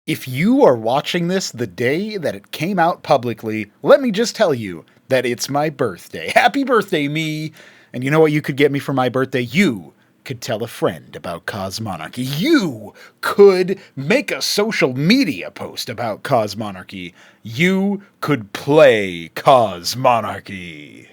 If you are watching this the day that it came out publicly, let me just tell you that it's my birthday. Happy birthday, me! And you know what you could get me for my birthday? You could tell a friend about Cosmonarchy. You could make a social media post about Cosmonarchy. You could play Cosmonarchy.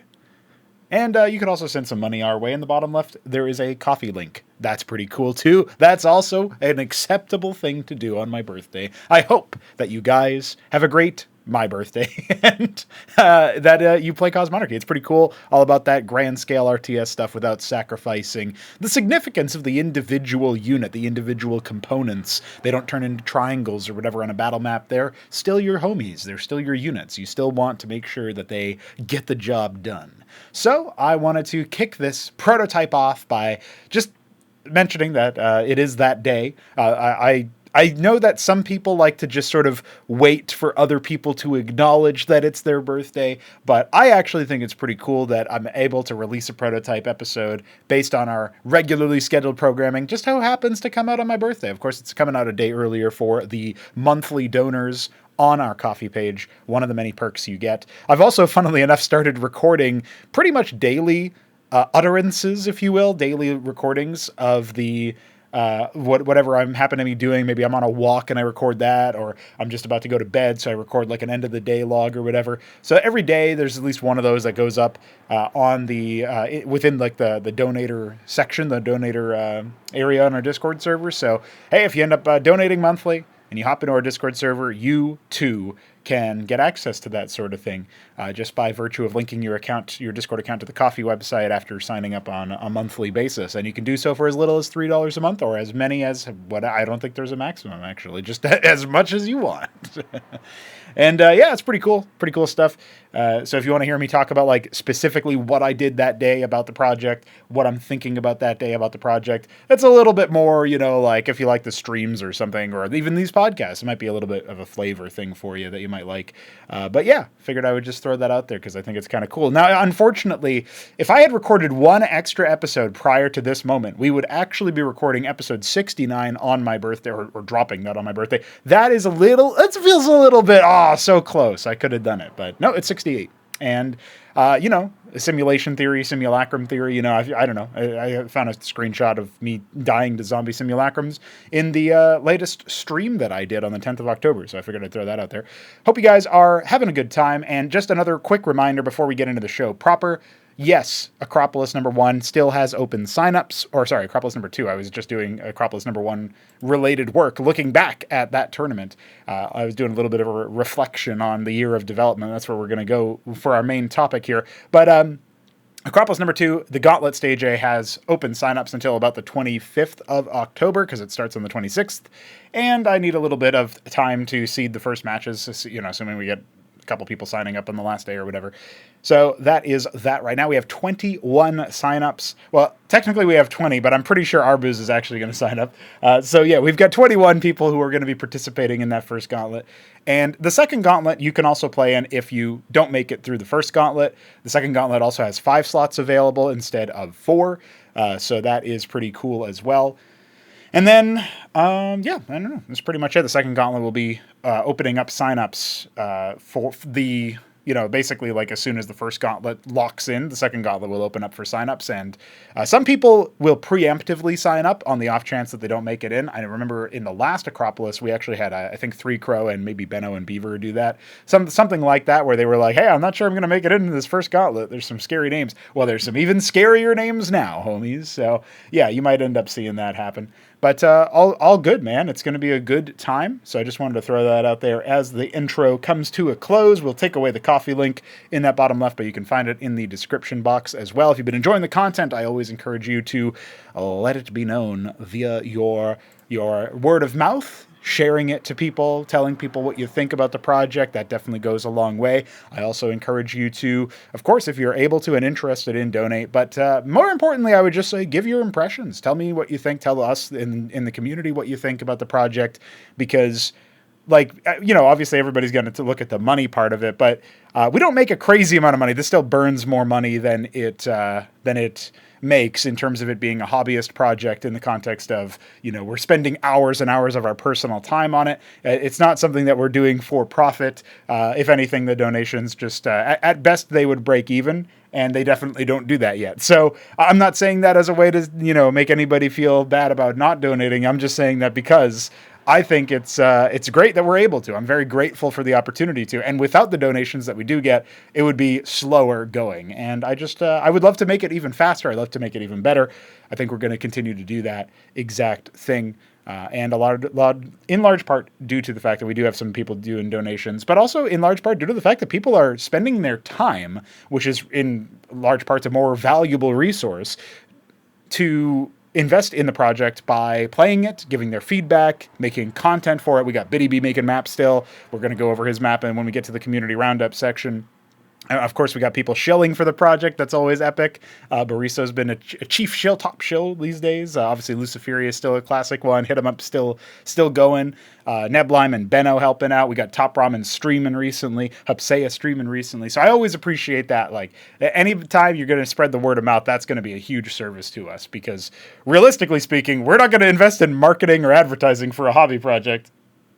And you could also send some money our way. In the bottom left, there is a coffee link. That's pretty cool, too. That's also an acceptable thing to do on my birthday. I hope that you guys have a great my birthday and that you play Cosmonarchy. It's pretty cool. All about that grand scale RTS stuff without sacrificing the significance of the individual unit, the individual components. They don't turn into triangles or whatever on a battle map. They're still your homies. They're still your units. You still want to make sure that they get the job done. So I wanted to kick this prototype off by just mentioning that it is that day. I know that some people like to just sort of wait for other people to acknowledge that it's their birthday, but I actually think it's pretty cool that I'm able to release a prototype episode based on our regularly scheduled programming, just how it happens to come out on my birthday. Of course, it's coming out a day earlier for the monthly donors on our coffee page, one of the many perks you get. I've also, funnily enough, started recording pretty much daily utterances, if you will, daily recordings of the whatever I'm happen to be doing. Maybe I'm on a walk and I record that, or I'm just about to go to bed, so I record like an end of the day log or whatever. So every day there's at least one of those that goes up on the within like the donator section, the donator area on our Discord server. So hey, if you end up donating monthly and you hop into our Discord server, you too can get access to that sort of thing just by virtue of linking your Discord account to the coffee website after signing up on a monthly basis. And you can do so for as little as $3 a month, or as many as what I don't think there's a maximum, actually, just as much as you want. And yeah, it's pretty cool stuff. So if you want to hear me talk about like specifically what I did that day about the project, what I'm thinking about that day about the project, it's a little bit more, like if you like the streams or something, or even these podcasts, it might be a little bit of a flavor thing for you that you might like. But yeah, figured I would just throw that out there because I think it's kind of cool. Now, unfortunately, if I had recorded one extra episode prior to this moment, we would actually be recording episode 69 on my birthday, or dropping that on my birthday. That feels a little bit, so close. I could have done it, but no, it's 68. And, simulation theory, simulacrum theory, I don't know. I found a screenshot of me dying to zombie simulacrums in the latest stream that I did on the 10th of October. So I figured I'd throw that out there. Hope you guys are having a good time. And just another quick reminder before we get into the show proper. Yes, Acropolis number 1 still has open signups, or sorry, Acropolis number 2. I was just doing Acropolis number 1 related work, looking back at that tournament. I was doing a little bit of a reflection on the year of development. That's where we're going to go for our main topic here. But Acropolis number 2, the Gauntlet Stage A, has open signups until about the 25th of October, because it starts on the 26th. And I need a little bit of time to seed the first matches, assuming we get couple people signing up on the last day or whatever. So that is that. Right now we have 21 signups. Well, technically we have 20, but I'm pretty sure Arbuz is actually going to sign up. So yeah, we've got 21 people who are going to be participating in that first gauntlet. And the second gauntlet you can also play in if you don't make it through the first gauntlet. The second gauntlet also has 5 slots available instead of 4. So that is pretty cool as well. And then, I don't know. That's pretty much it. The second gauntlet will be opening up signups for the, basically like as soon as the first gauntlet locks in, the second gauntlet will open up for signups. And some people will preemptively sign up on the off chance that they don't make it in. I remember in the last Acropolis, we actually had, I think, 3 Crow and maybe Benno and Beaver do that. Something like that, where they were like, hey, I'm not sure I'm going to make it into this first gauntlet. There's some scary names. Well, there's some even scarier names now, homies. So yeah, you might end up seeing that happen. But all good, man. It's going to be a good time. So I just wanted to throw that out there as the intro comes to a close. We'll take away the coffee link in that bottom left, but you can find it in the description box as well. If you've been enjoying the content, I always encourage you to let it be known via your word of mouth, sharing it to people, telling people what you think about the project. That definitely goes a long way. I also encourage you to, of course, if you're able to and interested in, donate. But more importantly, I would just say give your impressions. Tell me what you think. Tell us in the community what you think about the project, because like, obviously everybody's going to look at the money part of it, but we don't make a crazy amount of money. This still burns more money than it makes in terms of it being a hobbyist project in the context of, we're spending hours and hours of our personal time on it. It's not something that we're doing for profit. If anything, the donations just, at best, they would break even, and they definitely don't do that yet. So I'm not saying that as a way to, make anybody feel bad about not donating. I'm just saying that because I think it's great that we're able to. I'm very grateful for the opportunity to. And without the donations that we do get, it would be slower going. And I would love to make it even faster. I'd love to make it even better. I think we're going to continue to do that exact thing. And in large part due to the fact that we do have some people doing donations, but also in large part due to the fact that people are spending their time, which is in large parts a more valuable resource, to invest in the project by playing it, giving their feedback, making content for it. We got Btyb making maps still. We're going to go over his map and when we get to the community roundup section. Of course, we got people shilling for the project. That's always epic. Bariso's been a chief shill, top shill these days. Obviously, Luciferia is still a classic one. Hit 'em up still going. Neblime and Benno helping out. We got Top Ramen streaming recently. Hupsea streaming recently. So I always appreciate that. Like, any time you're going to spread the word of mouth, that's going to be a huge service to us. Because realistically speaking, we're not going to invest in marketing or advertising for a hobby project.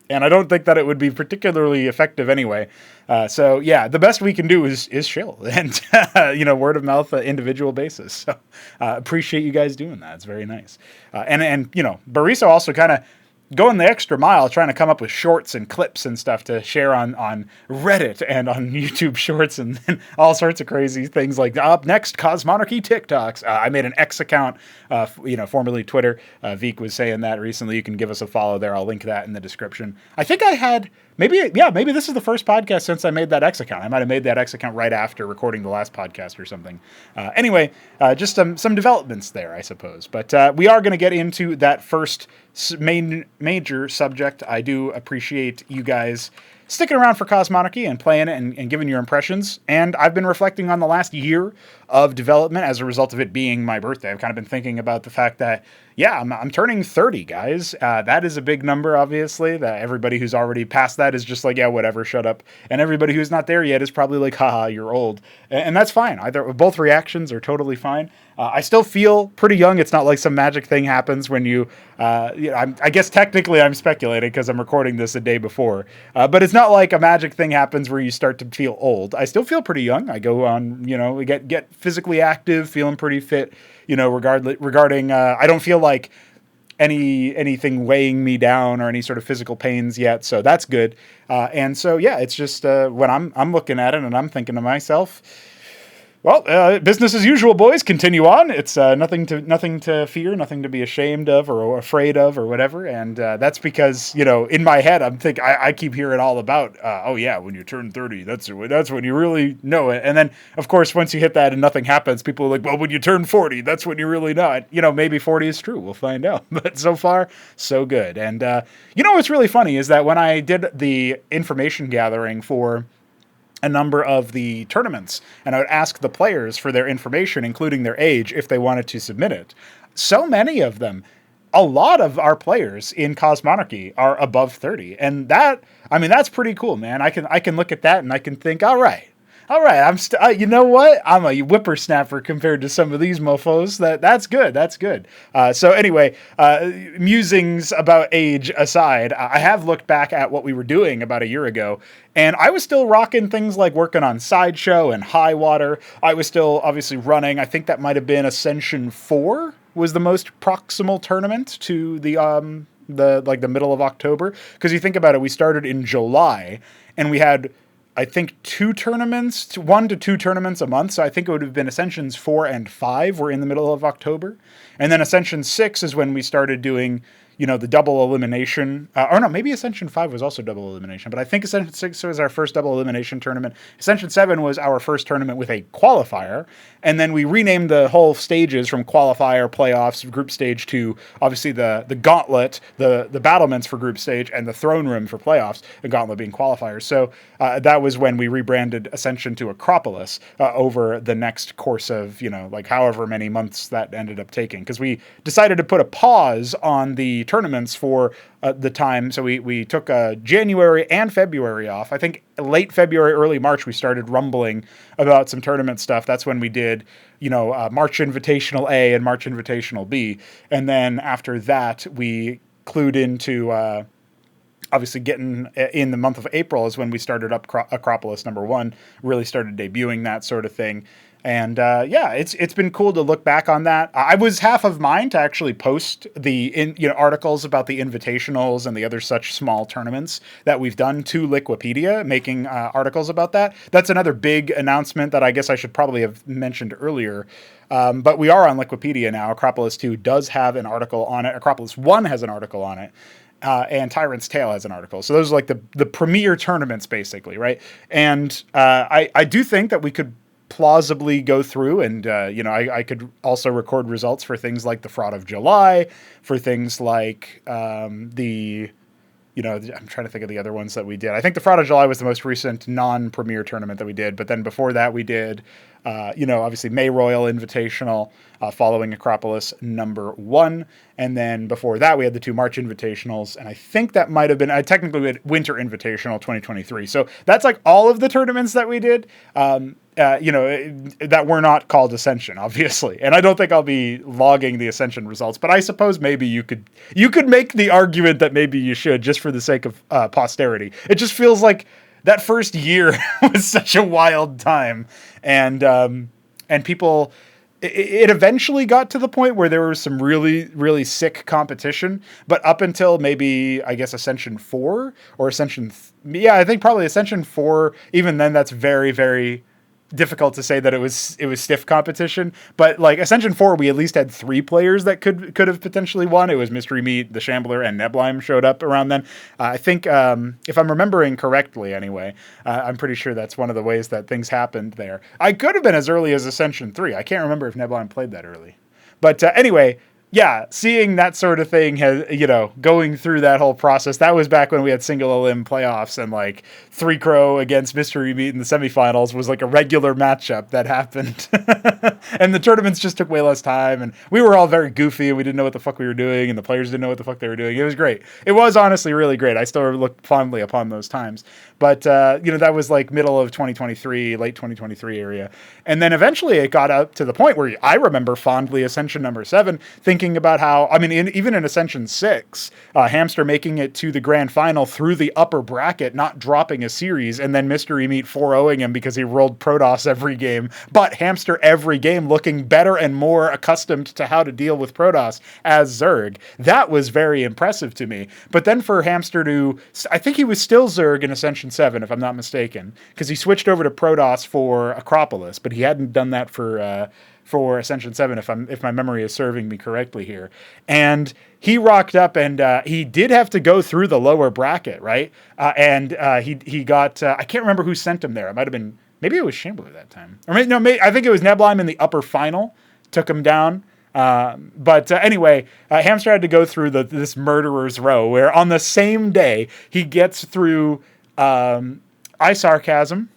And I don't think that it would be particularly effective anyway. So yeah, the best we can do is shill and, word of mouth, individual basis. So appreciate you guys doing that. It's very nice. And Bariso also kind of going the extra mile, trying to come up with shorts and clips and stuff to share on Reddit and on YouTube Shorts and all sorts of crazy things like up next, Cosmonarchy TikToks. I made an X account, formerly Twitter. Veek was saying that recently. You can give us a follow there. I'll link that in the description. I think I had maybe this is the first podcast since I made that X account. I might have made that X account right after recording the last podcast or something. Anyway, just some developments there, I suppose. But we are going to get into that first major subject. I do appreciate you guys sticking around for Cosmonarchy and playing it and giving your impressions. And I've been reflecting on the last year of development as a result of it being my birthday. I've kind of been thinking about the fact that, I'm turning 30, guys. That is a big number, obviously. That everybody who's already past that is just like, yeah, whatever, shut up. And everybody who's not there yet is probably like, haha, you're old. And that's fine. Both reactions are totally fine. I still feel pretty young. It's not like some magic thing happens when I guess technically I'm speculating because I'm recording this a day before. But it's not like a magic thing happens where you start to feel old. I still feel pretty young. I go on, get physically active, feeling pretty fit, regarding, I don't feel like anything weighing me down or any sort of physical pains yet. So that's good. And so, yeah, it's just, when I'm looking at it and I'm thinking to myself, well, business as usual, boys. Continue on. It's nothing to fear, nothing to be ashamed of or afraid of or whatever. And that's because in my head I'm thinking I keep hearing all about when you turn 30, that's when you really know it. And then of course once you hit that and nothing happens, people are like, well, when you turn 40, that's when you really know it. Maybe 40 is true. We'll find out. But so far, so good. And what's really funny is that when I did the information gathering for a number of the tournaments, and I would ask the players for their information, including their age, if they wanted to submit it. So many of them, a lot of our players in Cosmonarchy are above 30, and that's pretty cool, man. I can look at that and I can think, all right, you know what? I'm a whippersnapper compared to some of these mofos. That's good. So anyway, musings about age aside, I have looked back at what we were doing about a year ago, and I was still rocking things like working on Sideshow and High Water. I was still obviously running. I think that might have been Ascension 4 was the most proximal tournament to the middle of October. Because you think about it, we started in July, and we had, I think, 1 to 2 tournaments a month. So I think it would have been Ascensions 4 and 5 were in the middle of October. And then Ascension 6 is when we started doing, the double elimination. Maybe Ascension 5 was also double elimination. But I think Ascension 6 was our first double elimination tournament. Ascension 7 was our first tournament with a qualifier. And then we renamed the whole stages from qualifier, playoffs, group stage to, obviously, the gauntlet, the battlements for group stage, and the throne room for playoffs, the gauntlet being qualifiers. So that was when we rebranded Ascension to Acropolis over the next course of, however many months that ended up taking. Because we decided to put a pause on the tournaments for the time. So we took January and February off. I think late February, early March, we started rumbling about some tournament stuff. That's when we did, March Invitational A and March Invitational B. And then after that, we clued into, obviously getting in the month of April is when we started up Acropolis #1, really started debuting that sort of thing. And it's been cool to look back on that. I was half of mine to actually post the articles about the invitationals and the other such small tournaments that we've done to Liquipedia, making articles about that. That's another big announcement that I guess I should probably have mentioned earlier. But we are on Liquipedia now. Acropolis 2 does have an article on it. Acropolis 1 has an article on it. And Tyrant's Tale has an article. So those are like the premier tournaments, basically, right? And I do think that we could plausibly go through and, I could also record results for things like the Fraud of July, for things like I'm trying to think of the other ones that we did. I think the Fraud of July was the most recent non-premier tournament that we did. But then before that, we did, obviously May Royal Invitational following Acropolis #1. And then before that, we had the 2 March Invitationals. And I think that might have been, technically we had Winter Invitational 2023. So that's like all of the tournaments that we did, that were not called Ascension, obviously. And I don't think I'll be logging the Ascension results, but I suppose maybe you could make the argument that maybe you should, just for the sake of posterity. It just feels like that first year was such a wild time. And people, it eventually got to the point where there was some really, really sick competition, but up until maybe, I guess, Ascension 4 or Ascension, I think probably Ascension 4, even then that's very, very difficult to say that it was stiff competition, but like Ascension 4, we at least had 3 players that could have potentially won. It was Mystery Meat, the Shambler, and Neblime showed up around then. I think, if I'm remembering correctly anyway, I'm pretty sure that's one of the ways that things happened there. I could have been as early as Ascension 3. I can't remember if Neblime played that early. But anyway, yeah, seeing that sort of thing, going through that whole process, that was back when we had single elim playoffs, and like 3 Crow against Mystery Meat in the semifinals was like a regular matchup that happened. And the tournaments just took way less time, and we were all very goofy, and we didn't know what the fuck we were doing, and the players didn't know what the fuck they were doing. It was great. It was honestly really great. I still look fondly upon those times. But, that was like middle of 2023, late 2023 area. And then eventually it got up to the point where I remember fondly Ascension #7, thinking about how, even in Ascension 6, Hamster making it to the grand final through the upper bracket, not dropping a series, and then Mystery Meat 4-0ing him because he rolled Protoss every game, but Hamster every game looking better and more accustomed to how to deal with Protoss as Zerg. That was very impressive to me. But then for Hamster to, I think he was still Zerg in Ascension 7, if I'm not mistaken, because he switched over to Protoss for Acropolis, but he hadn't done that for Ascension 7, if my memory is serving me correctly here. And he rocked up, and he did have to go through the lower bracket, right? He got, I can't remember who sent him there. It might have been, maybe it was Shambler that time. Or maybe, I think it was Neblime in the upper final, took him down. Anyway, Hamster had to go through this murderer's row, where on the same day, he gets through iSarcasm,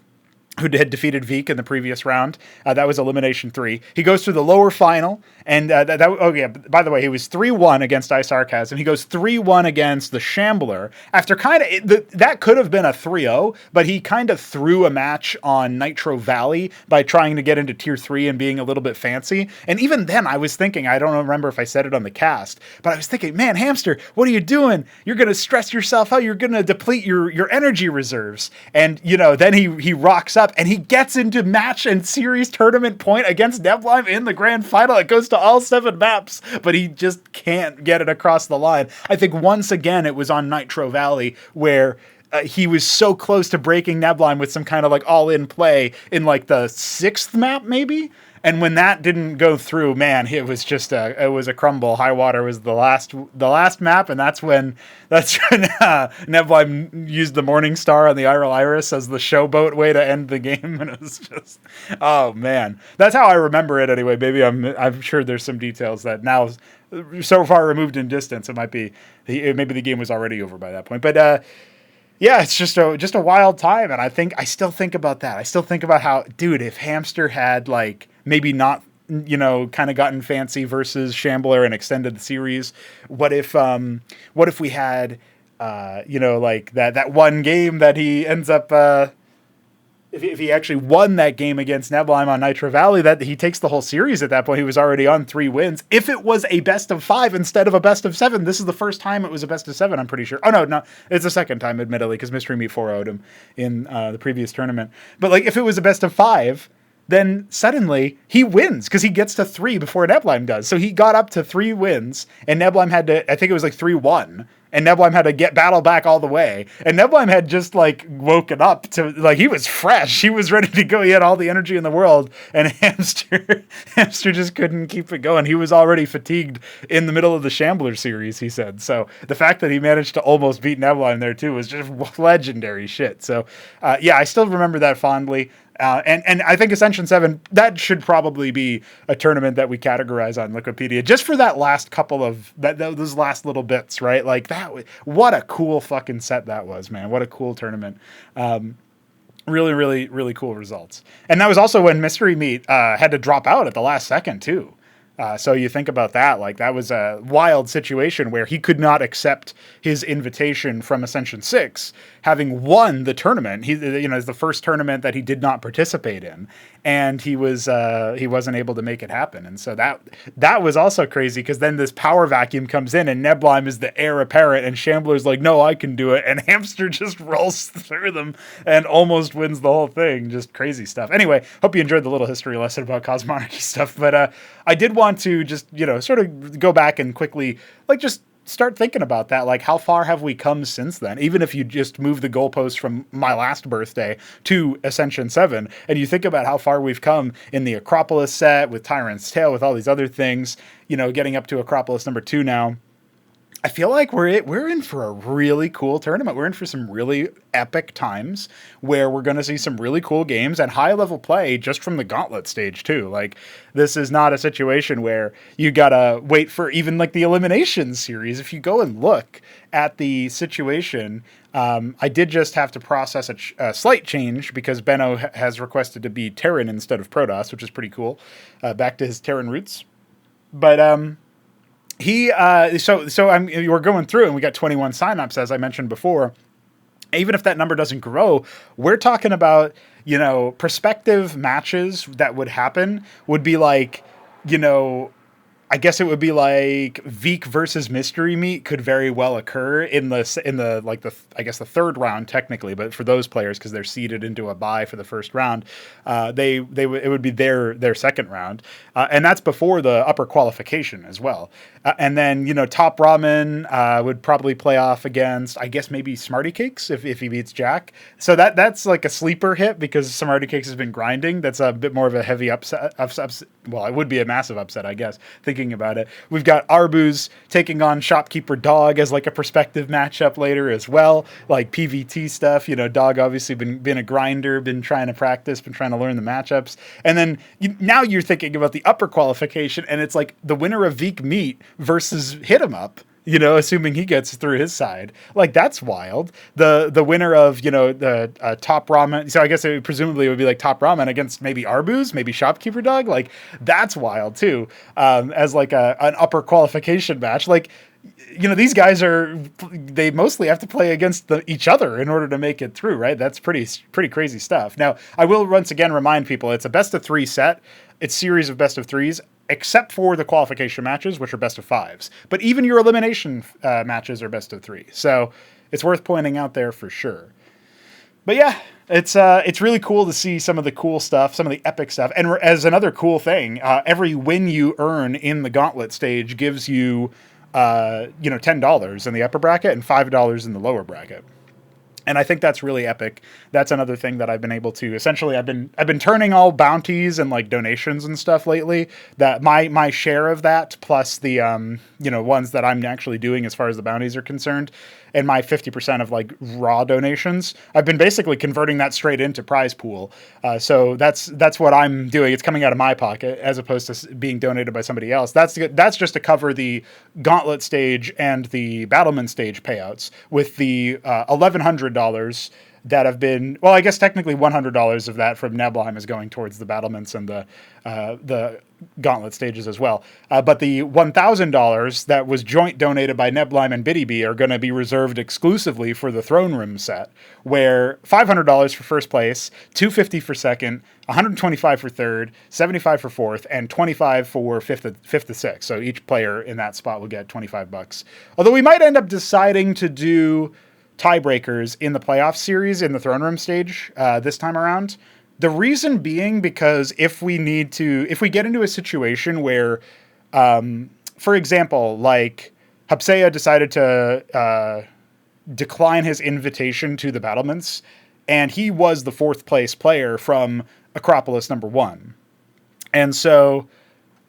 who had defeated Veek in the previous round. That was Elimination 3. He goes through the lower final, and by the way, he was 3-1 against iSarcasm. He goes 3-1 against the Shambler, after that could have been a 3-0, but he kind of threw a match on Nitro Valley by trying to get into Tier 3 and being a little bit fancy. And even then, I was thinking, I don't remember if I said it on the cast, but I was thinking, man, Hamster, what are you doing? You're going to stress yourself out. You're going to deplete your energy reserves. And, then he rocks up, and he gets into match and series tournament point against Neblime in the grand final. It goes to all 7 maps, but he just can't get it across the line. I think once again it was on Nitro Valley, where he was so close to breaking Neblime with some kind of like all-in play in like the 6th map maybe. And when that didn't go through, man, it was just it was a crumble. High Water was the last map, and that's when Neblime used the Morning Star on the Iral Iris as the showboat way to end the game, and it was just, oh man, that's how I remember it anyway. Maybe I'm sure there's some details that now, so far removed in distance, it might be maybe the game was already over by that point, but. Yeah, it's just a wild time, and I still think about that. I still think about how, dude, if Hamster had like maybe not kind of gotten fancy versus Shambler and extended the series? What if we had, like that one game that he ends up, if he actually won that game against Nebelheim on Nitro Valley, that he takes the whole series at that point. He was already on 3 wins. If it was a best of 5 instead of a best of 7, this is the first time it was a best of 7, I'm pretty sure. Oh, no, it's the second time, admittedly, because Mystery Meat 4-0'd him in the previous tournament. But like, if it was a best of 5, then suddenly he wins because he gets to 3 before Nebelheim does. So he got up to 3 wins, and Nebelheim had to, I think it was like 3-1. And Nebelheim had to get battle back all the way. And Nebelheim had just like woken up to, like, he was fresh. He was ready to go. He had all the energy in the world. And Hamster just couldn't keep it going. He was already fatigued in the middle of the Shambler series, he said. So the fact that he managed to almost beat Nebelheim there too was just legendary shit. So yeah, I still remember that fondly. And I think Ascension 7, that should probably be a tournament that we categorize on Wikipedia just for that last couple of those last little bits, right? Like what a cool fucking set that was, man. What a cool tournament. Really, really, really cool results. And that was also when Mystery Meat had to drop out at the last second too. So you think about that, like that was a wild situation where he could not accept his invitation from Ascension 6, having won the tournament. It's the first tournament that he did not participate in, and he wasn't able to make it happen. And so that was also crazy because then this power vacuum comes in and Nebelheim is the heir apparent and Shambler's like, no, I can do it. And Hamster just rolls through them and almost wins the whole thing. Just crazy stuff. Anyway, hope you enjoyed the little history lesson about Cosmonarchy stuff. But I did want to just, sort of go back and quickly, like, just start thinking about that. Like, how far have we come since then? Even if you just move the goalpost from my last birthday to Ascension 7, and you think about how far we've come in the Acropolis set with Tyrant's Tale, with all these other things, getting up to Acropolis number 2 now. I feel like we're in for a really cool tournament. We're in for some really epic times where we're going to see some really cool games and high level play just from the gauntlet stage too. Like, this is not a situation where you got to wait for even like the elimination series. If you go and look at the situation, I did just have to process a slight change because Benno has requested to be Terran instead of Protoss, which is pretty cool. Back to his Terran roots. But, we're going through and we got 21 signups, as I mentioned before. Even if that number doesn't grow, we're talking about, prospective matches that would happen would be like, I guess it would be like Veek versus Mystery Meat could very well occur in the the third round technically, but for those players because they're seeded into a bye for the first round, it would be their second round, and that's before the upper qualification as well. And then Top Ramen would probably play off against, I guess, maybe Smarty Cakes if he beats Jack. So that's like a sleeper hit because Smarty Cakes has been grinding. That's a bit more of a heavy upset. Well, it would be a massive upset, I guess. Thinking about it, we've got Arbuz taking on Shopkeeper Dog as like a prospective matchup later as well, like PVT stuff. Dog obviously been a grinder, been trying to practice, been trying to learn the matchups, and then now you're thinking about the upper qualification, and it's like the winner of Veek Meat versus Hit 'em Up. Assuming he gets through his side. Like, that's wild. The winner of, the Top Ramen. So I guess presumably it would be like Top Ramen against maybe Arbuz, maybe Shopkeeper Dog. Like, that's wild too. As like an upper qualification match. Like, these guys they mostly have to play against each other in order to make it through, right? That's pretty crazy stuff. Now, I will once again remind people, it's a best of 3 set. It's series of best of 3s. Except for the qualification matches, which are best of 5s. But even your elimination matches are best of 3. So it's worth pointing out there for sure. But yeah, it's really cool to see some of the cool stuff, some of the epic stuff. And as another cool thing, every win you earn in the gauntlet stage gives you, $10 in the upper bracket and $5 in the lower bracket. And I think that's really epic. That's another thing that I've been able to, essentially, I've been turning all bounties and like donations and stuff lately. That my share of that plus the ones that I'm actually doing as far as the bounties are concerned, and my 50% of like raw donations, I've been basically converting that straight into prize pool. So that's what I'm doing. It's coming out of my pocket as opposed to being donated by somebody else. That's just to cover the gauntlet stage and the battlement stage payouts, with the $1,100 that have been, well, I guess technically $100 of that from Nebelheim is going towards the battlements and the gauntlet stages as well. But the $1,000 that was joint donated by Neblime and Btyb are going to be reserved exclusively for the throne room set, where $500 for first place, $250 for second, $125 for third, $75 for fourth, and $25 for fifth to sixth. So each player in that spot will get $25. Although we might end up deciding to do tiebreakers in the playoff series in the throne room stage this time around. The reason being because if we get into a situation where, for example, like Hapsea decided to decline his invitation to the battlements, and he was the fourth place player from Acropolis #1. And so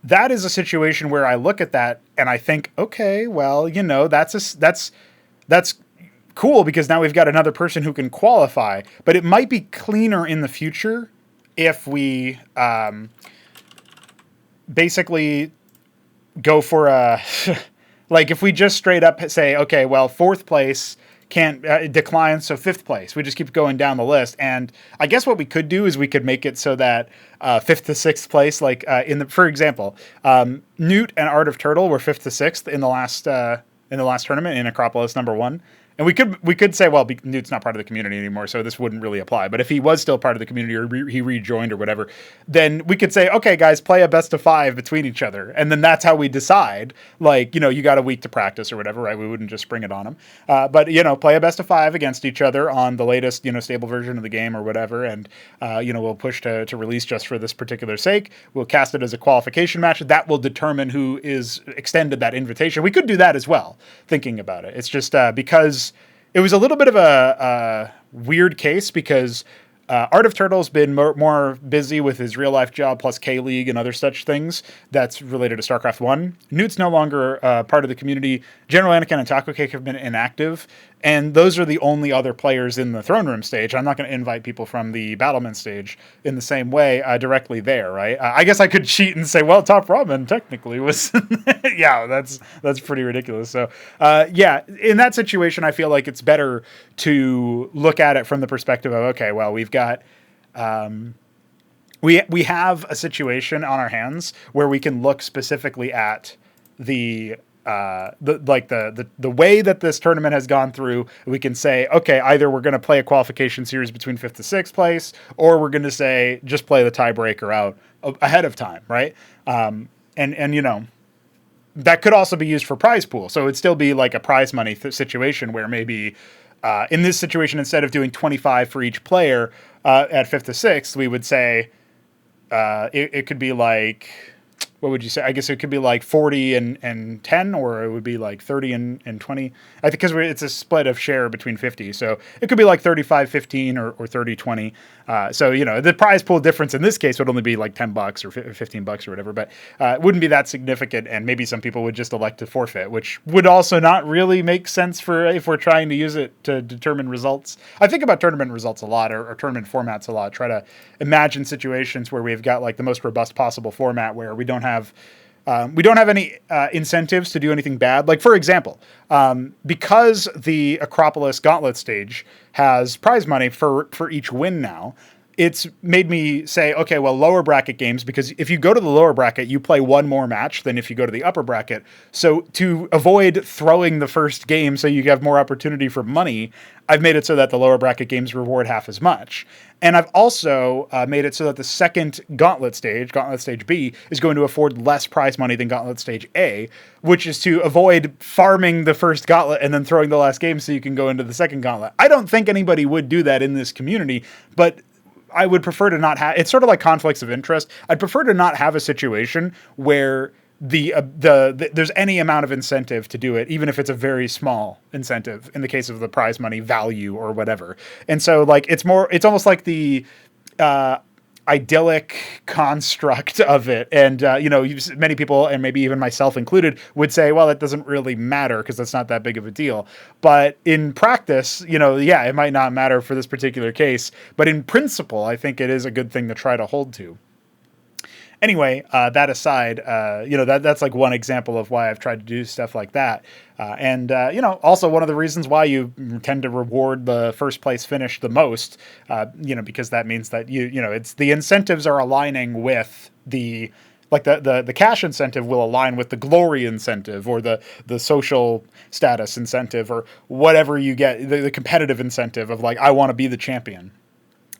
that is a situation where I look at that and I think, okay, well, that's cool because now we've got another person who can qualify, but it might be cleaner in the future if we basically go for like if we just straight up say, okay, well, fourth place can't decline, so fifth place. We just keep going down the list. And I guess what we could do is we could make it so that fifth to sixth place, like for example, Newt and Art of Turtle were fifth to sixth in the last tournament in Acropolis #1. And we could say, well, Newt's not part of the community anymore, so this wouldn't really apply. But if he was still part of the community or he rejoined or whatever, then we could say, okay, guys, play a best of 5 between each other. And then that's how we decide, like, you got a week to practice or whatever, right? We wouldn't just spring it on them. But, play a best of 5 against each other on the latest, stable version of the game or whatever. And, we'll push to release just for this particular sake. We'll cast it as a qualification match. That will determine who is extended that invitation. We could do that as well, thinking about it. It's just because it was a little bit of a weird case because Art of Turtle's been more busy with his real life job plus K-League and other such things that's related to Starcraft 1. Newt's no longer part of the community. General Anakin and Taco Cake have been inactive, and those are the only other players in the throne room stage. I'm not going to invite people from the battlement stage in the same way directly there, right? I guess I could cheat and say, well, Top Ramen technically was... yeah, that's pretty ridiculous. So, in that situation, I feel like it's better to look at it from the perspective of, okay, well, we've got... we have a situation on our hands where we can look specifically at the way that this tournament has gone through. We can say, okay, either we're going to play a qualification series between fifth to sixth place, or we're going to say just play the tiebreaker out ahead of time, right? And that could also be used for prize pool. So it'd still be like a prize money situation where maybe in this situation, instead of doing 25 for each player at fifth to sixth, we would say it could be like, what would you say? I guess it could be like 40 and 10, or it would be like 30 and 20. I think because it's a split of share between 50. So it could be like 35-15 or 30-20. So, the prize pool difference in this case would only be like $10 or $15 or whatever, but it wouldn't be that significant. And maybe some people would just elect to forfeit, which would also not really make sense if we're trying to use it to determine results. I think about tournament results a lot or tournament formats a lot. Try to imagine situations where we've got like the most robust possible format where we don't have any incentives to do anything bad. Like, for example, because the Acropolis Gauntlet stage has prize money for each win now, it's made me say, okay, well, lower bracket games, because if you go to the lower bracket, you play one more match than if you go to the upper bracket. So to avoid throwing the first game so you have more opportunity for money, I've made it so that the lower bracket games reward half as much. And I've also made it so that the second Gauntlet Stage B, is going to afford less prize money than Gauntlet Stage A, which is to avoid farming the first Gauntlet and then throwing the last game so you can go into the second Gauntlet. I don't think anybody would do that in this community, but I would prefer to not have... It's sort of like conflicts of interest. I'd prefer to not have a situation where there's any amount of incentive to do it, even if it's a very small incentive in the case of the prize money value or whatever. And so like it's almost like the idyllic construct of it. And many people, and maybe even myself included, would say, well, it doesn't really matter because that's not that big of a deal. But in practice, it might not matter for this particular case, but in principle, I think it is a good thing to try to hold to. Anyway, that aside, that's like one example of why I've tried to do stuff like that. Also one of the reasons why you tend to reward the first place finish the most, because that means that it's the incentives are aligning with the like the cash incentive will align with the glory incentive or the social status incentive or whatever you get, the competitive incentive of like, I want to be the champion,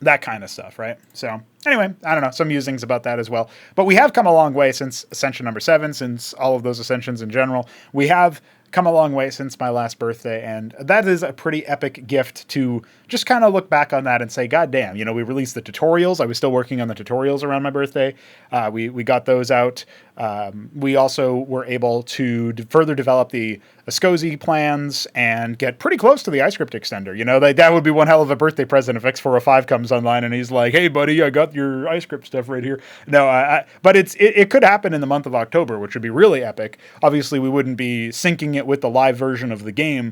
that kind of stuff, right? So anyway, I don't know, some musings about that as well. But we have come a long way since Ascension number 7, since all of those Ascensions in general. We have come a long way since my last birthday, and that is a pretty epic gift to just kind of look back on that and say, God damn, we released the tutorials. I was still working on the tutorials around my birthday. We got those out. We also were able to further develop the Ascosi plans and get pretty close to the iScript extender. That would be one hell of a birthday present if X405 comes online and he's like, hey, buddy, I got your iScript stuff right here. No, but it could happen in the month of October, which would be really epic. Obviously, we wouldn't be syncing it with the live version of the game,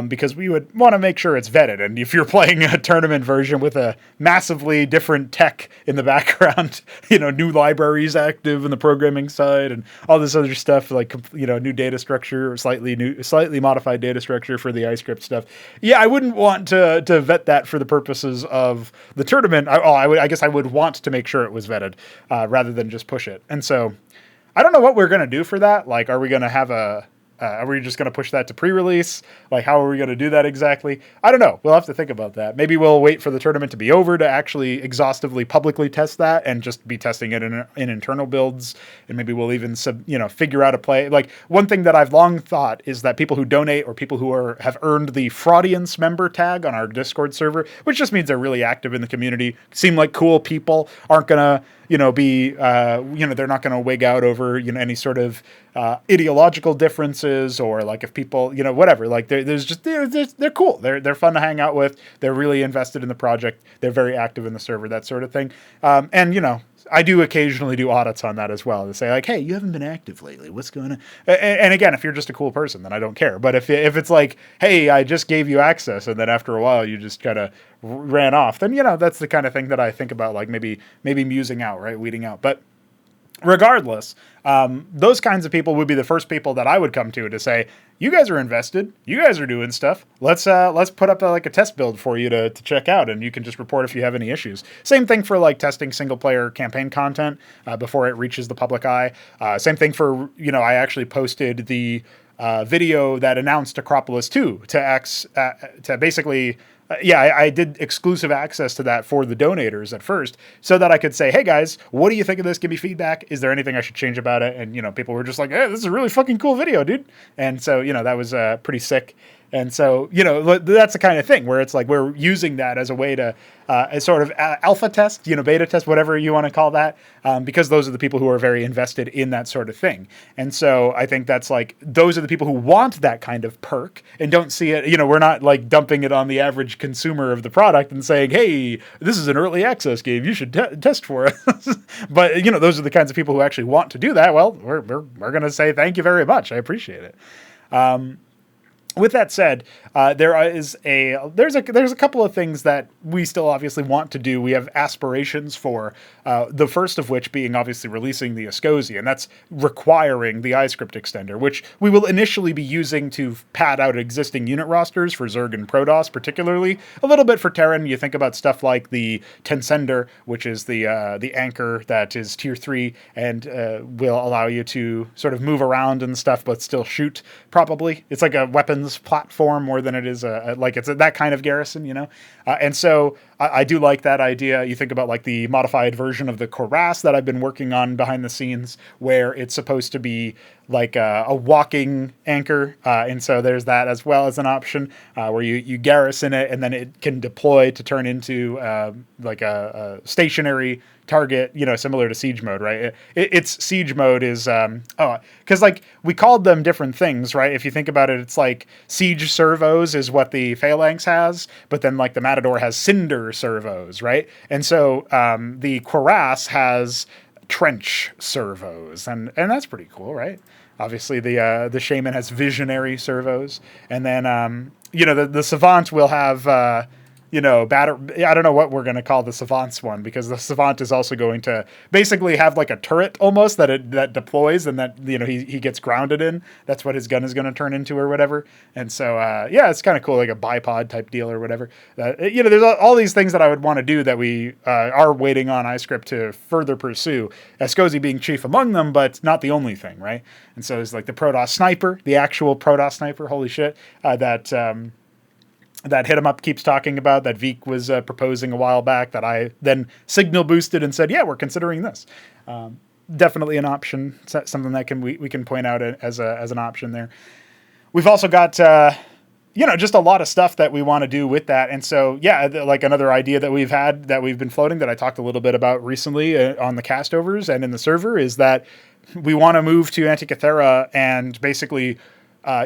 because we would want to make sure it's vetted. And if you're playing a tournament version with a massively different tech in the background, new libraries active in the programming side and all this other stuff, like, new data structure or slightly modified data structure for the iScript stuff. Yeah, I wouldn't want to vet that for the purposes of the tournament. I guess I would want to make sure it was vetted, rather than just push it. And so I don't know what we're going to do for that. Like, are we going to have are we just going to push that to pre-release? Like, how are we going to do that exactly? I don't know. We'll have to think about that. Maybe we'll wait for the tournament to be over to actually exhaustively publicly test that and just be testing it in internal builds. And maybe we'll even figure out a play. Like, one thing that I've long thought is that people who donate or people who have earned the Fraudience member tag on our Discord server, which just means they're really active in the community, seem like cool people, aren't going to they're not going to wig out over, any sort of ideological differences, or like if people, whatever, like they're cool. They're fun to hang out with. They're really invested in the project. They're very active in the server, that sort of thing. And I do occasionally do audits on that as well to say like, hey, you haven't been active lately. What's going on? And again, if you're just a cool person, then I don't care. But if it's like, hey, I just gave you access, and then after a while you just kind of ran off, then that's the kind of thing that I think about, like maybe musing out, right, weeding out. But regardless, those kinds of people would be the first people that I would come to say, you guys are invested, you guys are doing stuff. Let's put up a test build for you to check out, and you can just report if you have any issues. Same thing for like testing single player campaign content before it reaches the public eye. Same thing for I actually posted the video that announced Acropolis 2 to basically. I did exclusive access to that for the donators at first, so that I could say, hey guys, what do you think of this? Give me feedback. Is there anything I should change about it? And, people were just like, hey, this is a really fucking cool video, dude. And so, that was pretty sick. And so, that's the kind of thing where it's like we're using that as a way to as sort of alpha test, beta test, whatever you want to call that, because those are the people who are very invested in that sort of thing. And so I think that's like, those are the people who want that kind of perk and don't see it. We're not like dumping it on the average consumer of the product and saying, hey, this is an early access game, you should test for it. But, those are the kinds of people who actually want to do that. Well, we're going to say thank you very much. I appreciate it. With that said, there's a couple of things that we still obviously want to do. We have aspirations for, the first of which being obviously releasing the Ascosi, and that's requiring the iScript extender, which we will initially be using to pad out existing unit rosters for Zerg and Protoss, particularly. A little bit for Terran. You think about stuff like the Tensender, which is the anchor that is tier 3 and will allow you to sort of move around and stuff, but still shoot properly. It's like a weapons platform more than it is that kind of garrison, and so I do like that idea. You think about like the modified version of the Cuirass that I've been working on behind the scenes, where it's supposed to be like a walking anchor, and so there's that as well as an option where you garrison it and then it can deploy to turn into like a stationary target, similar to siege mode, right? Its siege mode is because like we called them different things, right? If you think about it, it's like siege servos is what the Phalanx has, but then like the Matador has cinder servos, right? And so the Cuirass has trench servos, and that's pretty cool, right? Obviously, the Shaman has visionary servos, and then the Savant will have I don't know what we're going to call the Savant's one, because the Savant is also going to basically have like a turret almost that deploys, and that, he gets grounded in. That's what his gun is going to turn into or whatever. And so, it's kind of cool, like a bipod type deal or whatever. There's all these things that I would want to do that we are waiting on iScript to further pursue, Escozy being chief among them, but not the only thing, right? And so there's like the Protoss sniper, the actual Protoss sniper, holy shit, that Hit 'em Up keeps talking about, that Veek was proposing a while back, that I then signal boosted and said, yeah, we're considering this. Definitely an option, something that we can point out as an option there. We've also got, just a lot of stuff that we want to do with that. And so, like another idea that we've had, that we've been floating, that I talked a little bit about recently on the castovers and in the server, is that we want to move to Antikythera and basically...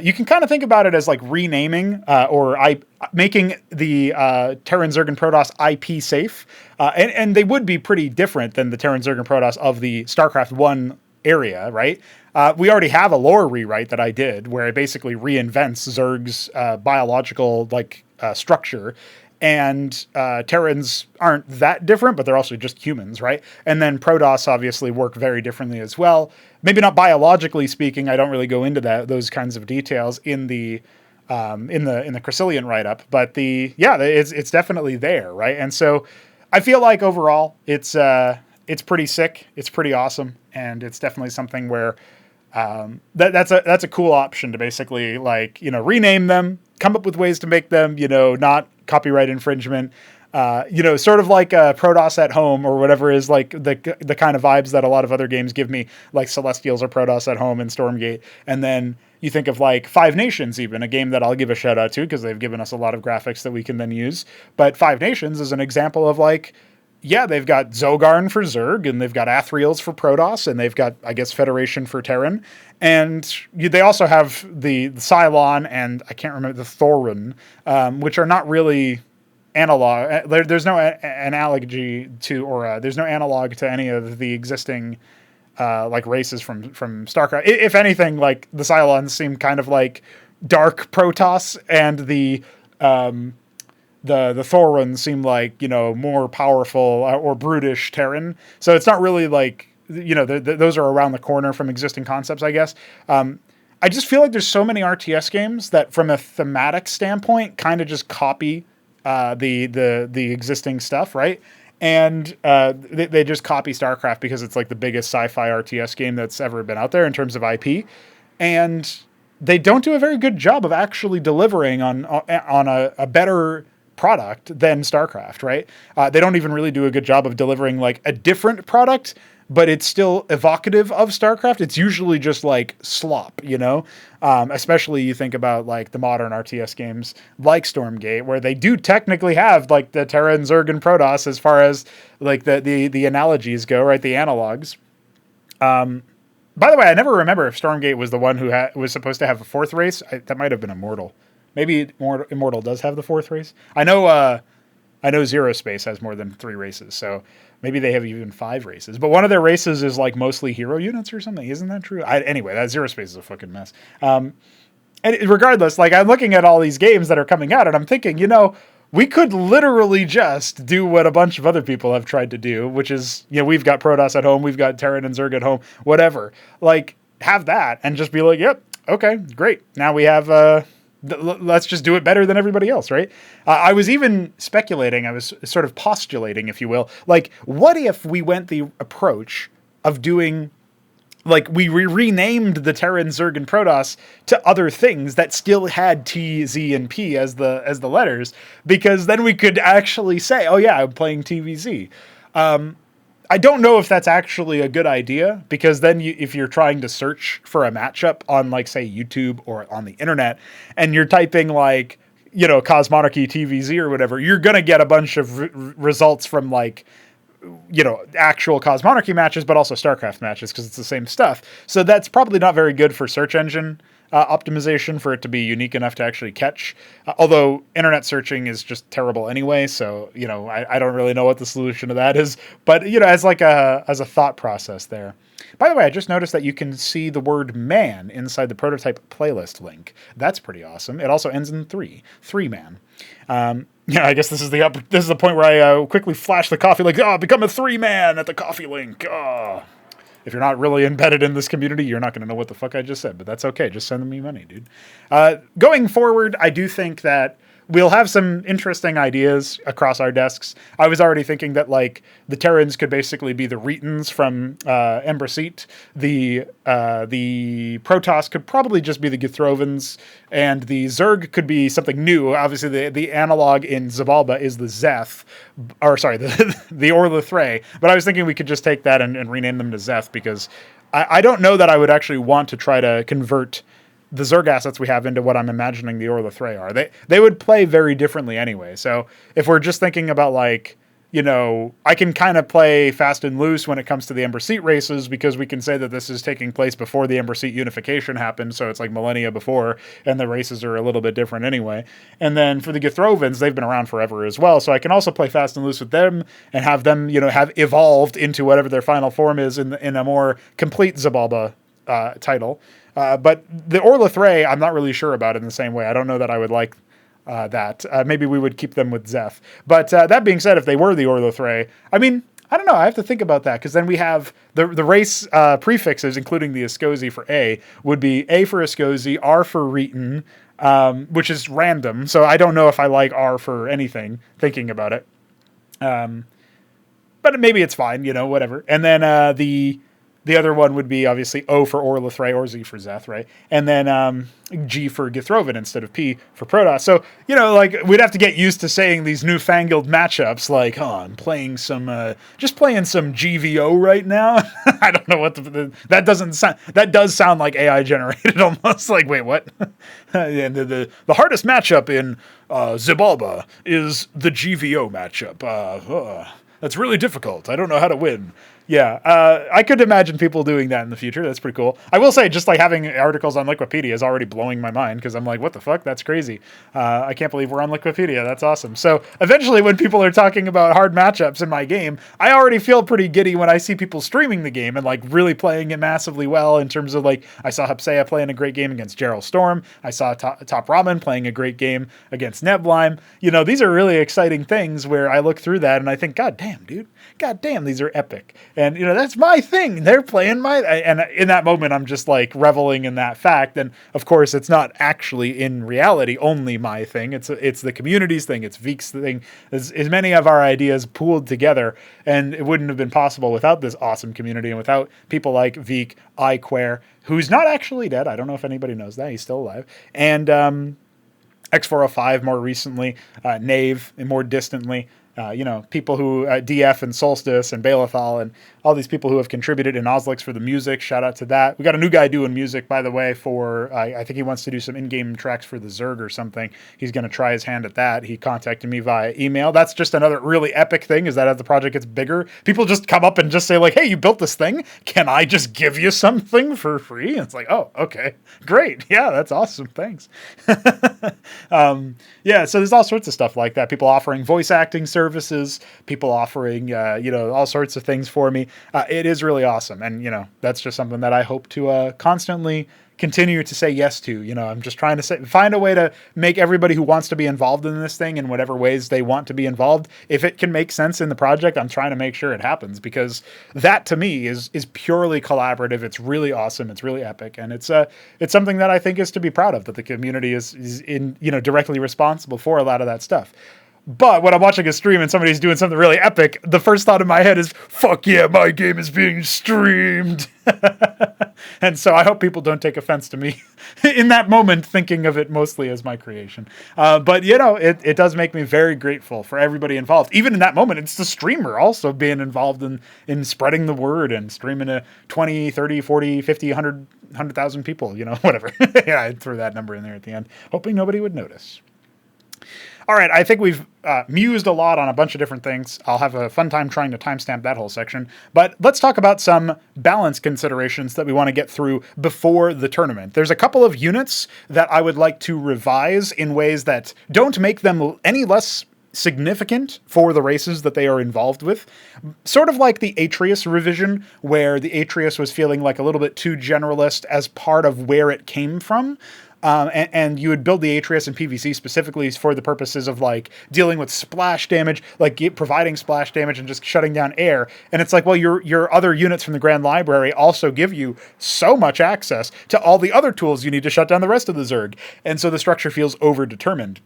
you can kind of think about it as like renaming or making the Terran Zergan Protoss IP safe. And they would be pretty different than the Terran Zergan Protoss of the StarCraft 1 area, right? We already have a lore rewrite that I did where it basically reinvents Zerg's biological structure. And Terrans aren't that different, but they're also just humans, right? And then Protoss obviously work very differently as well. Maybe not biologically speaking. I don't really go into those kinds of details in the Cressilian write-up, but it's definitely there, right? And so I feel like overall it's pretty sick, it's pretty awesome, and it's definitely something where that's a cool option to basically rename them, come up with ways to make them not copyright infringement, sort of like Protoss at Home or whatever is like the kind of vibes that a lot of other games give me, like Celestials or Protoss at Home and Stormgate. And then you think of like Five Nations, even a game that I'll give a shout out to because they've given us a lot of graphics that we can then use. But Five Nations is an example of they've got Zogarn for Zerg, and they've got Athriels for Protoss, and they've got, I guess, Federation for Terran. And they also have the Cylon and I can't remember the Thorun, which are not really analog. There's no analogy to, or there's no analog to any of the existing races from StarCraft. If anything, like the Cylons seem kind of like dark Protoss, and the Thoruns seem like, more powerful or brutish Terran. So it's not really like, those are around the corner from existing concepts, I guess. I just feel like there's so many RTS games that from a thematic standpoint kind of just copy the existing stuff, right? And they just copy StarCraft because it's like the biggest sci-fi RTS game that's ever been out there in terms of IP. And they don't do a very good job of actually delivering on a better product than StarCraft, right? They don't even really do a good job of delivering like a different product, but it's still evocative of StarCraft. It's usually just like slop, especially you think about like the modern RTS games like Stormgate, where they do technically have like the Terran, Zerg, and Protoss as far as like the analogies go, right? The analogs. By the way, I never remember if Stormgate was the one who was supposed to have a fourth race. That might have been Immortal. Maybe Immortal does have the fourth race. I know Zero Space has more than 3 races, so maybe they have even 5 races. But one of their races is like mostly hero units or something. Isn't that true? Anyway, that Zero Space is a fucking mess. And regardless, like I'm looking at all these games that are coming out, and I'm thinking, we could literally just do what a bunch of other people have tried to do, which is, we've got Protoss at home, we've got Terran and Zerg at home, whatever. Like, have that and just be like, yep, okay, great. Now we have... let's just do it better than everybody else, right? I was even speculating, I was sort of postulating, if you will, like, what if we went the approach of doing, like, we renamed the Terran, Zerg, and Protoss to other things that still had T, Z, and P as the letters, because then we could actually say, oh yeah, I'm playing TVZ. I don't know if that's actually a good idea, because then if you're trying to search for a matchup on, like, say, YouTube or on the internet, and you're typing, like, Cosmonarchy TVZ or whatever, you're going to get a bunch of results from, like, actual Cosmonarchy matches, but also StarCraft matches, because it's the same stuff. So that's probably not very good for search engine optimization, for it to be unique enough to actually catch. Although internet searching is just terrible anyway, so I don't really know what the solution to that is. But as a thought process there. By the way, I just noticed that you can see the word man inside the prototype playlist link. That's pretty awesome. It also ends in 3 man. Yeah, I guess this is the point where I quickly flash the coffee like, oh, become a 3 man at the coffee link. Oh. If you're not really embedded in this community, you're not going to know what the fuck I just said, but that's okay. Just send me money, dude. Going forward, I do think that we'll have some interesting ideas across our desks. I was already thinking that, like, the Terrans could basically be the Retons from Ember Seat. The Protoss could probably just be the Githrovans, and the Zerg could be something new. Obviously, the analog in Xibalba is the Zeth, or sorry, the Orlithray. But I was thinking we could just take that and rename them to Zeth, because I don't know that I would actually want to try to convert the Zerg assets we have into what I'm imagining the Orlithray are. They would play very differently anyway. So if we're just thinking about, like, you know, I can kind of play fast and loose when it comes to the Ember Seat races, because we can say that this is taking place before the Ember Seat unification happened. So it's like millennia before, and the races are a little bit different anyway. And then for the Githrovans, they've been around forever as well. So I can also play fast and loose with them and have them, you know, have evolved into whatever their final form is in a more complete Xibalba title. But the Orlithray, I'm not really sure about in the same way. I don't know that I would like that. Maybe we would keep them with Zeth. But that being said, if they were the Orlithray, I mean, I don't know. I have to think about that, because then we have the race prefixes, including the Escosi for A, would be A for Escosi, R for Reton, which is random. So I don't know if I like R for anything, thinking about it. But maybe it's fine, you know, whatever. And then the other one would be obviously O for Orlithray or Z for Zeth, right? And then G for Githrovan instead of P for Protoss. So, you know, like, we'd have to get used to saying these newfangled matchups, like, oh, I'm playing some, just playing some GVO right now. I don't know what that does sound like AI generated almost. Like, wait, what? And the hardest matchup in Xibalba is the GVO matchup. That's really difficult. I don't know how to win. Yeah, I could imagine people doing that in the future. That's pretty cool. I will say, just like having articles on Liquipedia is already blowing my mind, because I'm like, what the fuck? That's crazy. I can't believe we're on Liquipedia. That's awesome. So eventually, when people are talking about hard matchups in my game, I already feel pretty giddy when I see people streaming the game and, like, really playing it massively well, in terms of, like, I saw Hapsea playing a great game against Gerald Storm. I saw Top Ramen playing a great game against Neblime. You know, these are really exciting things where I look through that and I think, God damn, dude. God damn, these are epic. And, you know, that's my thing. They're playing and in that moment, I'm just, like, reveling in that fact. And of course, it's not actually in reality only my thing. It's the community's thing. It's Veek's thing. As many of our ideas pooled together, and it wouldn't have been possible without this awesome community and without people like Veek, iQuare, who's not actually dead. I don't know if anybody knows that. He's still alive. And X405 more recently, Knave and more distantly. You know, people who, DF and Solstice and Balethal and all these people who have contributed in Oslix for the music. Shout out to that. We got a new guy doing music, by the way, for, I think he wants to do some in-game tracks for the Zerg or something. He's going to try his hand at that. He contacted me via email. That's just another really epic thing, is that as the project gets bigger, people just come up and just say, like, hey, you built this thing. Can I just give you something for free? And it's like, oh, okay, great. Yeah, that's awesome. Thanks. Yeah, so there's all sorts of stuff like that. People offering voice acting services, people offering, you know, all sorts of things for me. It is really awesome. And, you know, that's just something that I hope to constantly continue to say yes to. You know, I'm just trying to find a way to make everybody who wants to be involved in this thing in whatever ways they want to be involved. If it can make sense in the project, I'm trying to make sure it happens, because that to me is purely collaborative. It's really awesome. It's really epic. And it's something that I think is to be proud of, that the community is in, you know, directly responsible for a lot of that stuff. But when I'm watching a stream and somebody's doing something really epic, the first thought in my head is, fuck yeah, my game is being streamed. And so I hope people don't take offense to me in that moment, thinking of it mostly as my creation. But, you know, it does make me very grateful for everybody involved. Even in that moment, it's the streamer also being involved in spreading the word and streaming to 20, 30, 40, 50, 100,000 people, you know, whatever. Yeah, I threw that number in there at the end, hoping nobody would notice. All right, I think we've mused a lot on a bunch of different things. I'll have a fun time trying to timestamp that whole section. But let's talk about some balance considerations that we want to get through before the tournament. There's a couple of units that I would like to revise in ways that don't make them any less significant for the races that they are involved with. Sort of like the Atreus revision, where the Atreus was feeling like a little bit too generalist as part of where it came from. And you would build the Atreus in PvC specifically for the purposes of like dealing with splash damage, like providing splash damage and just shutting down air. And it's like, well, your other units from the Grand Library also give you so much access to all the other tools you need to shut down the rest of the Zerg. And so the structure feels overdetermined.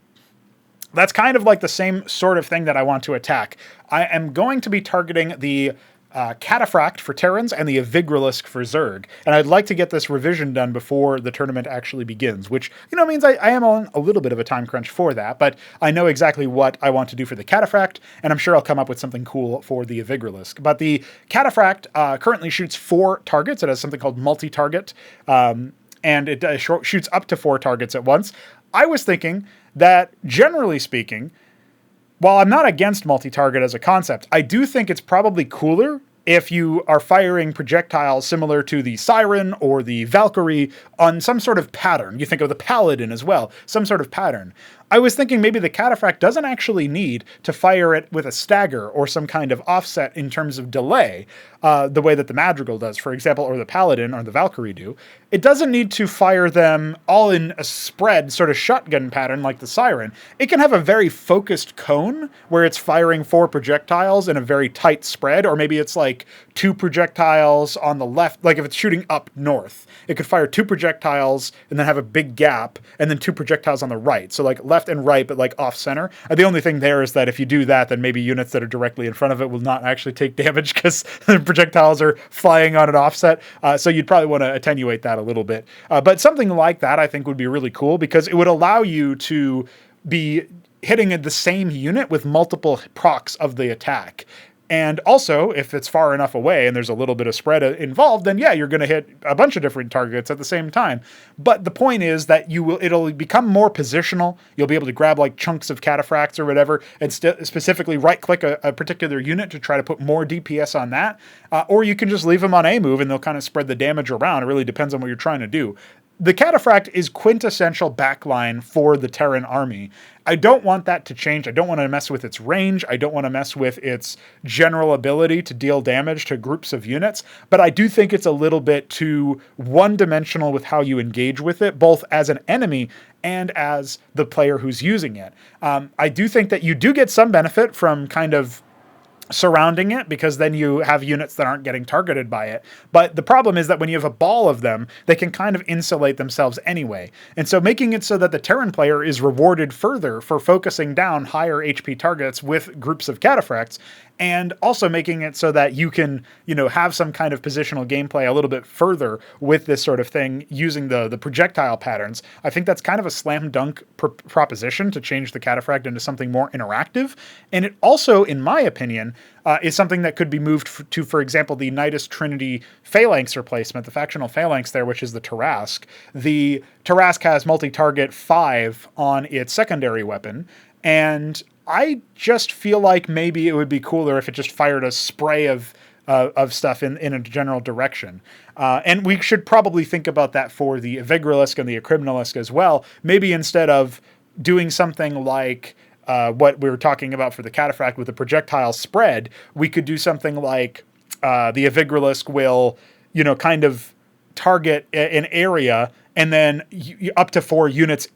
That's kind of like the same sort of thing that I want to attack. I am going to be targeting the Cataphract for Terrans and the Avigralisk for Zerg. And I'd like to get this revision done before the tournament actually begins, which, means I am on a little bit of a time crunch for that, but I know exactly what I want to do for the Cataphract, and I'm sure I'll come up with something cool for the Avigralisk. But the Cataphract currently shoots 4 targets. It has something called multi-target, and it shoots up to 4 targets at once. I was thinking that, generally speaking, while I'm not against multi-target as a concept, I do think it's probably cooler if you are firing projectiles similar to the Siren or the Valkyrie on some sort of pattern. You think of the Paladin as well, some sort of pattern. I was thinking maybe the Cataphract doesn't actually need to fire it with a stagger or some kind of offset in terms of delay, the way that the Madrigal does, for example, or the Paladin or the Valkyrie do. It doesn't need to fire them all in a spread sort of shotgun pattern like the Siren. It can have a very focused cone where it's firing 4 projectiles in a very tight spread, or maybe it's like 2 projectiles on the left, like if it's shooting up north. It could fire 2 projectiles and then have a big gap, and then 2 projectiles on the right. So like left and right, but like off center. The only thing there is that if you do that, then maybe units that are directly in front of it will not actually take damage because the projectiles are flying on an offset. So you'd probably want to attenuate that a little bit. But something like that I think would be really cool because it would allow you to be hitting the same unit with multiple procs of the attack. And also, if it's far enough away and there's a little bit of spread involved, then yeah, you're going to hit a bunch of different targets at the same time. But the point is that it'll become more positional. You'll be able to grab like chunks of cataphracts or whatever and specifically right-click a particular unit to try to put more DPS on that. Or you can just leave them on a move and they'll kind of spread the damage around. It really depends on what you're trying to do. The Cataphract is quintessential backline for the Terran army. I don't want that to change. I don't want to mess with its range. I don't want to mess with its general ability to deal damage to groups of units, but I do think it's a little bit too one-dimensional with how you engage with it, both as an enemy and as the player who's using it. I do think that you do get some benefit from kind of surrounding it because then you have units that aren't getting targeted by it. But the problem is that when you have a ball of them, they can kind of insulate themselves anyway. And so making it so that the Terran player is rewarded further for focusing down higher HP targets with groups of cataphracts, and also making it so that you can, have some kind of positional gameplay a little bit further with this sort of thing using the projectile patterns. I think that's kind of a slam dunk proposition to change the cataphract into something more interactive. And it also, in my opinion, is something that could be moved to, for example, the Nidus Trinity Phalanx replacement, the factional Phalanx there, which is the Tarrasque. The Tarrasque has multi-target 5 on its secondary weapon, and I just feel like maybe it would be cooler if it just fired a spray of stuff in a general direction. And we should probably think about that for the Avigralisk and the Acropolis as well. Maybe instead of doing something like what we were talking about for the Cataphract with the projectile spread, we could do something like the Avigralisk will, kind of target an area and then up to 4 units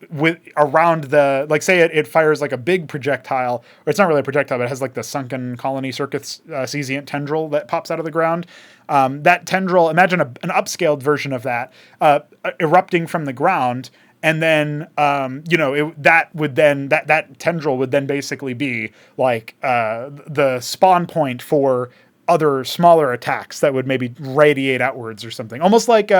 around the, like say it fires like a big projectile, or it's not really a projectile, but it has like the sunken colony circuits caesiant tendril that pops out of the ground. That tendril, imagine an upscaled version of that erupting from the ground. And then, that tendril would then basically be like the spawn point for other smaller attacks that would maybe radiate outwards or something. Almost like,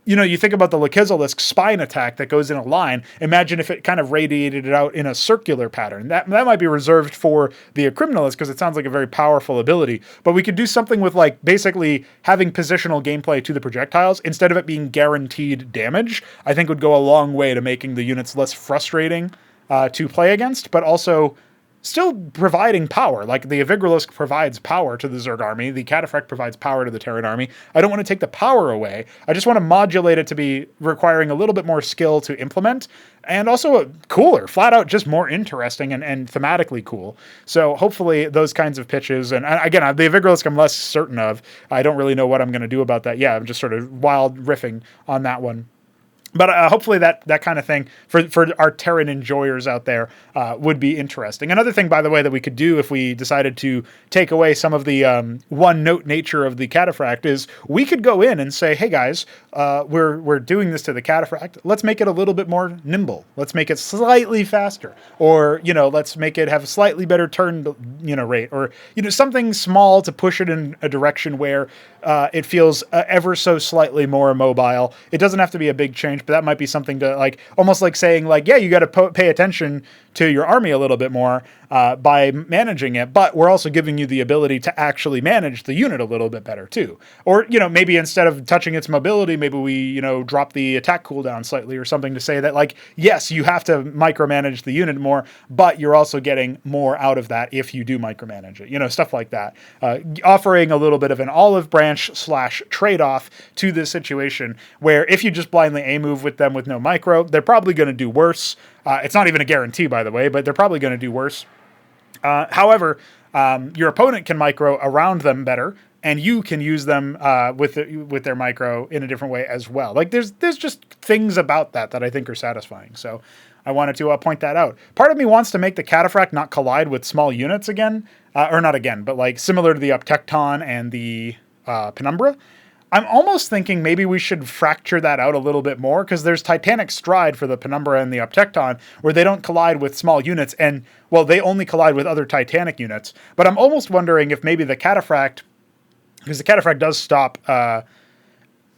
you think about the Lekizalisk spine attack that goes in a line. Imagine if it kind of radiated it out in a circular pattern. That might be reserved for the Acropolis because it sounds like a very powerful ability. But we could do something with like basically having positional gameplay to the projectiles instead of it being guaranteed damage. I think would go a long way to making the units less frustrating to play against, but also still providing power. Like the Avigorlisk provides power to the Zerg army, the Cataphract provides power to the Terran army. I don't want to take the power away. I just want to modulate it to be requiring a little bit more skill to implement, and also cooler, flat out just more interesting and thematically cool. So hopefully those kinds of pitches, and again, the Avigorlisk I'm less certain of. I don't really know what I'm going to do about that. Yeah, I'm just sort of wild riffing on that one. But hopefully that kind of thing for our Terran enjoyers out there would be interesting. Another thing, by the way, that we could do if we decided to take away some of the one-note nature of the Cataphract is we could go in and say, hey guys, we're doing this to the Cataphract. Let's make it a little bit more nimble. Let's make it slightly faster. Or, let's make it have a slightly better turn, rate. Or, something small to push it in a direction where it feels ever so slightly more immobile. It doesn't have to be a big change, but that might be something to almost like saying yeah, you got to pay attention to your army a little bit more by managing it, but we're also giving you the ability to actually manage the unit a little bit better too. Or, maybe instead of touching its mobility, maybe we, drop the attack cooldown slightly or something to say that yes, you have to micromanage the unit more, but you're also getting more out of that if you do micromanage it, stuff like that. Offering a little bit of an olive branch / trade-off to this situation where if you just blindly A-move with them with no micro, they're probably going to do worse. It's not even a guarantee, by the way, but they're probably going to do worse. However, your opponent can micro around them better, and you can use them with their micro in a different way as well. There's just things about that I think are satisfying. So I wanted to point that out. Part of me wants to make the Cataphract not collide with small units again, or not again, but similar to the Uptekton and the Penumbra. I'm almost thinking maybe we should fracture that out a little bit more, because there's Titanic Stride for the Penumbra and the Uptekton, where they don't collide with small units, and, well, they only collide with other Titanic units. But I'm almost wondering if maybe the Cataphract, because the Cataphract does stop, the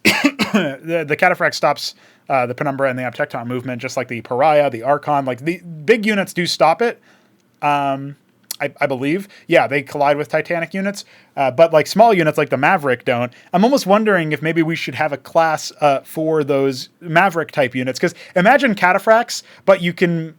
Cataphract stops the Penumbra and the Uptekton movement, just like the Pariah, the Archon, the big units do stop it. I believe. Yeah, they collide with Titanic units, but small units like the Maverick don't. I'm almost wondering if maybe we should have a class for those Maverick type units, because imagine Cataphracts, but you can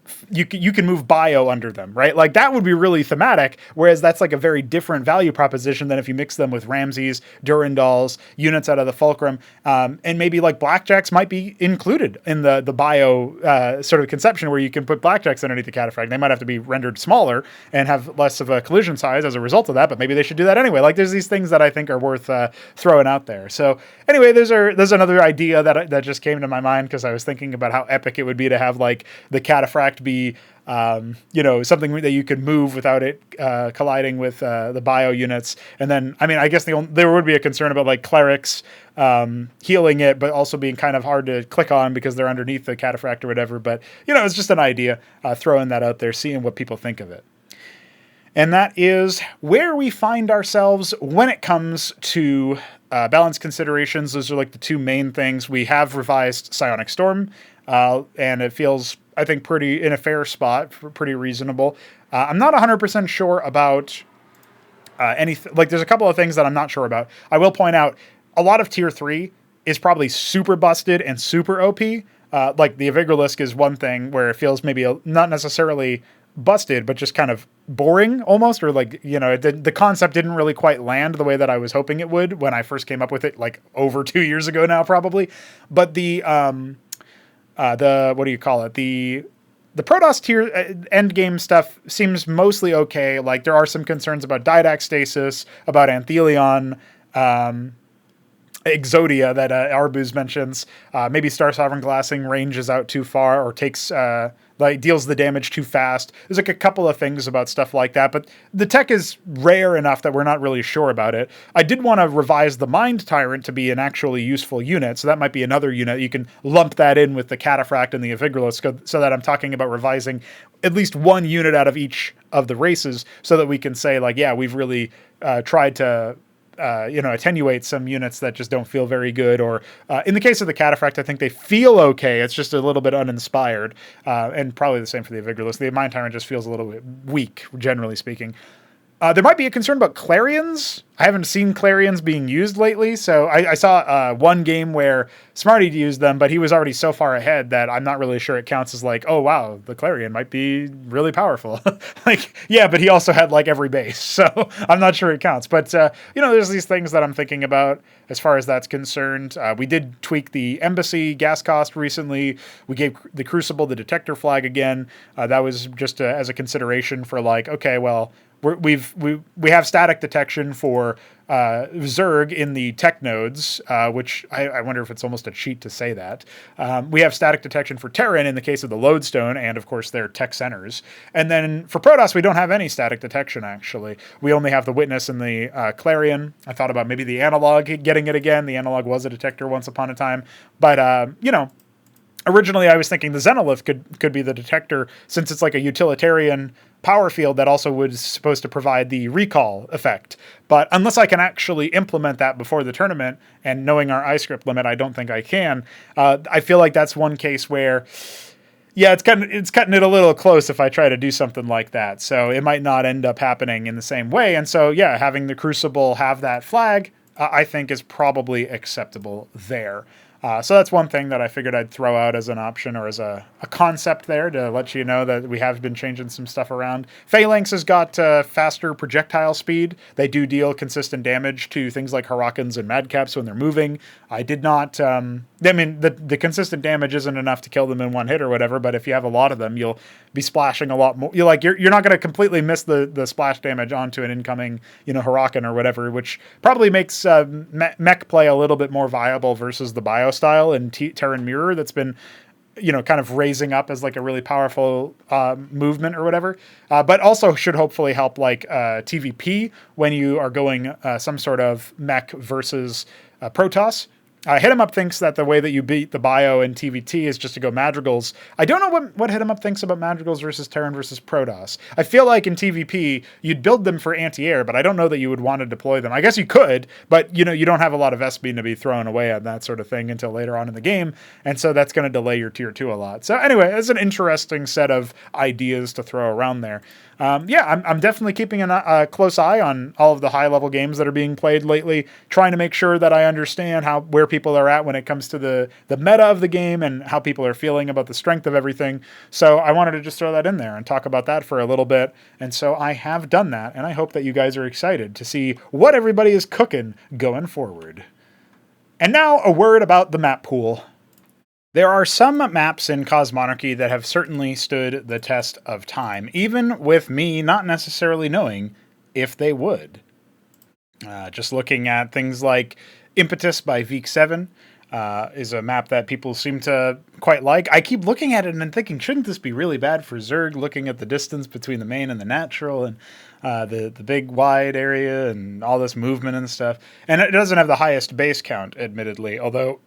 move bio under them, right? That would be really thematic, whereas that's a very different value proposition than if you mix them with Ramses, Durandals, units out of the Fulcrum, and maybe Blackjacks might be included in the bio sort of conception where you can put Blackjacks underneath the Cataphract. They might have to be rendered smaller and have less of a collision size as a result of that, but maybe they should do that anyway. There's these things that I think are worth throwing out there. So anyway, there's another idea that just came to my mind, because I was thinking about how epic it would be to have the Cataphract be something that you could move without it colliding with the bio units. And then, I guess there would be a concern about clerics healing it, but also being kind of hard to click on because they're underneath the Cataphract or whatever. But, it's just an idea, throwing that out there, seeing what people think of it. And that is where we find ourselves when it comes to balance considerations. Those are the two main things. We have revised Psionic Storm, and it feels, I think, pretty in a fair spot, pretty reasonable. I'm not 100% sure about anything. There's a couple of things that I'm not sure about. I will point out a lot of tier 3 is probably super busted and super OP. The Avigorlisk is one thing where it feels maybe not necessarily busted, but just kind of boring almost, or the concept didn't really quite land the way that I was hoping it would when I first came up with it, over 2 years ago now, probably. But the what do you call it? The Protoss tier end game stuff seems mostly okay. There are some concerns about Didac stasis, about Anthelion, Exodia that Arbuz mentions. Maybe Star Sovereign Glassing ranges out too far or takes deals the damage too fast. There's a couple of things about stuff like that, but the tech is rare enough that we're not really sure about it. I did want to revise the Mind Tyrant to be an actually useful unit, so that might be another unit. You can lump that in with the Cataphract and the Avigorlisk, so that I'm talking about revising at least one unit out of each of the races, so that we can say, yeah, we've really tried to attenuate some units that just don't feel very good, or in the case of the Cataphract, I think they feel okay. It's just a little bit uninspired, and probably the same for the Avigorlisk. The Mind Tyrant just feels a little bit weak, generally speaking. There might be a concern about Clarions. I haven't seen Clarions being used lately, so I saw one game where Smarty used them, but he was already so far ahead that I'm not really sure it counts as like, oh wow, the Clarion might be really powerful. Like, yeah, but he also had like every base, so I'm not sure it counts. But there's these things that I'm thinking about as far as that's concerned. We did tweak the embassy gas cost recently. We gave the Crucible the detector flag again. That was just as a consideration for like, okay, well, we have static detection for Zerg in the tech nodes, which I wonder if it's almost a cheat to say that. We have static detection for Terran in the case of the Lodestone, and of course their tech centers. And then for Protoss, we don't have any static detection, actually. We only have the Witness and the Clarion. I thought about maybe the Analog getting it again. The Analog was a detector once upon a time. But, originally I was thinking the Xenolith could be the detector, since it's like a utilitarian power field that also was supposed to provide the recall effect. But unless I can actually implement that before the tournament, and knowing our iScript limit, I don't think I can. I feel like that's one case where, yeah, it's cutting it a little close if I try to do something like that. So it might not end up happening in the same way. And so, yeah, having the Crucible have that flag, I think is probably acceptable there. So that's one thing that I figured I'd throw out as an option, or as a concept there, to let you know that we have been changing some stuff around. Phalanx has got faster projectile speed. They do deal consistent damage to things like Hurricanes and Madcaps when they're moving. I did not... the consistent damage isn't enough to kill them in one hit or whatever, but if you have a lot of them, you'll be splashing a lot more. You're not going to completely miss the splash damage onto an incoming, Hurricane or whatever, which probably makes mech play a little bit more viable versus the bio style and Terran Mirror that's been, kind of raising up as like a really powerful movement or whatever. But also should hopefully help like TVP when you are going some sort of mech versus Protoss. Hit 'em Up thinks that the way that you beat the bio in TVT is just to go Madrigals. I don't know what Hit 'em Up thinks about Madrigals versus Terran versus Protoss. I feel like in TVP, you'd build them for anti-air, but I don't know that you would want to deploy them. I guess you could, but you don't have a lot of S-beam to be thrown away on that sort of thing until later on in the game, and so that's going to delay your tier 2 a lot. So anyway, it's an interesting set of ideas to throw around there. I'm definitely keeping a close eye on all of the high-level games that are being played lately, trying to make sure that I understand where people are at when it comes to the meta of the game and how people are feeling about the strength of everything. So I wanted to just throw that in there and talk about that for a little bit. And so I have done that, and I hope that you guys are excited to see what everybody is cooking going forward. And now a word about the map pool. There are some maps in Cosmonarchy that have certainly stood the test of time, even with me not necessarily knowing if they would. Just looking at things like Impetus by Veek7 is a map that people seem to quite like. I keep looking at it and thinking, shouldn't this be really bad for Zerg, looking at the distance between the main and the natural, and the big wide area and all this movement and stuff. And it doesn't have the highest base count, admittedly, although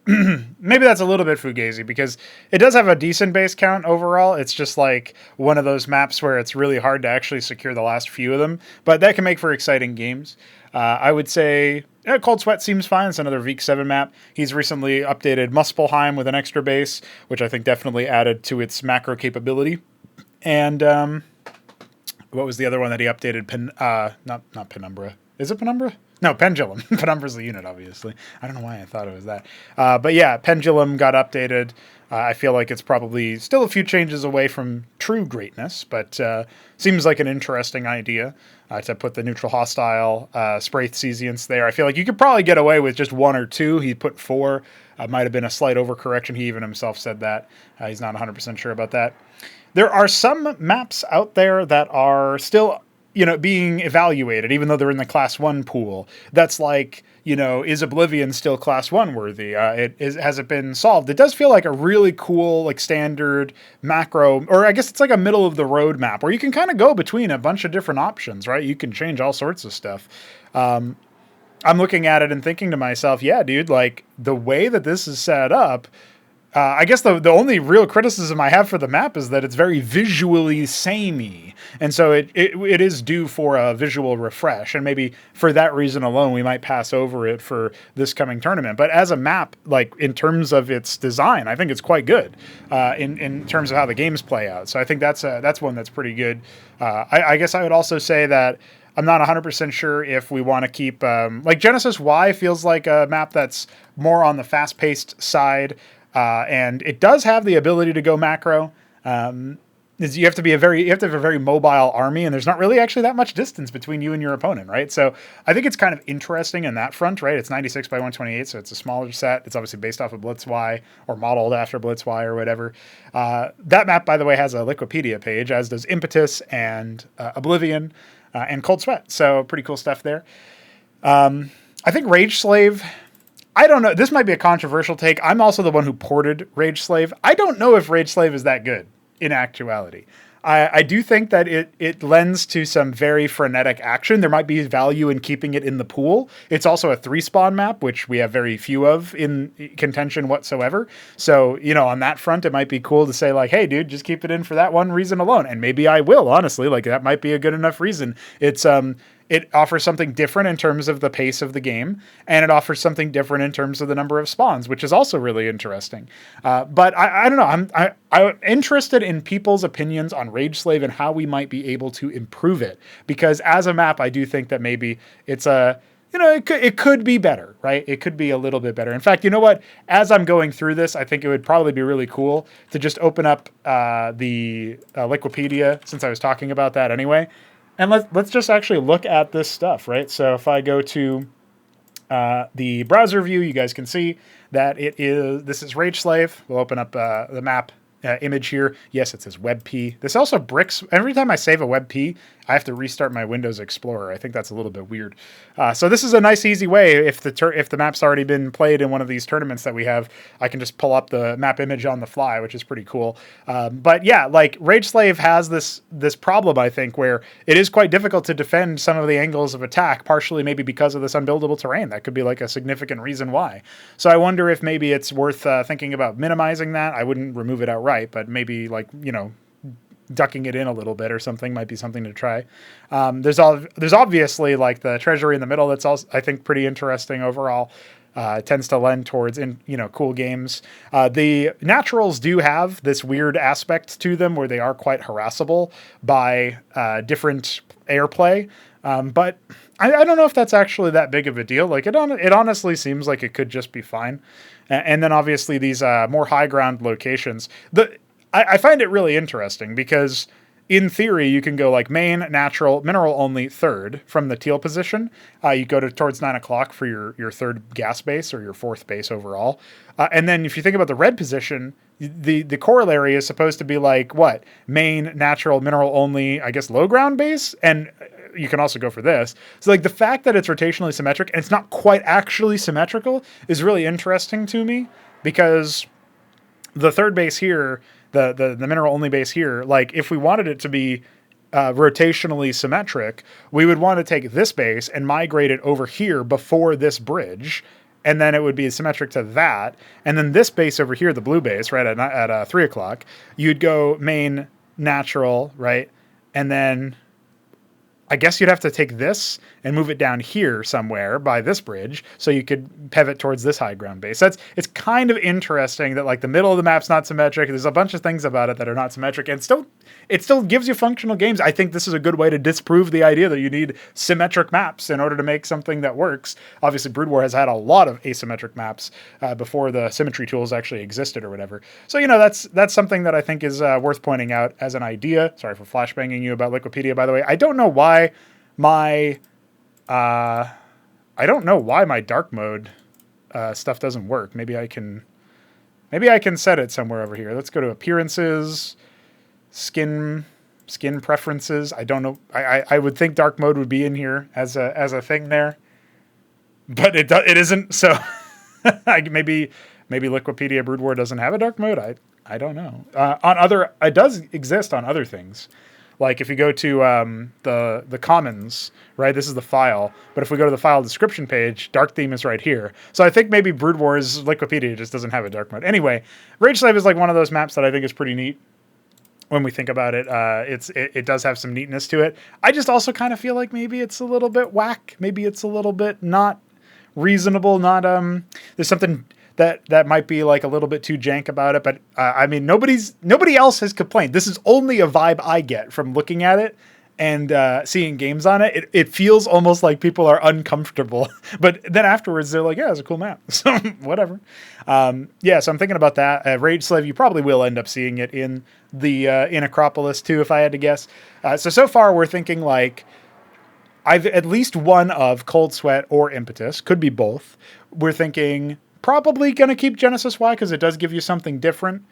maybe that's a little bit fugazi, because it does have a decent base count overall. It's just like one of those maps where it's really hard to actually secure the last few of them, but that can make for exciting games. I would say Cold Sweat seems fine. It's another Veek7 map. He's recently updated Muspelheim with an extra base, which I think definitely added to its macro capability. And what was the other one that he updated? Not Penumbra. Is it Penumbra? No, Pendulum. Penumbra's the unit, obviously. I don't know why I thought it was that. But yeah, Pendulum got updated. I feel like it's probably still a few changes away from true greatness, but seems like an interesting idea to put the neutral hostile Spraith Cesians there. I feel like you could probably get away with just 1 or 2. He put 4. Might have been a slight overcorrection. He even himself said that. He's not 100% sure about that. There are some maps out there that are still, being evaluated, even though they're in the Class 1 pool. That's like, is Oblivion still Class 1 worthy? Has it been solved? It does feel like a really cool, like, standard macro, or I guess it's like a middle of the road map where you can kind of go between a bunch of different options, right? You can change all sorts of stuff. I'm looking at it and thinking to myself, yeah, dude, like, the way that this is set up, I guess the only real criticism I have for the map is that it's very visually samey. And so it is due for a visual refresh. And maybe for that reason alone, we might pass over it for this coming tournament. But as a map, like in terms of its design, I think it's quite good in terms of how the games play out. So I think that's one that's pretty good. I guess I would also say that I'm not 100% sure if we want to keep, like Genesis Y feels like a map that's more on the fast-paced side, and it does have the ability to go macro. Is you have to have a very mobile army, and there's not really actually that much distance between you and your opponent, right? So I think it's kind of interesting in that front, right? It's 96 by 128, so it's a smaller set. It's obviously based off of Blitz Y or modeled after Blitz Y or whatever. That map, by the way, has a Liquipedia page, as does Impetus and Oblivion and Cold Sweat. So pretty cool stuff there. I think Rage Slave, I don't know. This might be a controversial take. I'm also the one who ported Rage Slave. I don't know if Rage Slave is that good in actuality. I do think that it lends to some very frenetic action. There might be value in keeping it in the pool. It's also a 3-spawn map, which we have very few of in contention whatsoever. So, on that front, it might be cool to say like, hey, dude, just keep it in for that one reason alone. And maybe I will, honestly. Like, that might be a good enough reason. It offers something different in terms of the pace of the game, and it offers something different in terms of the number of spawns, which is also really interesting. But I don't know. I'm interested in people's opinions on Rage Slave and how we might be able to improve it, because as a map, I do think that maybe it's it could be better, right? It could be a little bit better. In fact, you know what? As I'm going through this, I think it would probably be really cool to just open up the Liquipedia, since I was talking about that anyway. And let's just actually look at this stuff, right? So if I go to the browser view, you guys can see that this is Rage Slave. We'll open up the map image here. Yes, it says WebP. This also bricks. Every time I save a WebP, I have to restart my Windows Explorer. I think that's a little bit weird. So this is a nice, easy way. If the map's already been played in one of these tournaments that we have, I can just pull up the map image on the fly, which is pretty cool. But yeah, like Rage Slave has this problem, I think, where it is quite difficult to defend some of the angles of attack, partially maybe because of this unbuildable terrain. That could be like a significant reason why. So I wonder if maybe it's worth thinking about minimizing that. I wouldn't remove it outright, but maybe like, ducking it in a little bit or something might be something to try. There's obviously like the treasury in the middle. That's also, I think, pretty interesting overall. Tends to lend towards cool games. The naturals do have this weird aspect to them where they are quite harassable by different airplay. But I don't know if that's actually that big of a deal. Like it honestly seems like it could just be fine. And then obviously these more high ground locations. I find it really interesting because in theory, you can go like main, natural, mineral only, third from the teal position. You go towards 9 o'clock for your third gas base or your fourth base overall. And then if you think about the red position, the corollary is supposed to be like what? Main, natural, mineral only, I guess low ground base. And you can also go for this. So like the fact that it's rotationally symmetric and it's not quite actually symmetrical is really interesting to me, because the third base here, the mineral only base here, like if we wanted it to be rotationally symmetric, we would want to take this base and migrate it over here before this bridge, and then it would be symmetric to that. And then this base over here, the blue base, right at 3 o'clock, you'd go main, natural, right, and then I guess you'd have to take this and move it down here somewhere by this bridge so you could pivot towards this high ground base. It's kind of interesting that like the middle of the map's not symmetric. There's a bunch of things about it that are not symmetric, and it still gives you functional games. I think this is a good way to disprove the idea that you need symmetric maps in order to make something that works. Obviously, Brood War has had a lot of asymmetric maps before the symmetry tools actually existed or whatever. So, that's something that I think is worth pointing out as an idea. Sorry for flashbanging you about Liquipedia, by the way. I don't know why my dark mode stuff doesn't work. Maybe I can set it somewhere over here. Let's go to appearances, skin preferences. I don't know. I would think dark mode would be in here as a thing there, but it isn't. So maybe Liquipedia Brood War doesn't have a dark mode. I don't know. It does exist on other things. Like if you go to the commons, right, this is the file. But if we go to the file description page, dark theme is right here. So I think maybe Brood War's Liquipedia just doesn't have a dark mode. Anyway, Rage Slave is like one of those maps that I think is pretty neat when we think about it. It does have some neatness to it. I just also kind of feel like maybe it's a little bit whack. Maybe it's a little bit not reasonable. Not there's something that might be like a little bit too jank about it, but I mean, nobody else has complained. This is only a vibe I get from looking at it, and seeing games on it, it feels almost like people are uncomfortable. But then afterwards, they're like, yeah, it's a cool map. So whatever. Yeah, so I'm thinking about that. Rage Slave, you probably will end up seeing it in the in Acropolis too, if I had to guess. So far, we're thinking like I've at least one of Cold Sweat or Impetus. Could be both. We're thinking probably going to keep Genesis Y because it does give you something different.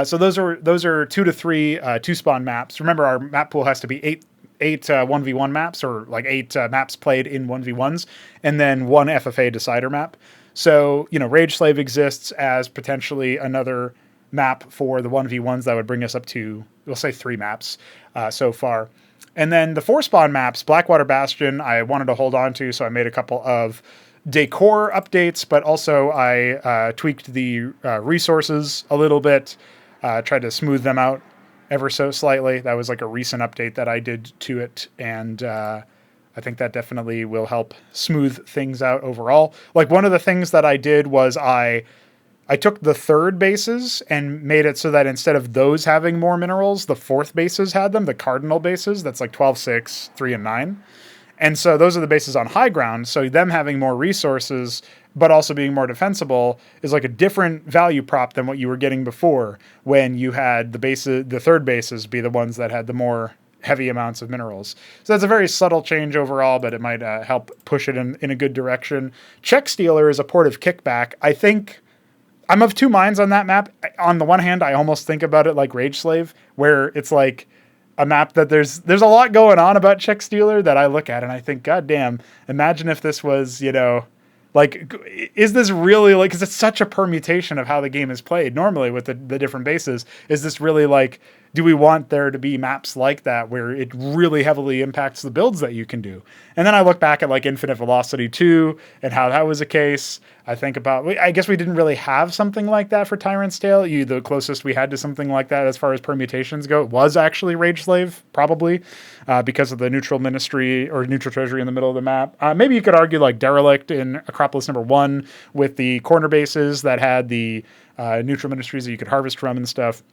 So those are 2 to 3 2-spawn maps. Remember, our map pool has to be eight 1v1 maps, or like 8 maps played in 1v1s, and then 1 FFA decider map. So, Rage Slave exists as potentially another map for the 1v1s that would bring us up to, we'll say 3 maps so far. And then the 4-spawn maps, Blackwater Bastion, I wanted to hold on to, so I made a couple of decor updates, but also I tweaked the resources a little bit, tried to smooth them out ever so slightly. That was like a recent update that I did to it, and I think that definitely will help smooth things out overall. Like, one of the things that I did was I took the 3rd bases and made it so that instead of those having more minerals, the 4th bases had them, the cardinal bases. That's like 12, 6, 3, and 9. And so those are the bases on high ground. So them having more resources, but also being more defensible, is like a different value prop than what you were getting before, when you had the 3rd bases be the ones that had the more heavy amounts of minerals. So that's a very subtle change overall, but it might help push it in a good direction. Check Stealer is a port of Kickback. I think I'm of two minds on that map. On the one hand, I almost think about it like Rage Slave, where it's like a map that there's a lot going on about Check Stealer that I look at and I think, God damn, imagine if this was, like, is this really like, because it's such a permutation of how the game is played normally with the different bases. Is this really like, do we want there to be maps like that where it really heavily impacts the builds that you can do? And then I look back at like Infinite Velocity 2 and how that was a case. I think about, I guess we didn't really have something like that for Tyrant's Tale. The closest we had to something like that as far as permutations go was actually Rage Slave, probably, because of the neutral ministry or neutral treasury in the middle of the map. Maybe you could argue like Derelict in Acropolis #1 with the corner bases that had the neutral ministries that you could harvest from and stuff.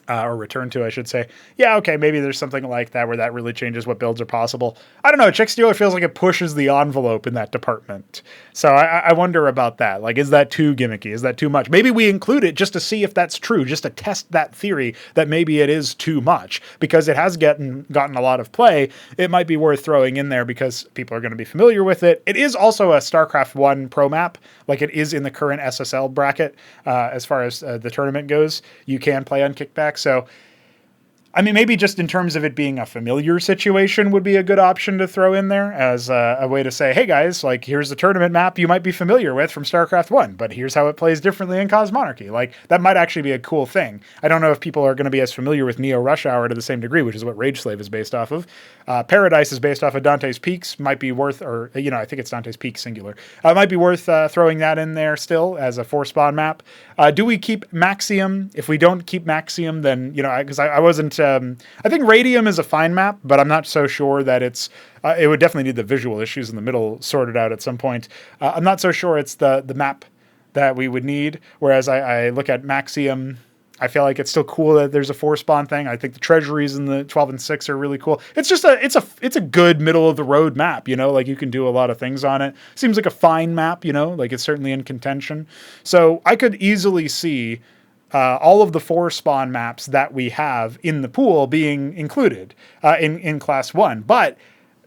Or return to, I should say. Yeah, okay, maybe there's something like that where that really changes what builds are possible. I don't know, Check Stealer feels like it pushes the envelope in that department. So I wonder about that. Like, is that too gimmicky? Is that too much? Maybe we include it just to see if that's true, just to test that theory that maybe it is too much. Because it has gotten a lot of play, it might be worth throwing in there because people are going to be familiar with it. It is also a StarCraft 1 pro map. Like, it is in the current SSL bracket as far as the tournament goes. You can play on Kickback. So, I mean, maybe just in terms of it being a familiar situation would be a good option to throw in there as a way to say, hey guys, like, here's the tournament map you might be familiar with from StarCraft 1, but here's how it plays differently in Cosmonarchy. Like, that might actually be a cool thing. I don't know if people are going to be as familiar with Neo Rush Hour to the same degree, which is what Rage Slave is based off of. Paradise is based off of Dante's Peaks, might be worth, or, I think it's Dante's Peaks singular. Might be worth throwing that in there still as a 4-spawn map. Do we keep Maxium? If we don't keep Maxium, then, because I wasn't, I think Radium is a fine map, but I'm not so sure that it's, it would definitely need the visual issues in the middle sorted out at some point. I'm not so sure it's the map that we would need. Whereas I look at Maxium, I feel like it's still cool that there's a 4-spawn thing. I think the treasuries in the 12 and 6 are really cool. It's just it's a good middle of the road map, like you can do a lot of things on it. Seems like a fine map, like it's certainly in contention. So I could easily see all of the 4-spawn maps that we have in the pool being included in Class 1. But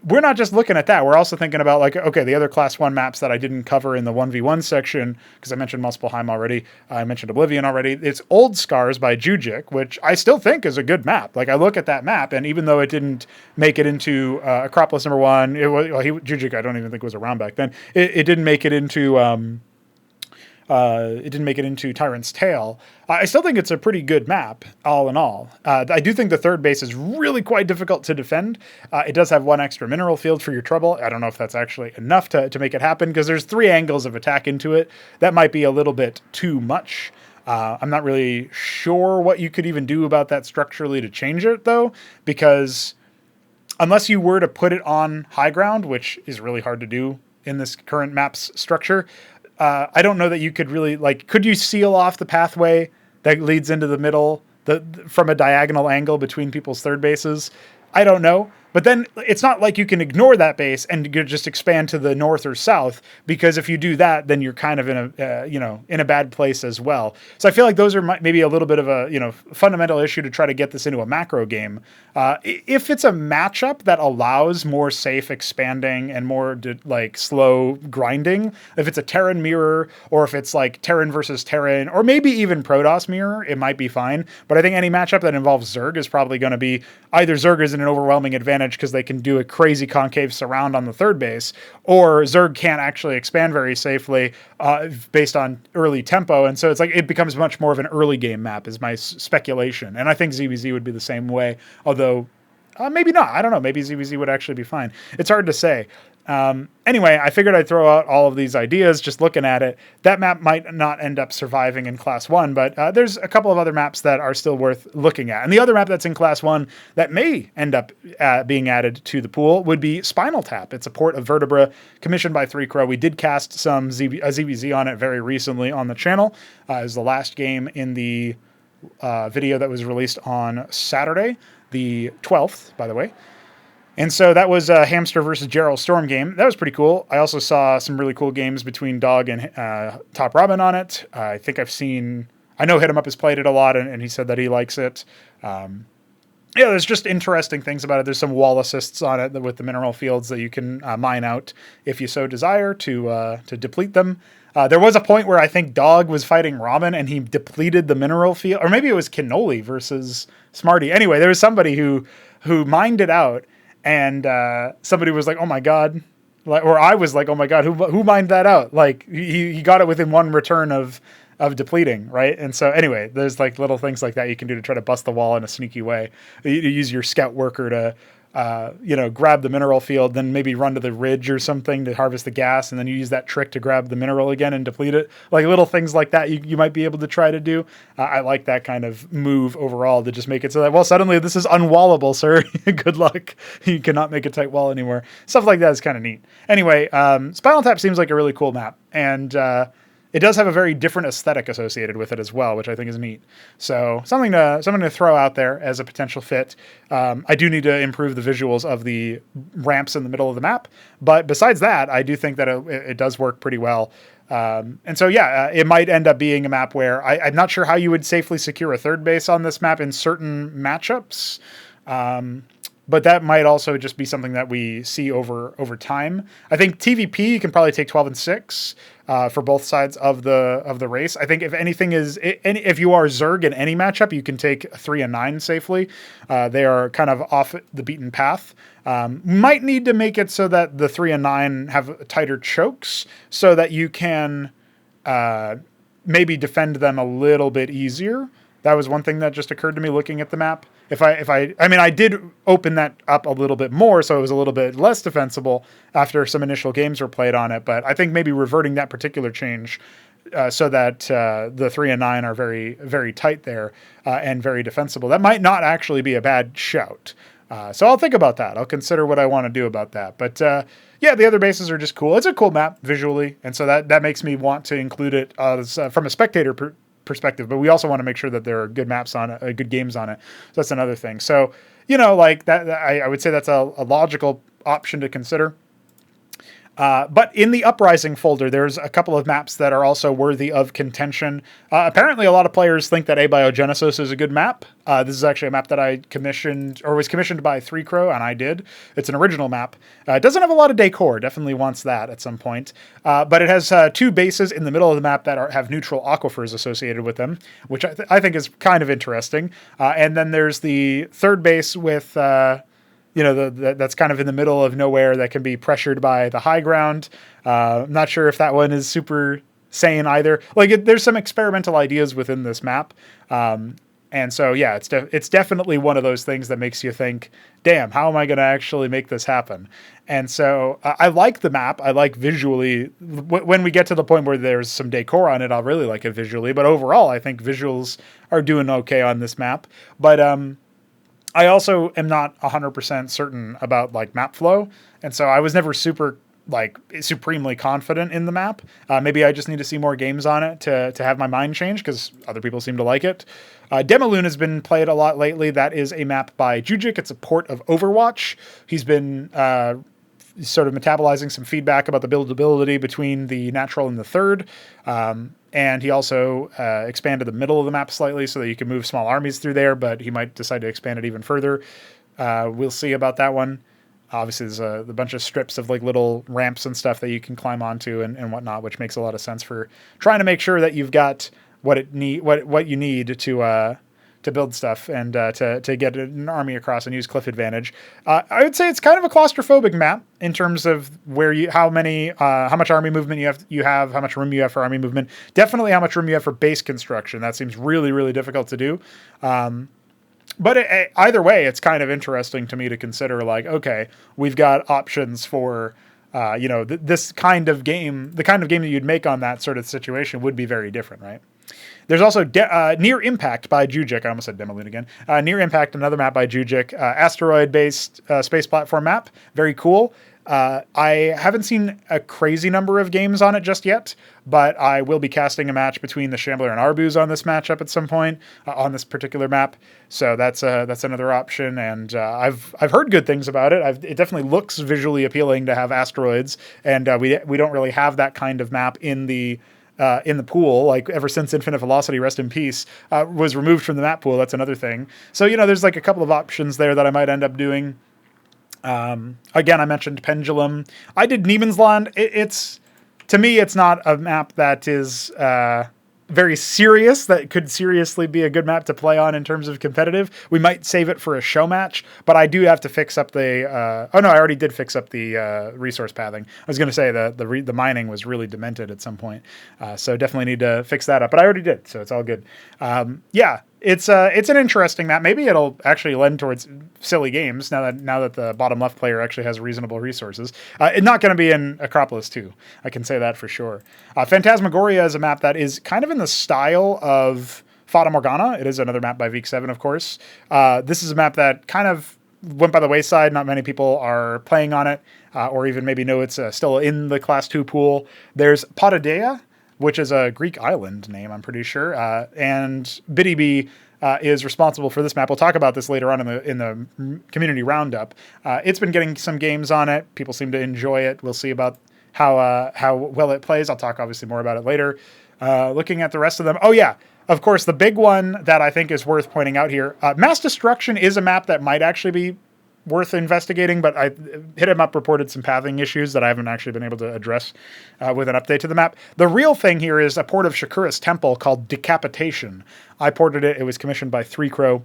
we're not just looking at that. We're also thinking about, like, okay, the other Class 1 maps that I didn't cover in the 1v1 section, because I mentioned Muspelheim already, I mentioned Oblivion already. It's Old Scars by JujiK, which I still think is a good map. Like, I look at that map, and even though it didn't make it into Acropolis #1, JujiK I don't even think was around back then. It didn't make it into... it didn't make it into Tyrant's Tale. I still think it's a pretty good map, all in all. I do think the 3rd base is really quite difficult to defend. It does have 1 extra mineral field for your trouble. I don't know if that's actually enough to make it happen, because there's 3 angles of attack into it. That might be a little bit too much. I'm not really sure what you could even do about that structurally to change it, though, because unless you were to put it on high ground, which is really hard to do in this current map's structure, I don't know that you could really, like, could you seal off the pathway that leads into the middle from a diagonal angle between people's 3rd bases? I don't know, But then it's not like you can ignore that base and just expand to the north or south, because if you do that, then you're kind of in a in a bad place as well. So I feel like those are maybe a little bit of a fundamental issue to try to get this into a macro game. If it's a matchup that allows more safe expanding and more like slow grinding, if it's a Terran mirror, or if it's like Terran versus Terran, or maybe even Protoss mirror, it might be fine. But I think any matchup that involves Zerg is probably going to be either Zerg is in an overwhelming advantage because they can do a crazy concave surround on the third base, or Zerg can't actually expand very safely based on early tempo. And so it's like it becomes much more of an early game map is my speculation. And I think ZVZ would be the same way, although maybe not. I don't know. Maybe ZVZ would actually be fine. It's hard to say. Anyway, I figured I'd throw out all of these ideas just looking at it. That map might not end up surviving in Class 1, but there's a couple of other maps that are still worth looking at. And the other map that's in Class 1 that may end up being added to the pool would be Spinal Tap. It's a port of Vertebra commissioned by Pr0totype. We did cast some ZVZ on it very recently on the channel. It was the last game in the video that was released on Saturday, the 12th, by the way. And so that was a Hamster versus Gerald Storm game. That was pretty cool. I also saw some really cool games between Dog and Top Robin on it. I think I know Hit 'em Up has played it a lot, and he said that he likes it. There's just interesting things about it. There's some wall assists on it with the mineral fields that you can mine out if you so desire to deplete them. There was a point where I think Dog was fighting Ramen and he depleted the mineral field, or maybe it was Cannoli versus Smarty. Anyway, there was somebody who mined it out. And somebody was like, "Oh my god," or I was like, "Oh my god, who mined that out?" Like he got it within one return of depleting, right? And so anyway, there's like little things like that you can do to try to bust the wall in a sneaky way. You use your scout worker to grab the mineral field, then maybe run to the ridge or something to harvest the gas, and then you use that trick to grab the mineral again and deplete it. Like little things like that you might be able to try to do. I like that kind of move overall to just make it so that, well, suddenly this is unwallable, sir. Good luck. You cannot make a tight wall anymore. Stuff like that is kind of neat. Anyway, Spinal Tap seems like a really cool map, and it does have a very different aesthetic associated with it as well, which I think is neat. So something to throw out there as a potential fit. I do need to improve the visuals of the ramps in the middle of the map, but besides that, I do think that it does work pretty well. And so, it might end up being a map where I'm not sure how you would safely secure a third base on this map in certain matchups. But that might also just be something that we see over time. I think TVP, you can probably take 12 and 6 for both sides of the race. I think if anything if you are Zerg in any matchup, you can take 3 and 9 safely. They are kind of off the beaten path. Might need to make it so that the 3 and 9 have tighter chokes so that you can maybe defend them a little bit easier. That was one thing that just occurred to me looking at the map. I did open that up a little bit more, so it was a little bit less defensible after some initial games were played on it. But I think maybe reverting that particular change so that the 3 and 9 are very, very tight there and very defensible. That might not actually be a bad shout. So I'll think about that. I'll consider what I want to do about that. But the other bases are just cool. It's a cool map visually, and so that makes me want to include it from a spectator perspective, but we also want to make sure that there are good maps on it, good games on it. So that's another thing. So, like that I would say that's a logical option to consider. But in the Uprising folder, there's a couple of maps that are also worthy of contention. Apparently, a lot of players think that Abiogenesis is a good map. This is actually a map that I was commissioned by Pr0totype, and I did. It's an original map. It doesn't have a lot of decor. Definitely wants that at some point. But it has 2 bases in the middle of the map that have neutral aquifers associated with them, which I think is kind of interesting. And then there's the third base with... that's kind of in the middle of nowhere that can be pressured by the high ground. I'm not sure if that one is super sane either. There's some experimental ideas within this map. And so, it's definitely one of those things that makes you think, damn, how am I going to actually make this happen? And so I like the map. I like visually. When we get to the point where there's some decor on it, I'll really like it visually. But overall, I think visuals are doing okay on this map. But, I also am not 100% certain about map flow. And so I was never super like supremely confident in the map. Maybe I just need to see more games on it to have my mind change, because other people seem to like it. Demoloon has been played a lot lately. That is a map by JujiK. It's a port of Overwatch. He's been sort of metabolizing some feedback about the buildability between the natural and the third. And he also expanded the middle of the map slightly so that you can move small armies through there, but he might decide to expand it even further. We'll see about that one. Obviously, there's a bunch of strips of like little ramps and stuff that you can climb onto and whatnot, which makes a lot of sense for trying to make sure that you've got what you need to build stuff and to get an army across and use cliff advantage. I would say it's kind of a claustrophobic map in terms of how much army movement you have, how much room you have for army movement. Definitely how much room you have for base construction. That seems really, really difficult to do. But either way, it's kind of interesting to me to consider, like, okay, we've got options for, this kind of game. The kind of game that you'd make on that sort of situation would be very different, right? There's also Near Impact by JujiK. I almost said Demoloon again. Near Impact, another map by JujiK. Asteroid-based space platform map. Very cool. I haven't seen a crazy number of games on it just yet, but I will be casting a match between the Shambler and Arbuz on this matchup at some point on this particular map. So that's another option, and I've heard good things about it. It definitely looks visually appealing to have asteroids, and we don't really have that kind of map in the pool, like ever since Infinite Velocity, rest in peace, was removed from the map pool. That's another thing. So there's like a couple of options there that I might end up doing. Again, I mentioned Pendulum. I did Neiman's Land. To me, it's not a map that is very serious, that could seriously be a good map to play on in terms of competitive. We might save it for a show match, but I do have to fix up the... I already did fix up the resource pathing. I was going to say the mining was really demented at some point, so definitely need to fix that up, but I already did, so it's all good. It's an interesting map. Maybe it'll actually lend towards silly games now that the bottom left player actually has reasonable resources. It's not going to be in Acropolis 2. I can say that for sure. Phantasmagoria is a map that is kind of in the style of Fata Morgana. It is another map by Week7, of course. This is a map that kind of went by the wayside. Not many people are playing on it, or even maybe know it's still in the Class 2 pool. There's Ptotype, which is a Greek island name, I'm pretty sure. And Btyb is responsible for this map. We'll talk about this later on in the community roundup. It's been getting some games on it. People seem to enjoy it. We'll see about how well it plays. I'll talk obviously more about it later. Looking at the rest of them. Oh yeah, of course, the big one that I think is worth pointing out here. Mass Destruction is a map that might actually be worth investigating, but Hit 'em Up reported some pathing issues that I haven't actually been able to address with an update to the map. The real thing here is a port of Shakura's Temple called Decapitation. I ported it. It was commissioned by 3Crow.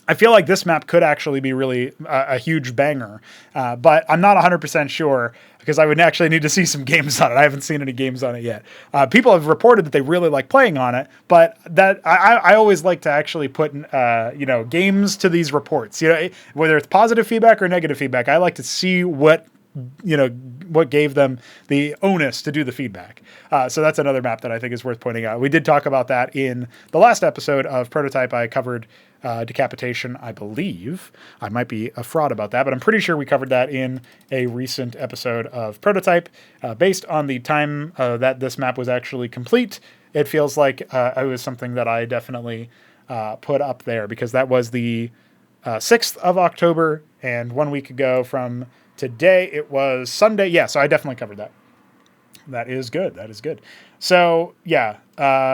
I feel like this map could actually be really a huge banger, but I'm not 100% sure because I would actually need to see some games on it. I haven't seen any games on it yet. People have reported that they really like playing on it, but that I always like to actually put games to these reports. Whether it's positive feedback or negative feedback, I like to see what gave them the onus to do the feedback. So that's another map that I think is worth pointing out. We did talk about that in the last episode of Prototype. I covered Decapitation, I believe. I might be a fraud about that, but I'm pretty sure we covered that in a recent episode of Prototype. Based on the time that this map was actually complete, it feels like it was something that I definitely put up there, because that was the 6th of October, and 1 week ago from today, it was Sunday. Yeah, so I definitely covered that. That is good. So, yeah,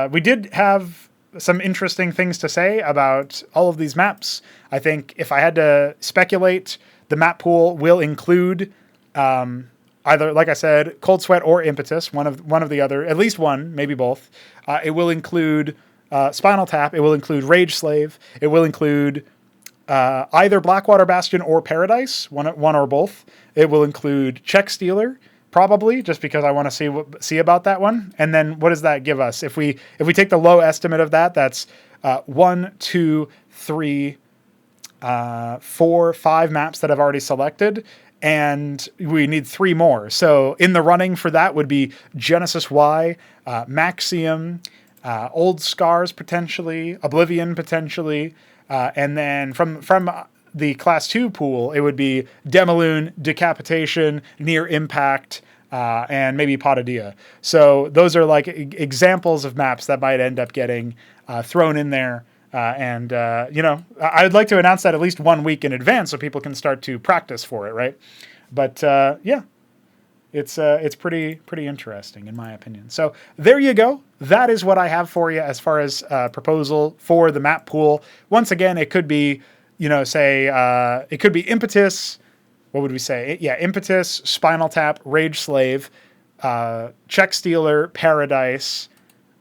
we did have some interesting things to say about all of these maps. I think if I had to speculate, the map pool will include either, like I said, Cold Sweat or Impetus, one of the other, at least one, maybe both. It will include Spinal Tap. It will include Rage Slave. It will include either Blackwater Bastion or Paradise, one or both. It will include Check Stealer, probably, just because I want to see about that one. And then what does that give us? If we take the low estimate of that, that's 1, 2, 3, 4, 5 maps that I've already selected, and we need 3 more. So in the running for that would be Genesis Y, Maxium, Old Scars potentially, Oblivion potentially, and then from the Class 2 pool, it would be Demoloon, Decapitation, Near Impact, and maybe Ptyb. So those are like examples of maps that might end up getting thrown in there. I'd like to announce that at least 1 week in advance so people can start to practice for it, right? But it's pretty interesting in my opinion. So there you go. That is what I have for you as far as proposal for the map pool. Once again, it could be, it could be Impetus. What would we say? Impetus, Spinal Tap, Rage Slave, Check Stealer, Paradise,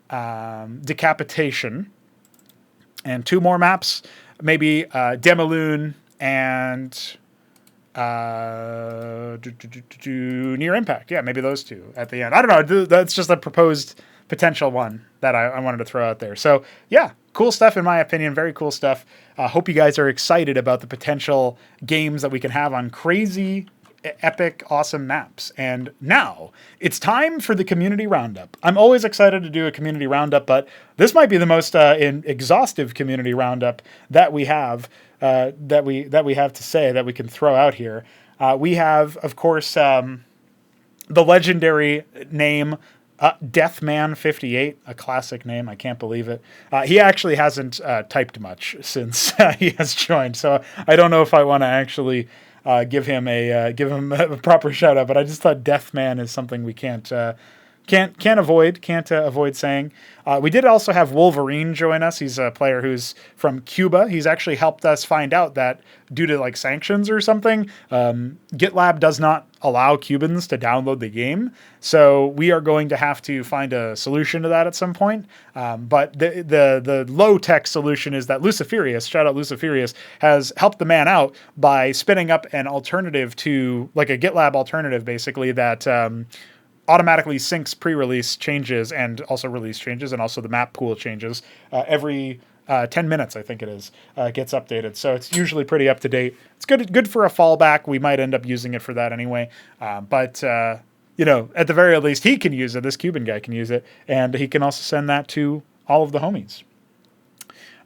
Decapitation, and 2 more maps, maybe Demoloon and Near Impact. Yeah, maybe those 2 at the end. I don't know. That's just a proposed potential one that I wanted to throw out there. So yeah, cool stuff in my opinion. Very cool stuff. Hope you guys are excited about the potential games that we can have on crazy, epic, awesome maps. And now it's time for the community roundup. I'm always excited to do a community roundup, but this might be the most exhaustive community roundup that we have that we have to say that we can throw out here. We have, of course, the legendary name Deathman58, a classic name. I can't believe it. He actually hasn't typed much since he has joined, so I don't know if I want to actually give him a proper shout out. But I just thought Deathman is something we can't avoid saying. We did also have Wolverine join us. He's a player who's from Cuba. He's actually helped us find out that due to like sanctions or something, GitLab does not allow Cubans to download the game. So we are going to have to find a solution to that at some point. But the low tech solution is that Luciferius, shout out Luciferius, has helped the man out by spinning up an alternative to like a GitLab alternative, basically that automatically syncs pre-release changes and also release changes, and also the map pool changes every 10 minutes, I think it is, gets updated. So it's usually pretty up to date. It's good for a fallback. We might end up using it for that anyway. But at the very least, he can use it. This Cuban guy can use it. And he can also send that to all of the homies.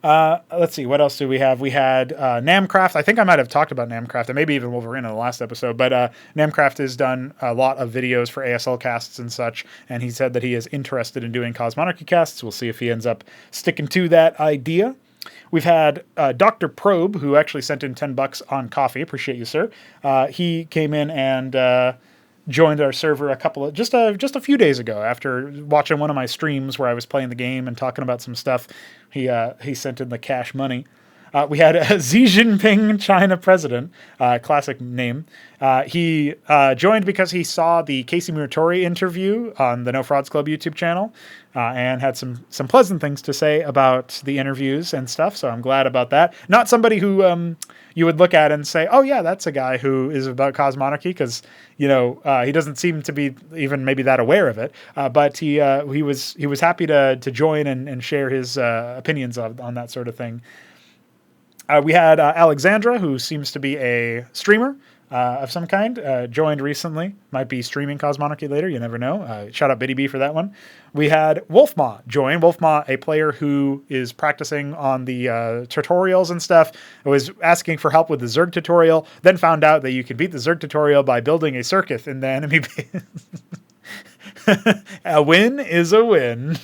Let's see, what else do we have? We had Namcraft. I think I might have talked about Namcraft and maybe even Wolverine in the last episode, but Namcraft has done a lot of videos for ASL casts and such, and he said that he is interested in doing Cosmonarchy casts. We'll see if he ends up sticking to that idea. We've had Dr. Probe, who actually sent in $10 on coffee. Appreciate you, sir. He came in and joined our server just a few days ago after watching one of my streams where I was playing the game and talking about some stuff. He sent in the cash money. We had Xi Jinping, China president, classic name. He joined because he saw the Casey Muratori interview on the No Frauds Club YouTube channel and had some pleasant things to say about the interviews and stuff. So I'm glad about that. Not somebody who you would look at and say, oh yeah, that's a guy who is about Cosmonarchy, because he doesn't seem to be even maybe that aware of it. But he was happy to join and share his opinions on that sort of thing. We had Alexandra, who seems to be a streamer of some kind, joined recently. Might be streaming Cosmonarchy later, you never know. Shout out Btyb for that one. We had Wolfma join. Wolfma, a player who is practicing on the tutorials and stuff, was asking for help with the Zerg tutorial, then found out that you could beat the Zerg tutorial by building a circuit in the enemy base. A win is a win.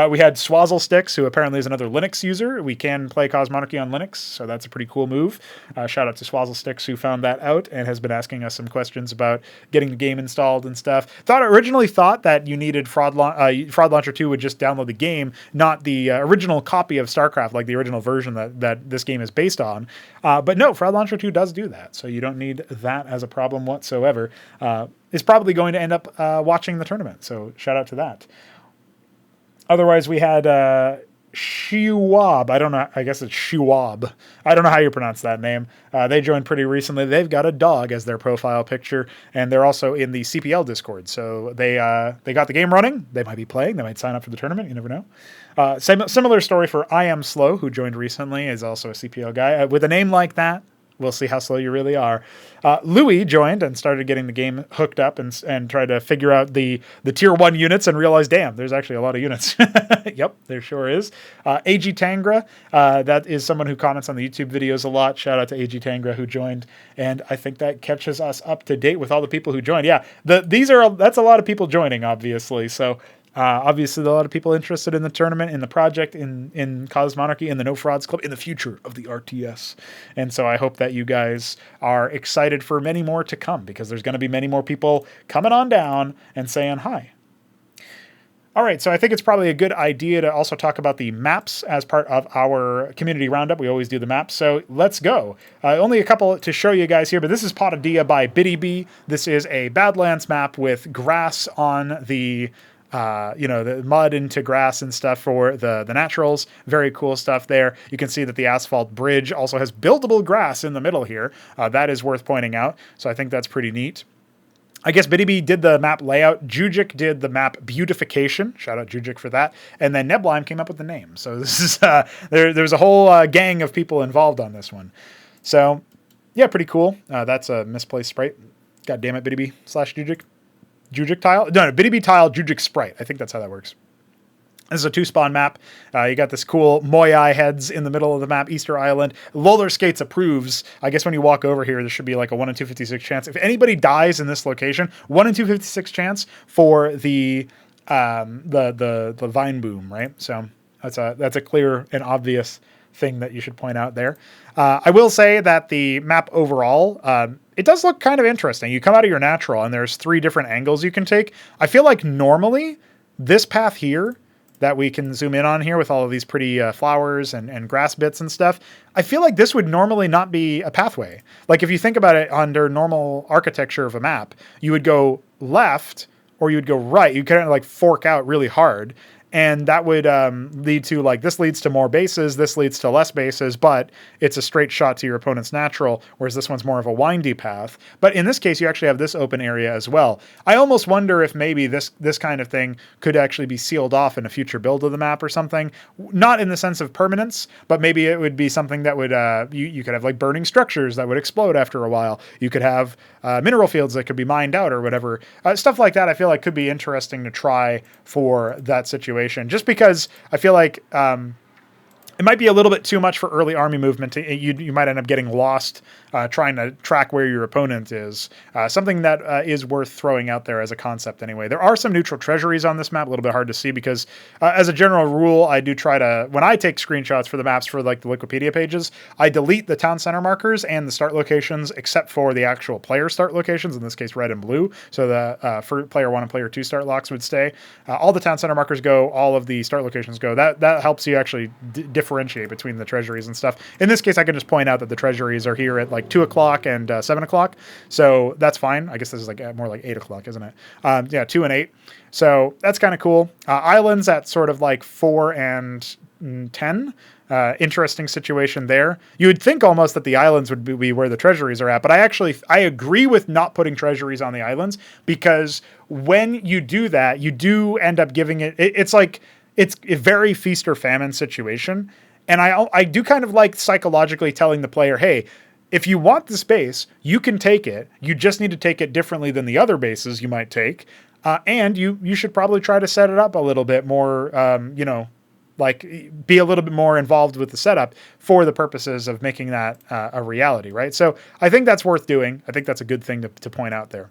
We had Swazzle Sticks, who apparently is another Linux user. We can play Cosmonarchy on Linux, so that's a pretty cool move. Shout out to Swazzle Sticks, who found that out and has been asking us some questions about getting the game installed and stuff. Originally thought that you needed Fraud Launcher 2 would just download the game, not the original copy of Starcraft, like the original version that this game is based on. But no, Fraud Launcher 2 does do that, so you don't need that as a problem whatsoever. Is probably going to end up watching the tournament, so shout out to that. Otherwise, we had Shiwab. I don't know. I guess it's Shiwab. I don't know how you pronounce that name. They joined pretty recently. They've got a dog as their profile picture, and they're also in the CPL Discord. So they got the game running. They might be playing. They might sign up for the tournament. You never know. Similar story for I Am Slow, who joined recently, is also a CPL guy. With a name like that, we'll see how slow you really are. Louis joined and started getting the game hooked up and tried to figure out the tier 1 units and realized, damn, there's actually a lot of units. Yep, there sure is. AG Tangra, that is someone who comments on the YouTube videos a lot. Shout out to AG Tangra who joined, and I think that catches us up to date with all the people who joined. Yeah, that's a lot of people joining, obviously. So obviously, a lot of people interested in the tournament, in the project, in Cosmonarchy, in the No Frauds Club, in the future of the RTS. And so I hope that you guys are excited for many more to come, because there's going to be many more people coming on down and saying hi. All right, so I think it's probably a good idea to also talk about the maps as part of our community roundup. We always do the maps, so let's go. Only a couple to show you guys here, but this is Pr0totype by Btyb. This is a Badlands map with grass on the the mud into grass and stuff for the naturals. Very cool stuff there. You can see that the asphalt bridge also has buildable grass in the middle here. That is worth pointing out. So I think that's pretty neat. I guess Btyb did the map layout. JujiK did the map beautification. Shout out JujiK for that. And then Neblime came up with the name. So this is there's a whole gang of people involved on this one. So yeah, pretty cool. That's a misplaced sprite. God damn it, Btyb/JujiK. JujiK tile? No, Btyb tile, JujiK sprite. I think that's how that works. This is a 2-spawn map. You got this cool Moai heads in the middle of the map, Easter Island. Roller Skates approves. I guess when you walk over here, there should be like a 1 in 256 chance. If anybody dies in this location, 1 in 256 chance for the vine boom, right? So that's a clear and obvious thing that you should point out there. I will say that the map overall, it does look kind of interesting. You come out of your natural and there's 3 different angles you can take. I feel like normally this path here that we can zoom in on here with all of these pretty flowers and grass bits and stuff, I feel like this would normally not be a pathway. Like if you think about it under normal architecture of a map, you would go left or you would go right. You kind of like fork out really hard. And that would lead to, like, this leads to more bases, this leads to less bases, but it's a straight shot to your opponent's natural, whereas this one's more of a windy path. But in this case, you actually have this open area as well. I almost wonder if maybe this kind of thing could actually be sealed off in a future build of the map or something. Not in the sense of permanence, but maybe it would be something that would, you could have, like, burning structures that would explode after a while. You could have mineral fields that could be mined out or whatever. Stuff like that I feel like could be interesting to try for that situation. Just because I feel like it might be a little bit too much for early army movement. You might end up getting lost trying to track where your opponent is. Something that is worth throwing out there as a concept anyway. There are some neutral treasuries on this map, a little bit hard to see because as a general rule, I do try to, when I take screenshots for the maps for like the Wikipedia pages, I delete the town center markers and the start locations except for the actual player start locations, in this case red and blue. So the for player 1 and player 2 start locks would stay. All the town center markers go, all of the start locations go. That helps you actually differentiate between the treasuries and stuff. In this case, I can just point out that the treasuries are here at like 2 o'clock and 7 o'clock. So that's fine. I guess this is like more like 8 o'clock, isn't it? Yeah, 2 and 8. So that's kind of cool. Islands at sort of like 4 and 10. Interesting situation there. You would think almost that the islands would be where the treasuries are at, but I agree with not putting treasuries on the islands, because when you do that, you do end up giving it's like, it's a very feast or famine situation. And I do kind of like psychologically telling the player, hey, if you want the space, you can take it. You just need to take it differently than the other bases you might take. And you should probably try to set it up a little bit more, like be a little bit more involved with the setup for the purposes of making that a reality, right? So I think that's worth doing. I think that's a good thing to point out there.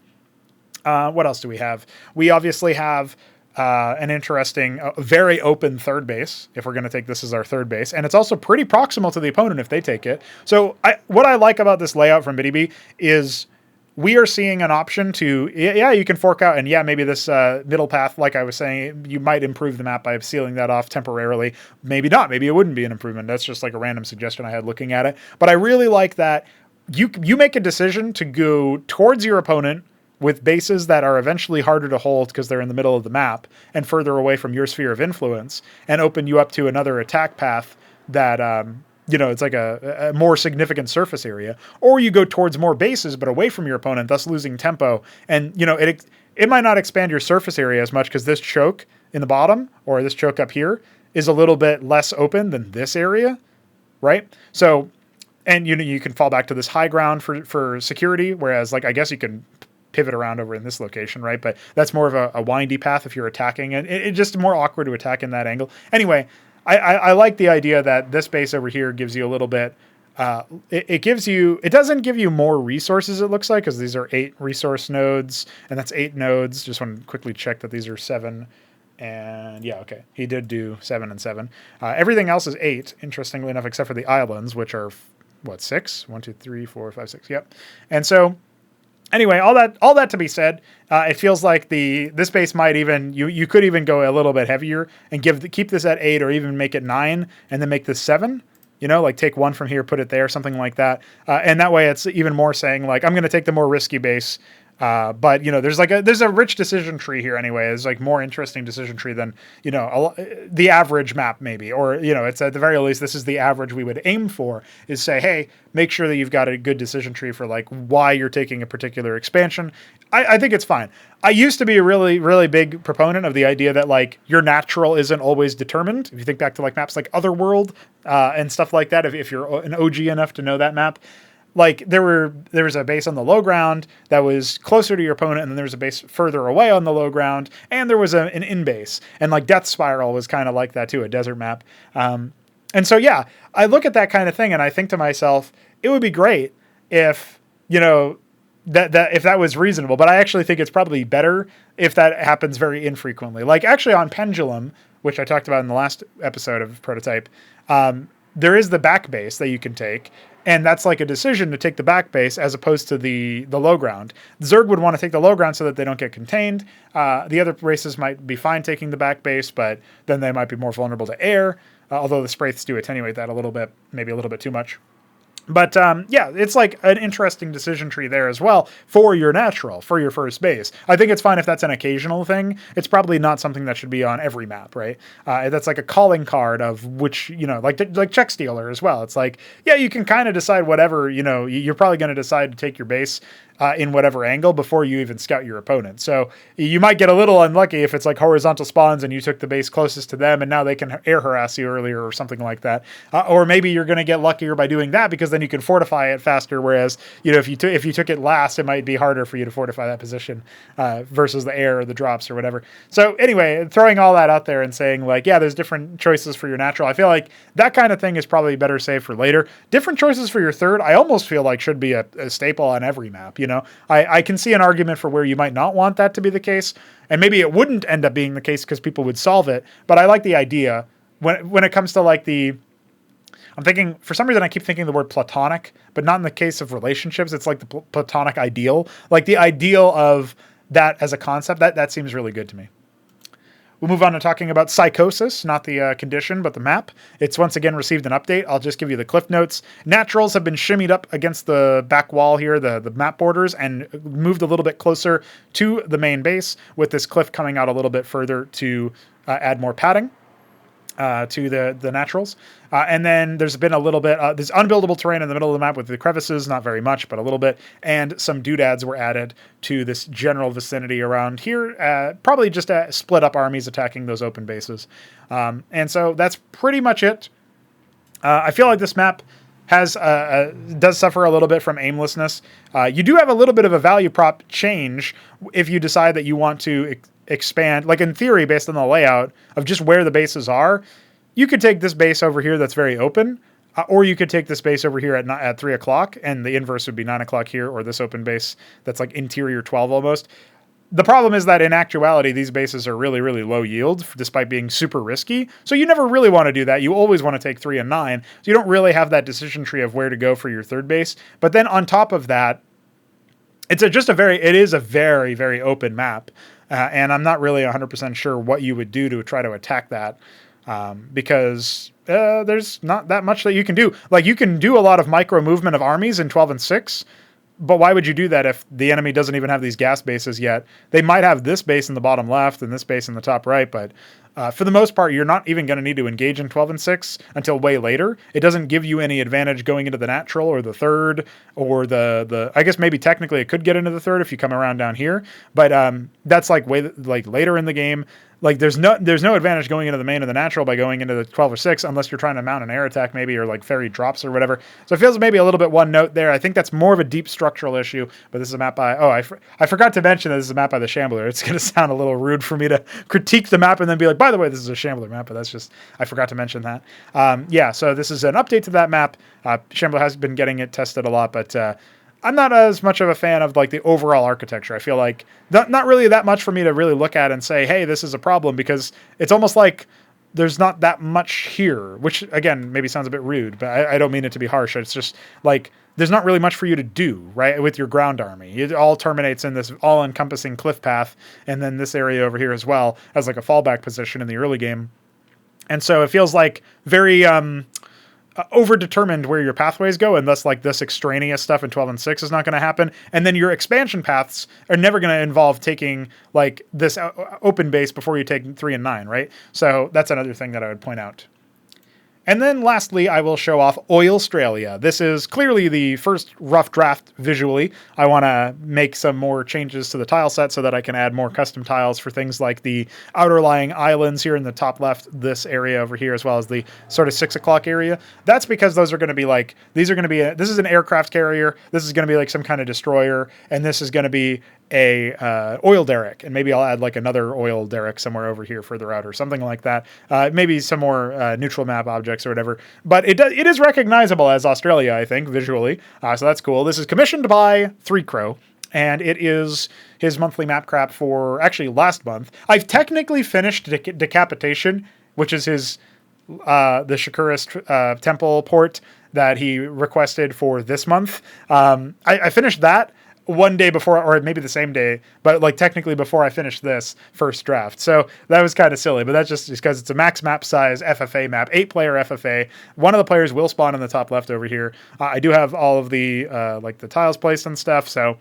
What else do we have? We obviously have an interesting, very open third base, if we're going to take this as our third base. And it's also pretty proximal to the opponent if they take it. So what I like about this layout from Btyb is we are seeing an option to, yeah, you can fork out, and yeah, maybe this middle path, like I was saying, you might improve the map by sealing that off temporarily. Maybe not. Maybe it wouldn't be an improvement. That's just like a random suggestion I had looking at it. But I really like that you make a decision to go towards your opponent with bases that are eventually harder to hold because they're in the middle of the map and further away from your sphere of influence, and open you up to another attack path that, it's like a more significant surface area. Or you go towards more bases but away from your opponent, thus losing tempo. And, it might not expand your surface area as much because this choke in the bottom or this choke up here is a little bit less open than this area, right? So and you can fall back to this high ground for security, whereas like I guess you can pivot around over in this location, right? But that's more of a windy path if you're attacking, and it's just more awkward to attack in that angle. Anyway, I like the idea that this base over here gives you a little bit. It doesn't give you more resources, it looks like, because these are 8 resource nodes, and that's 8 nodes. Just want to quickly check that these are 7. And yeah, okay. He did do 7 and 7. Everything else is 8, interestingly enough, except for the islands, which are, 6? 1, 2, 3, 4, 5, 6. Yep. And so, anyway, all that to be said, it feels like this base might even, you could even go a little bit heavier and keep this at 8 or even make it 9 and then make this 7. Like take 1 from here, put it there, something like that. And that way it's even more saying like, I'm going to take the more risky base. But there's a rich decision tree here anyway. It's like more interesting decision tree than, the average map maybe, or, it's at the very least, this is the average we would aim for, is say, hey, make sure that you've got a good decision tree for like why you're taking a particular expansion. I think it's fine. I used to be a really, really big proponent of the idea that like your natural isn't always determined. If you think back to like maps like Otherworld, and stuff like that, if you're an OG enough to know that map, like there was a base on the low ground that was closer to your opponent, and then there was a base further away on the low ground, and there was an in base, and like Death Spiral was kind of like that too, a desert map. And so yeah, I look at that kind of thing and I think to myself, it would be great if that if that was reasonable, but I actually think it's probably better if that happens very infrequently. Like actually on Pendulum, which I talked about in the last episode of Pr0totype, there is the back base that you can take. And that's like a decision to take the back base as opposed to the low ground. Zerg would want to take the low ground so that they don't get contained. The other races might be fine taking the back base, but then they might be more vulnerable to air. Although the Spraiths do attenuate that a little bit, maybe a little bit too much. But yeah, it's like an interesting decision tree there as well for your natural, for your first base. I think it's fine if that's an occasional thing. It's probably not something that should be on every map, right? That's like a calling card of which, like Check Stealer as well. It's like, yeah, you can kind of decide whatever, you're probably going to decide to take your base in whatever angle before you even scout your opponent. So you might get a little unlucky if it's like horizontal spawns and you took the base closest to them and now they can air harass you earlier or something like that. Or maybe you're going to get luckier by doing that because then you can fortify it faster. Whereas, if you took it last, it might be harder for you to fortify that position versus the air or the drops or whatever. So anyway, throwing all that out there and saying like, yeah, there's different choices for your natural. I feel like that kind of thing is probably better saved for later. Different choices for your third, I almost feel like should be a staple on every map. I can see an argument for where you might not want that to be the case, and maybe it wouldn't end up being the case because people would solve it. But I like the idea when it comes to like I'm thinking, for some reason I keep thinking the word platonic, but not in the case of relationships. It's like the platonic ideal, like the ideal of that as a concept. That seems really good to me. We'll move on to talking about Psychosis, not the condition, but the map. It's once again received an update. I'll just give you the cliff notes. Naturals have been shimmied up against the back wall here, the map borders, and moved a little bit closer to the main base, with this cliff coming out a little bit further to add more padding to the naturals. And then there's been a little bit, there's unbuildable terrain in the middle of the map with the crevices, not very much, but a little bit, and some doodads were added to this general vicinity around here, probably just to split up armies attacking those open bases. And so that's pretty much it. I feel like this map does suffer a little bit from aimlessness. You do have a little bit of a value prop change if you decide that you want to expand, like in theory, based on the layout of just where the bases are. You could take this base over here that's very open, or you could take this base over here at 3 o'clock, and the inverse would be 9 o'clock here, or this open base that's like interior 12 almost. The problem is that in actuality, these bases are really, really low yield despite being super risky. So you never really want to do that. You always want to take 3 and 9. So you don't really have that decision tree of where to go for your third base. But then on top of that, it is a very, very open map. And I'm not really 100% sure what you would do to try to attack that. Because there's not that much that you can do. Like, you can do a lot of micro movement of armies in 12 and 6, but why would you do that if the enemy doesn't even have these gas bases yet? They might have this base in the bottom left and this base in the top right, but for the most part, you're not even going to need to engage in 12 and 6 until way later. It doesn't give you any advantage going into the natural or the third or the I guess maybe technically it could get into the third if you come around down here, but that's like way like later in the game. like there's no advantage going into the main or the natural by going into the 12 or 6 unless you're trying to mount an air attack maybe, or like fairy drops or whatever. So it feels maybe a little bit one note there. I think that's more of a deep structural issue, but this is a map by, I forgot to mention that this is a map by the Shambler. It's going to sound a little rude for me to critique the map and then be like, by the way, this is a Shambler map, but that's just, I forgot to mention that. Yeah, so this is an update to that map. Shambler has been getting it tested a lot, but I'm not as much of a fan of like the overall architecture. I feel like not really that much for me to really look at and say, hey, this is a problem, because it's almost like there's not that much here, which again, maybe sounds a bit rude, but I don't mean it to be harsh. It's just like, there's not really much for you to do, right, with your ground army. It all terminates in this all-encompassing cliff path, and then this area over here as well as like a fallback position in the early game. And so it feels like very overdetermined where your pathways go, and thus like this extraneous stuff in 12 and 6 is not going to happen. And then your expansion paths are never going to involve taking like this open base before you take 3 and 9, right? So that's another thing that I would point out. And then lastly, I will show off Oilstralia. This is clearly the first rough draft visually. I want to make some more changes to the tile set so that I can add more custom tiles for things like the outer lying islands here in the top left, this area over here, as well as the sort of 6 o'clock area. That's because those are going to be like, this is an aircraft carrier, this is going to be like some kind of destroyer, and this is going to be a oil derrick, and maybe I'll add like another oil derrick somewhere over here further out or something like that. Maybe some more neutral map objects or whatever. But it is recognizable as Australia, I think, visually. So that's cool. This is commissioned by Pr0totype, and it is his monthly map crap for actually last month. I've technically finished Decapitation, which is his the Shakuris temple port that he requested for this month. I finished that one day before, or maybe the same day, but like technically before I finished this first draft. So that was kind of silly, but that's just because it's a max map size FFA map, 8-player FFA. One of the players will spawn in the top left over here. I do have all of the like the tiles placed and stuff. So,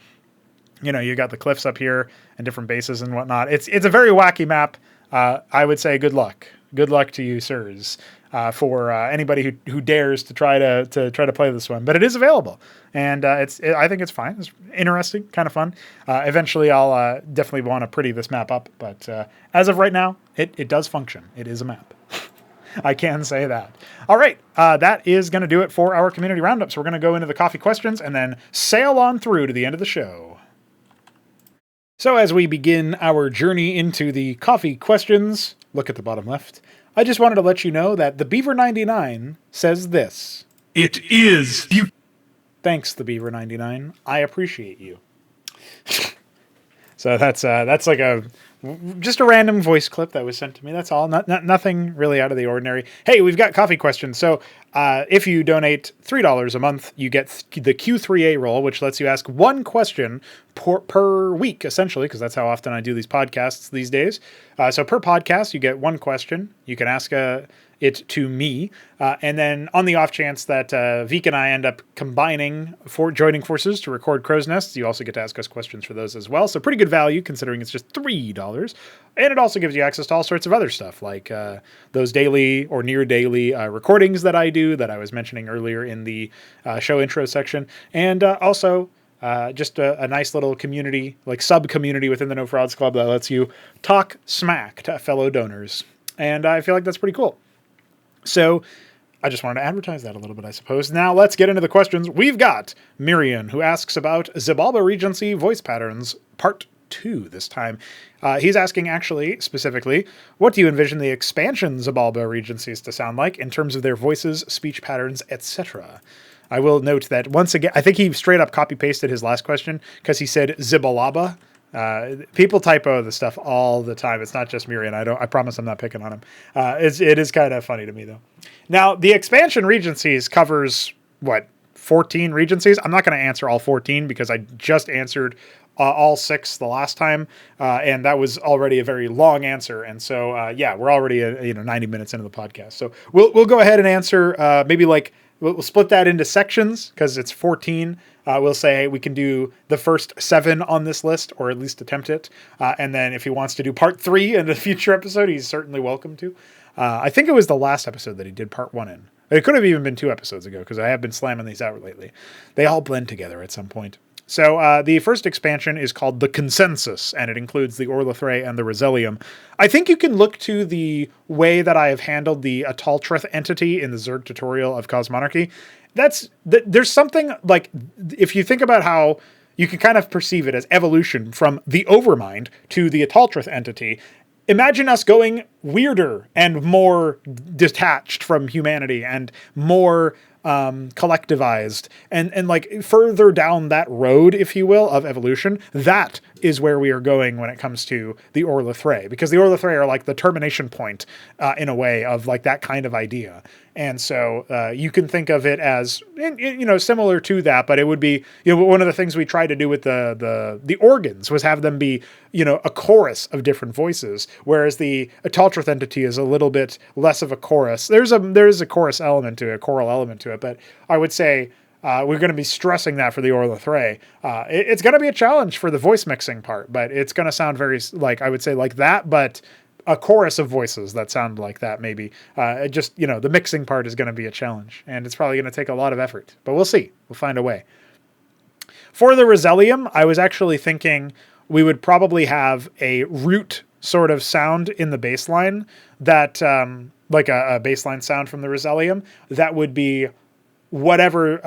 you know, you got the cliffs up here and different bases and whatnot. It's a very wacky map. I would say good luck. Good luck to you, sirs, for anybody who dares to try to play this one. But it is available, and I think it's fine. It's interesting, kind of fun. Eventually, I'll definitely want to pretty this map up. But as of right now, it does function. It is a map. I can say that. All right, that is going to do it for our community roundup. So we're going to go into the coffee questions and then sail on through to the end of the show. So as we begin our journey into the coffee questions, look at the bottom left. I just wanted to let you know that the Beaver99 says this. It is you. Thanks, the Beaver99. I appreciate you. So that's like just a random voice clip that was sent to me. That's all. Nothing really out of the ordinary. Hey, we've got coffee questions. So if you donate $3 a month, you get the Q3A roll, which lets you ask one question per week, essentially, because that's how often I do these podcasts these days. So per podcast, you get one question. You can ask it to me. And then on the off chance that Veek and I end up joining forces to record Crow's Nests, you also get to ask us questions for those as well. So pretty good value considering it's just $3. And it also gives you access to all sorts of other stuff like those daily or near daily recordings that I do that I was mentioning earlier in the show intro section. And also just a nice little community, like sub-community within the No Frauds Club that lets you talk smack to fellow donors. And I feel like that's pretty cool. So I just wanted to advertise that a little bit, I suppose. Now let's get into the questions. We've got Myrian, who asks about Xibalba Regency voice patterns, part 2 this time. He's asking, actually, specifically, what do you envision the expansion Xibalba Regencies to sound like in terms of their voices, speech patterns, etc.? I will note that, once again, I think he straight up copy-pasted his last question because he said Xibalba. People typo the stuff all the time. It's not just Myrian. I promise I'm not picking on him. It is kind of funny to me though. Now the expansion regencies covers 14 regencies. I'm not going to answer all 14 because I just answered all 6 the last time, and that was already a very long answer. And so we're already 90 minutes into the podcast. So we'll go ahead and answer maybe like we'll split that into sections because it's 14. We'll say we can do the first 7 on this list, or at least attempt it. And then if he wants to do part 3 in a future episode, he's certainly welcome to. I think it was the last episode that he did part 1 in. It could have even been 2 episodes ago, because I have been slamming these out lately. They all blend together at some point. So the first expansion is called The Consensus, and it includes the Orlithray and the Rosellium. I think you can look to the way that I have handled the Ataltrith entity in the Zerg tutorial of Cosmonarchy. There's something like, if you think about how you can kind of perceive it as evolution from the Overmind to the Ataltrith entity, imagine us going weirder and more detached from humanity and more collectivized and like further down that road, if you will, of evolution. That is where we are going when it comes to the Orlithray, because the Orlithray are like the termination point in a way of like that kind of idea. And so you can think of it as, similar to that, but it would be, one of the things we tried to do with the organs was have them be, a chorus of different voices, whereas the Ataltrith entity is a little bit less of a chorus. There's a chorus element to it, a choral element to it, but I would say we're going to be stressing that for the Orlithray. It's going to be a challenge for the voice mixing part, but it's going to sound very, like, I would say like that, but a chorus of voices that sound like that, maybe. The mixing part is going to be a challenge, and it's probably going to take a lot of effort, but we'll see. We'll find a way. For the Rosellium, I was actually thinking we would probably have a root sort of sound in the baseline that, like a baseline sound from the Rosellium, that would be whatever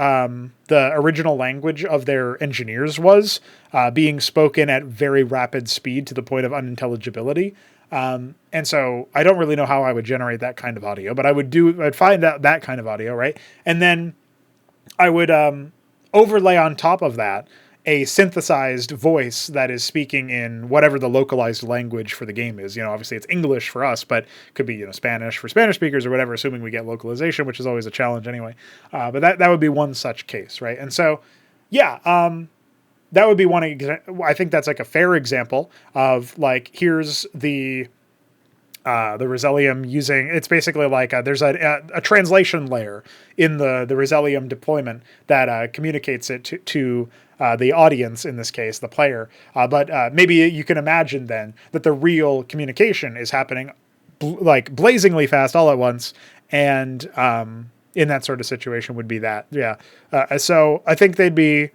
the original language of their engineers was, being spoken at very rapid speed to the point of unintelligibility. And so I don't really know how I would generate that kind of audio, but I'd find out that kind of audio, right? And then I would overlay on top of that a synthesized voice that is speaking in whatever the localized language for the game is. Obviously it's English for us, but could be, Spanish for Spanish speakers or whatever, assuming we get localization, which is always a challenge anyway. But that would be one such case, right? And so, that would be one. I think that's like a fair example of like, here's the Rosellium using, it's basically like there's a translation layer in the Rosellium deployment that communicates it to the audience, in this case, the player. But maybe you can imagine then that the real communication is happening like blazingly fast all at once. And in that sort of situation would be that. Yeah. So I think they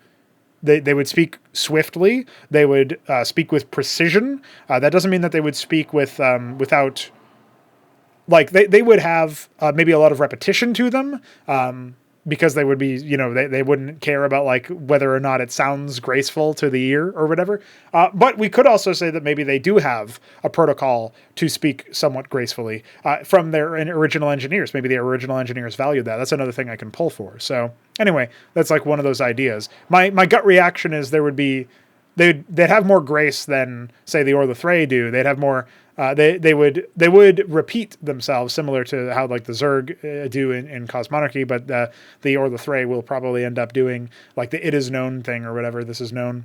would speak swiftly. They would speak with precision. That doesn't mean that they would speak with without, like, they would have maybe a lot of repetition to them, because they would be, they wouldn't care about like whether or not it sounds graceful to the ear or whatever. But we could also say that maybe they do have a protocol to speak somewhat gracefully from their original engineers. Maybe the original engineers valued that. That's another thing I can pull for. So anyway, that's like one of those ideas. My gut reaction is they'd have more grace than, say, the Orlithray do. They'd have more. They would repeat themselves, similar to how like the Zerg do in Cosmonarchy, but the Orlithray will probably end up doing like the "it is known" thing or whatever. This is known.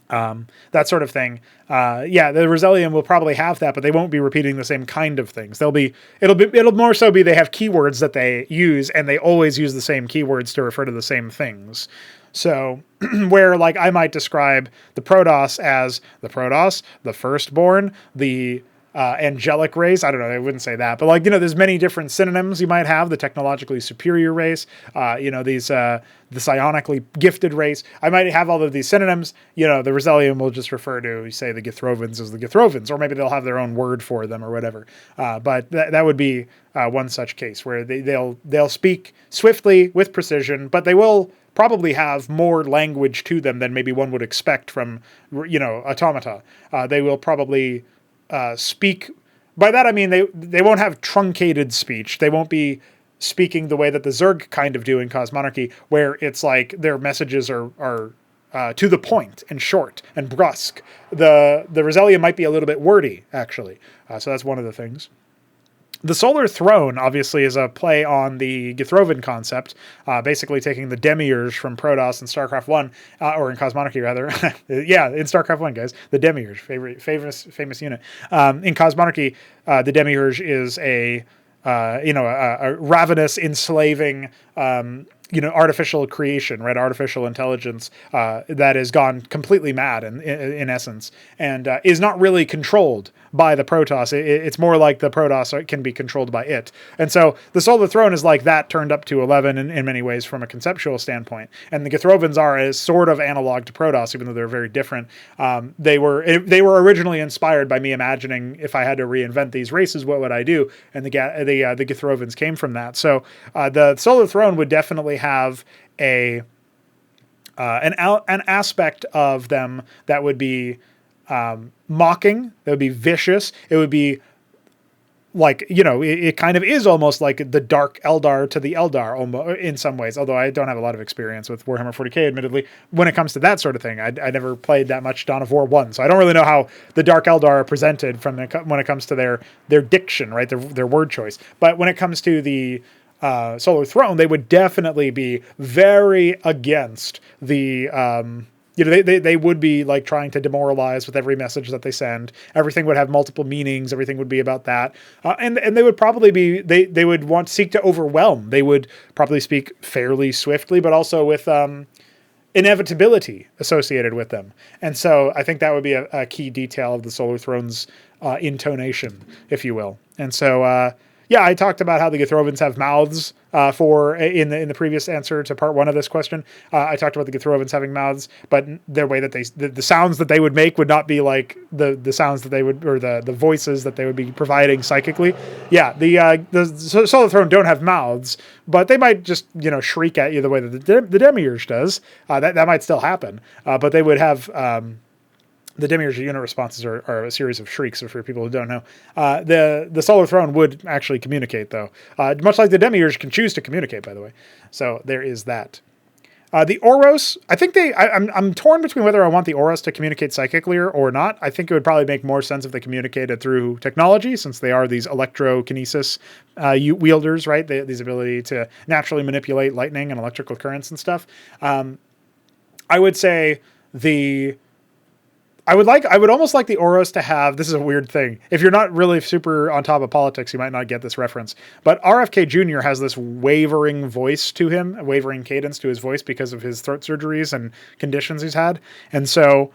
That sort of thing. The Rosellium will probably have that, but they won't be repeating the same kind of things. It'll more so be they have keywords that they use, and they always use the same keywords to refer to the same things. So where like I might describe the Protoss as the Protoss, the Firstborn, the angelic race. I don't know. I wouldn't say that, but like, there's many different synonyms you might have. The technologically superior race, the psionically gifted race. I might have all of these synonyms. The Rosellium will just refer to, say, the Githrovans as the Githrovans, or maybe they'll have their own word for them or whatever. But that would be one such case where they'll speak swiftly with precision, but they will probably have more language to them than maybe one would expect from, automata. They will probably speak. By that I mean they won't have truncated speech. They won't be speaking the way that the Zerg kind of do in Cosmonarchy, where it's like their messages are to the point and short and brusque. The Rosellium might be a little bit wordy, actually. So that's one of the things. The Solar Throne, obviously, is a play on the Githrovan concept, basically taking the Demiurge from Protoss in StarCraft 1, or in Cosmonarchy, rather. Yeah, in StarCraft 1, guys. The Demiurge, famous unit. In Cosmonarchy, the Demiurge is a ravenous, enslaving artificial creation, right? Artificial intelligence that has gone completely mad in essence, and is not really controlled by the Protoss. It's more like the Protoss can be controlled by it. And so the Solar Throne is like that turned up to 11 in many ways from a conceptual standpoint. And the Githrovans are as sort of analog to Protoss, even though they're very different. They were originally inspired by me imagining if I had to reinvent these races, what would I do? And the Githrovans came from that. So the Solar Throne would definitely have an aspect of them that would be mocking, that would be vicious. It would be like, it kind of is almost like the Dark Eldar to the Eldar almost, in some ways, although I don't have a lot of experience with Warhammer 40k, admittedly, when it comes to that sort of thing. I never played that much Dawn of War 1, so I don't really know how the Dark Eldar are presented when it comes to their diction, right, their word choice. But when it comes to the Solar Throne, they would definitely be very against the they would be like trying to demoralize with every message that they send. Everything would have multiple meanings. Everything would be about that. And they would probably be, they would seek to overwhelm. They would probably speak fairly swiftly, but also with inevitability associated with them. And so I think that would be a key detail of the Solar Throne's intonation, if you will. And so, I talked about how the Githrovans have mouths in the previous answer to part 1 of this question. I talked about the Githrovans having mouths, but their way that the sounds that they would make would not be like the sounds that they would, or the voices that they would be providing psychically. Yeah, the Solar Throne don't have mouths, but they might just shriek at you the way that the Demiurge does. That might still happen, but they would have. The Demiurge unit responses are a series of shrieks, for people who don't know. The Solar Throne would actually communicate, though. Much like the Demiurge can choose to communicate, by the way. So there is that. The Oros, I think I'm torn between whether I want the Oros to communicate psychically or not. I think it would probably make more sense if they communicated through technology, since they are these electrokinesis wielders, right? These ability to naturally manipulate lightning and electrical currents and stuff. I would say I would almost like the Oros to have, this is a weird thing. If you're not really super on top of politics, you might not get this reference. But RFK Jr. has this wavering voice to him, a wavering cadence to his voice because of his throat surgeries and conditions he's had. And so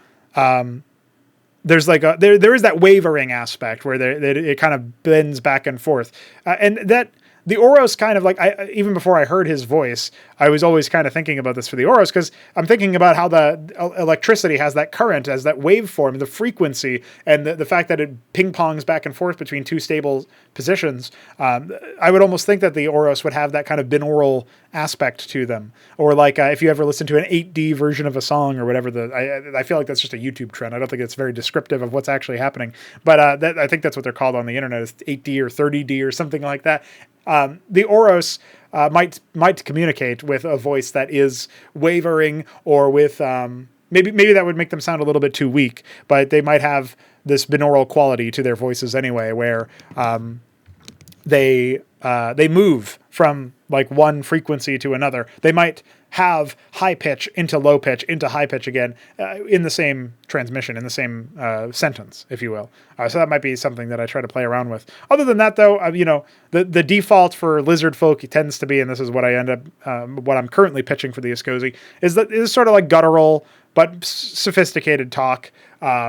there's like there is that wavering aspect where it kind of bends back and forth. And that the Oros kind of like, even before I heard his voice, I was always kind of thinking about this for the Oros, because I'm thinking about how the electricity has that current, as that waveform, the frequency, and the fact that it ping-pongs back and forth between two stable positions. I would almost think that the Oros would have that kind of binaural aspect to them. Or like if you ever listen to an 8D version of a song or whatever, I feel like that's just a YouTube trend. I don't think it's very descriptive of what's actually happening. But I think that's what they're called on the internet, is 8D or 30D or something like that. The Oros might communicate with a voice that is wavering, or with maybe that would make them sound a little bit too weak, but they might have this binaural quality to their voices anyway, where they move from like one frequency to another. They might have high pitch into low pitch into high pitch again in the same transmission, in the same sentence, if you will. So that might be something that I try to play around with. Other than that, though, the default for lizard folk tends to be, and this is what I end up, what I'm currently pitching for the Escosi, is that it is sort of like guttural but sophisticated talk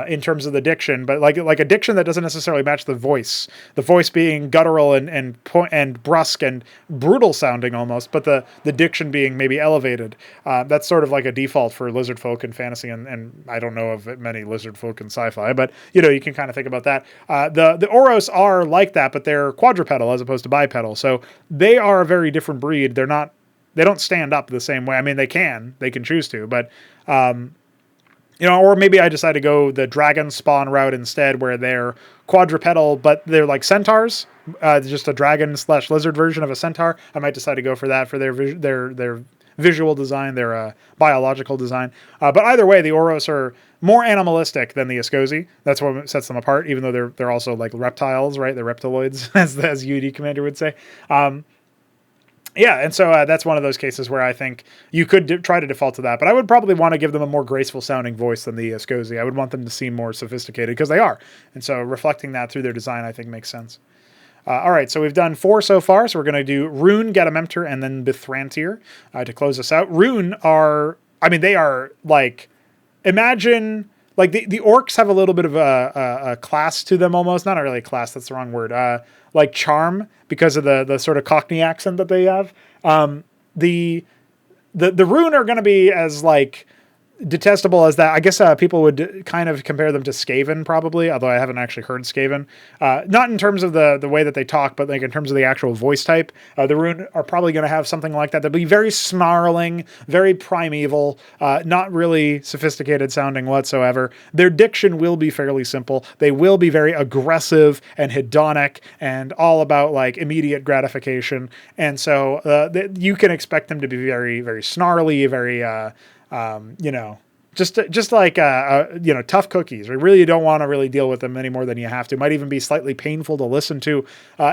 in terms of the diction, but like a diction that doesn't necessarily match the voice. The voice being guttural and brusque and brutal sounding almost, but the diction being maybe elevated. That's sort of like a default for lizard folk in fantasy, and I don't know of many lizard folk in sci-fi, but you can kind of think about that. The Oros are like that, but they're quadrupedal as opposed to bipedal, so they are a very different breed. They don't stand up the same way. I mean, they can choose to, but or maybe I decide to go the dragon spawn route instead, where they're quadrupedal, but they're like centaurs, just a dragon / lizard version of a centaur. I might decide to go for that for their visual design, their biological design. But either way, the Oros are more animalistic than the Escosi. That's what sets them apart, even though they're also like reptiles, right? They're reptiloids, as UD Commander would say. Yeah, and so that's one of those cases where I think you could try to default to that, but I would probably want to give them a more graceful sounding voice than the Escosi. I would want them to seem more sophisticated, because they are. And so reflecting that through their design, I think, makes sense. All right, so we've done 4 so far. So we're going to do Rune, Gedamentor, and then Btyb to close us out. Rune are, I mean, they are like, imagine, like the orcs have a little bit of a class to them almost. Not really a class, that's the wrong word. Like charm because of the sort of Cockney accent that they have. The Rune are going to be as like detestable as that. I guess people would kind of compare them to Skaven probably, although I haven't actually heard Skaven. Not in terms of the way that they talk, but like in terms of the actual voice type. The Rune are probably going to have something like that. They'll be very snarling, very primeval, not really sophisticated sounding whatsoever. Their diction will be fairly simple. They will be very aggressive and hedonic and all about like immediate gratification. And so you can expect them to be very, very snarly, very just like tough cookies. We really don't want to really deal with them any more than you have to. Might even be slightly painful to listen to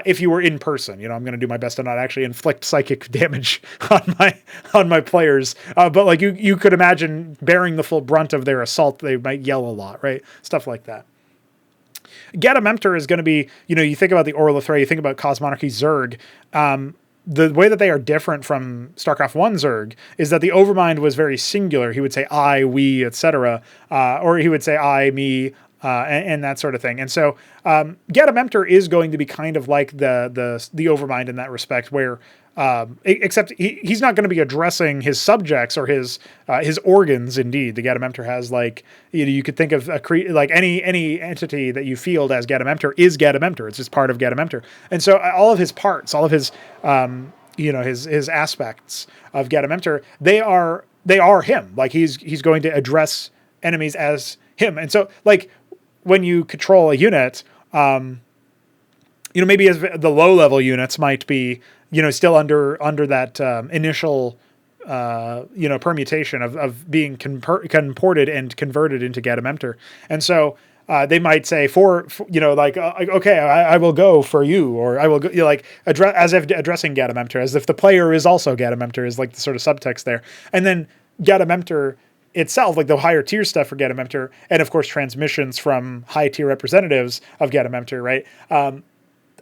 if you were in person. I'm going to do my best to not actually inflict psychic damage on my players. But like you could imagine bearing the full brunt of their assault, they might yell a lot, right? Stuff like that. Gedamentor is going to be, you think about the Orlithray, you think about Cosmonarchy Zerg. The way that they are different from StarCraft 1 Zerg is that the Overmind was very singular. He would say I, we, etc., or he would say I, me, and that sort of thing. And so Gedamentor is going to be kind of like the Overmind in that respect, where except he's not going to be addressing his subjects or his organs. Indeed, the Gedamentor has like you could think of like any entity that you field as Gedamentor is Gedamentor. It's just part of Gedamentor, and so all of his parts, all of his his aspects of Gedamentor, they are him. Like he's going to address enemies as him, and so like when you control a unit, maybe as the low level units might be. Still under that initial, permutation of being comported and converted into Gedamentor. And so they might say okay, I will go for you, or I will go, as if addressing Gedamentor, as if the player is also Gedamentor is like the sort of subtext there. And then Gedamentor itself, like the higher tier stuff for Gedamentor, and of course transmissions from high tier representatives of Gedamentor, right?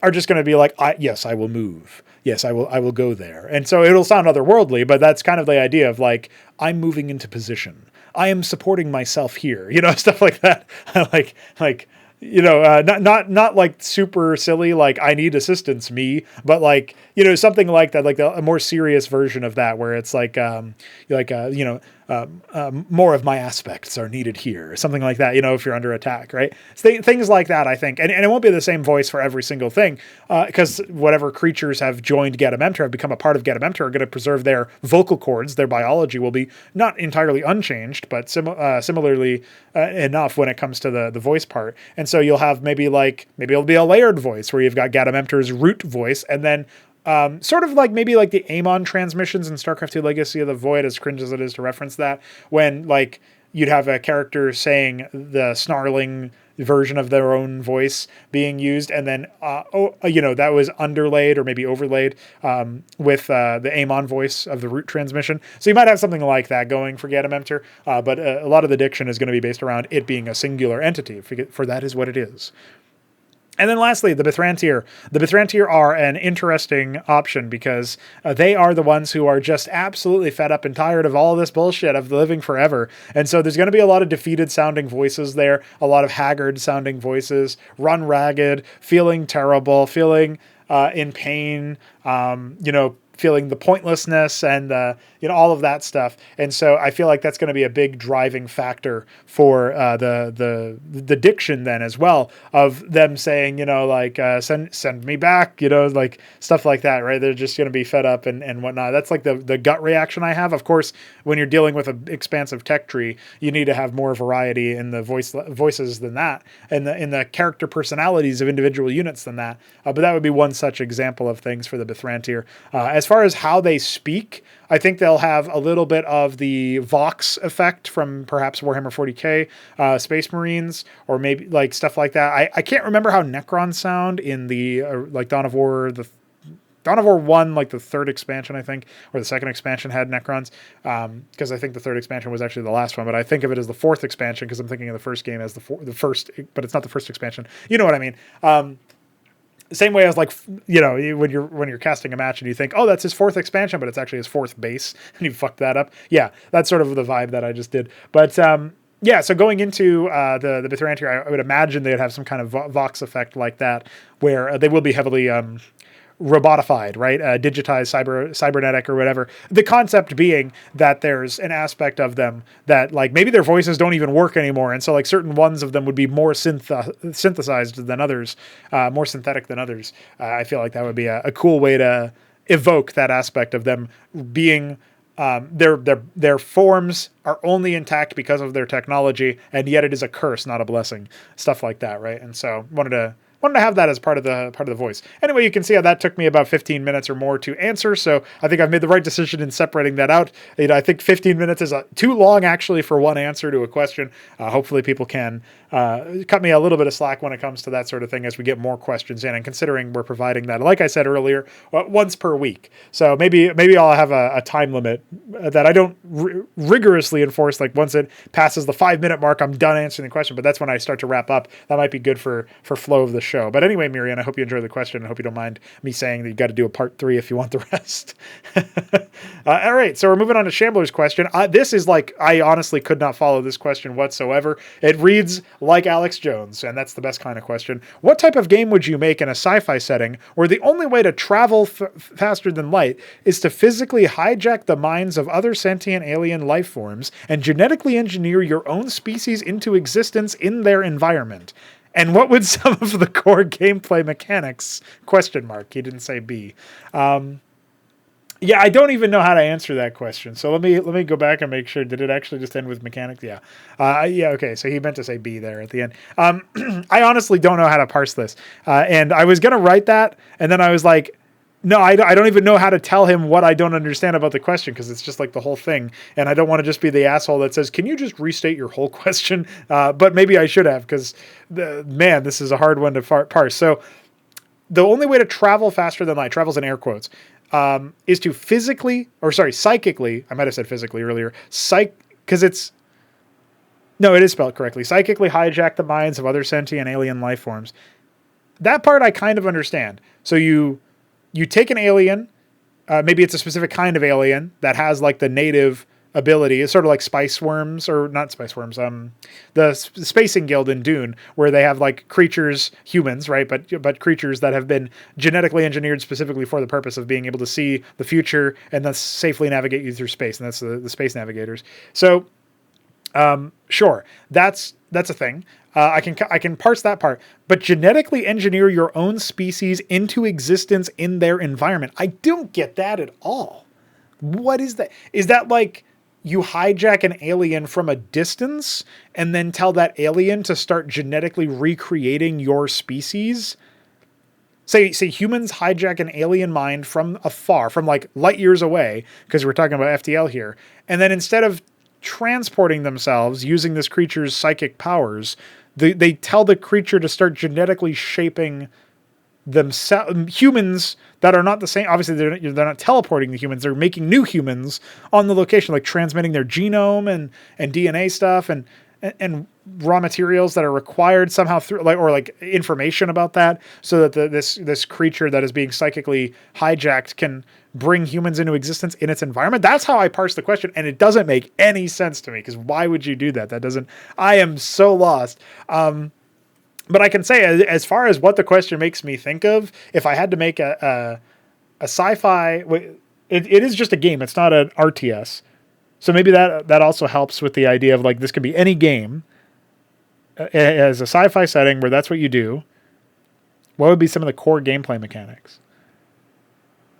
Are just going to be like, yes, I will move. Yes, I will go there. And so it'll sound otherworldly, but that's kind of the idea of like, I'm moving into position. I am supporting myself here, stuff like that. Not like super silly, like I need assistance, me, but like, something like that, like a more serious version of that, where it's like, more of my aspects are needed here, something like that, if you're under attack, right? Things like that, I think. And it won't be the same voice for every single thing, because whatever creatures have joined Gedamentor, have become a part of Gedamentor, are going to preserve their vocal cords. Their biology will be not entirely unchanged, but similarly enough when it comes to the voice part. And so you'll have maybe it'll be a layered voice where you've got Gedamentor's root voice, and then sort of like maybe like the Amon transmissions in StarCraft II Legacy of the Void, as cringe as it is to reference that, when like you'd have a character saying the snarling version of their own voice being used, and then that was underlaid or maybe overlaid with the Amon voice of the root transmission. So you might have something like that going for Gedamentor, but a lot of the diction is going to be based around it being a singular entity, for that is what it is. And then lastly, the Btyb. The Btyb are an interesting option because they are the ones who are just absolutely fed up and tired of all this bullshit of living forever. And so there's going to be a lot of defeated sounding voices there, a lot of haggard sounding voices, run ragged, feeling terrible, feeling in pain, feeling the pointlessness and all of that stuff. And so I feel like that's going to be a big driving factor for the diction then as well, of them saying, send me back, like stuff like that, right? They're just going to be fed up and whatnot. That's like the gut reaction I have. Of course, when you're dealing with an expansive tech tree, you need to have more variety in the voices than that, and in the character personalities of individual units than that. But that would be one such example of things for the Btyb. As far as how they speak, I think they'll have a little bit of the Vox effect from perhaps Warhammer 40k, Space Marines, or maybe like stuff like that. I can't remember how Necrons sound in the Dawn of War, Dawn of War 1, like the third expansion, I think, or the second expansion had Necrons, because I think the third expansion was actually the last one, but I think of it as the fourth expansion because I'm thinking of the first game as the first, but it's not the first expansion. You know what I mean? Same way as like, when you're casting a match and you think, oh, that's his fourth expansion, but it's actually his fourth base, and you fucked that up. Yeah, that's sort of the vibe that I just did. But yeah, so going into the Btyb, I would imagine they'd have some kind of Vox effect like that, where they will be heavily robotified, right? Digitized, cybernetic or whatever. The concept being that there's an aspect of them that like maybe their voices don't even work anymore. And so like certain ones of them would be more synthesized than others, more synthetic than others. I feel like that would be a cool way to evoke that aspect of them being their forms are only intact because of their technology, and yet it is a curse, not a blessing. Stuff like that, right? And so wanted to have that as part of the voice. Anyway, you can see how that took me about 15 minutes or more to answer. So I think I've made the right decision in separating that out. I think 15 minutes is too long actually for one answer to a question. Hopefully people can cut me a little bit of slack when it comes to that sort of thing as we get more questions in. And considering we're providing that, like I said earlier, once per week. So maybe I'll have a time limit that I don't rigorously enforce. Like once it passes the 5-minute mark, I'm done answering the question. But that's when I start to wrap up. That might be good for flow of the show. But anyway, Myrian, I hope you enjoyed the question. I hope you don't mind me saying that you got to do a part 3 if you want the rest. All right, so we're moving on to Shambler's question. This is like, I honestly could not follow this question whatsoever. It reads like Alex Jones, and that's the best kind of question. What type of game would you make in a sci-fi setting where the only way to travel faster than light is to physically hijack the minds of other sentient alien life forms and genetically engineer your own species into existence in their environment? And what would some of the core gameplay mechanics? ? He didn't say B. Yeah, I don't even know how to answer that question. So let me go back and make sure. Did it actually just end with mechanics? Yeah. Yeah. Okay. So he meant to say B there at the end. I honestly don't know how to parse this. And I was gonna write that, and then I was like, no, I don't even know how to tell him what I don't understand about the question, because it's just like the whole thing. And I don't want to just be the asshole that says, can you just restate your whole question? But maybe I should have, because this is a hard one to parse. So the only way to travel faster than light, travels in air quotes, is to psychically, I might have said physically earlier, because it is spelled correctly, psychically hijack the minds of other sentient alien life forms. That part I kind of understand. So you take an alien, maybe it's a specific kind of alien that has like the native ability. It's sort of like spice worms, or not spice worms, the Spacing Guild in Dune, where they have like creatures, humans, right? But creatures that have been genetically engineered specifically for the purpose of being able to see the future and thus safely navigate you through space. And that's the space navigators. So, sure, that's a thing. I can parse that part, but genetically engineer your own species into existence in their environment. I don't get that at all. What is that? Is that like you hijack an alien from a distance and then tell that alien to start genetically recreating your species? Say humans hijack an alien mind from afar, from like light years away, because we're talking about FTL here. And then instead of transporting themselves using this creature's psychic powers, they tell the creature to start genetically shaping humans that are not the same. Obviously, they're not teleporting the humans. They're making new humans on the location, like transmitting their genome and DNA stuff and raw materials that are required somehow through like information about that, so that this creature that is being psychically hijacked can bring humans into existence in its environment. That's how I parse the question, and it doesn't make any sense to me, because why would you do that? I am so lost. But I can say, as far as what the question makes me think of, if I had to make a sci-fi, it is just a game. It's not an RTS. So maybe that also helps with the idea of like, this could be any game as a sci-fi setting where that's what you do. What would be some of the core gameplay mechanics?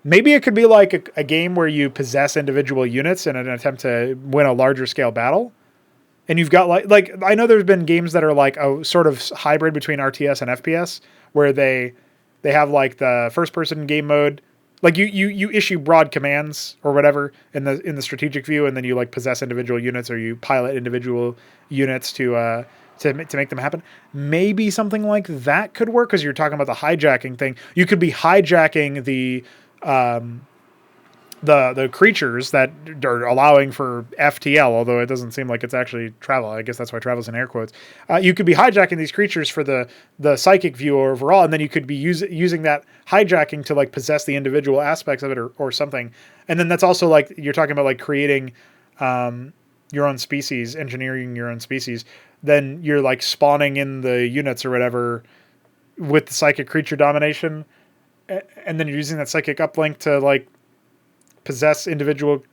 Maybe it could be like a game where you possess individual units in an attempt to win a larger scale battle. And you've got like I know there's been games that are like a sort of hybrid between RTS and FPS, where they have like the first person game mode. Like you issue broad commands or whatever in the strategic view, and then you like possess individual units, or you pilot individual units to make them happen. Maybe something like that could work, because you're talking about the hijacking thing. You could be hijacking the the creatures that are allowing for FTL, although it doesn't seem like it's actually travel. I guess that's why travel's in air quotes. You could be hijacking these creatures for the psychic view overall, and then you could be using that hijacking to like possess the individual aspects of it or something. And then that's also like you're talking about like creating your own species, engineering your own species. Then you're like spawning in the units or whatever with the psychic creature domination, and then you're using that psychic uplink to like possess individual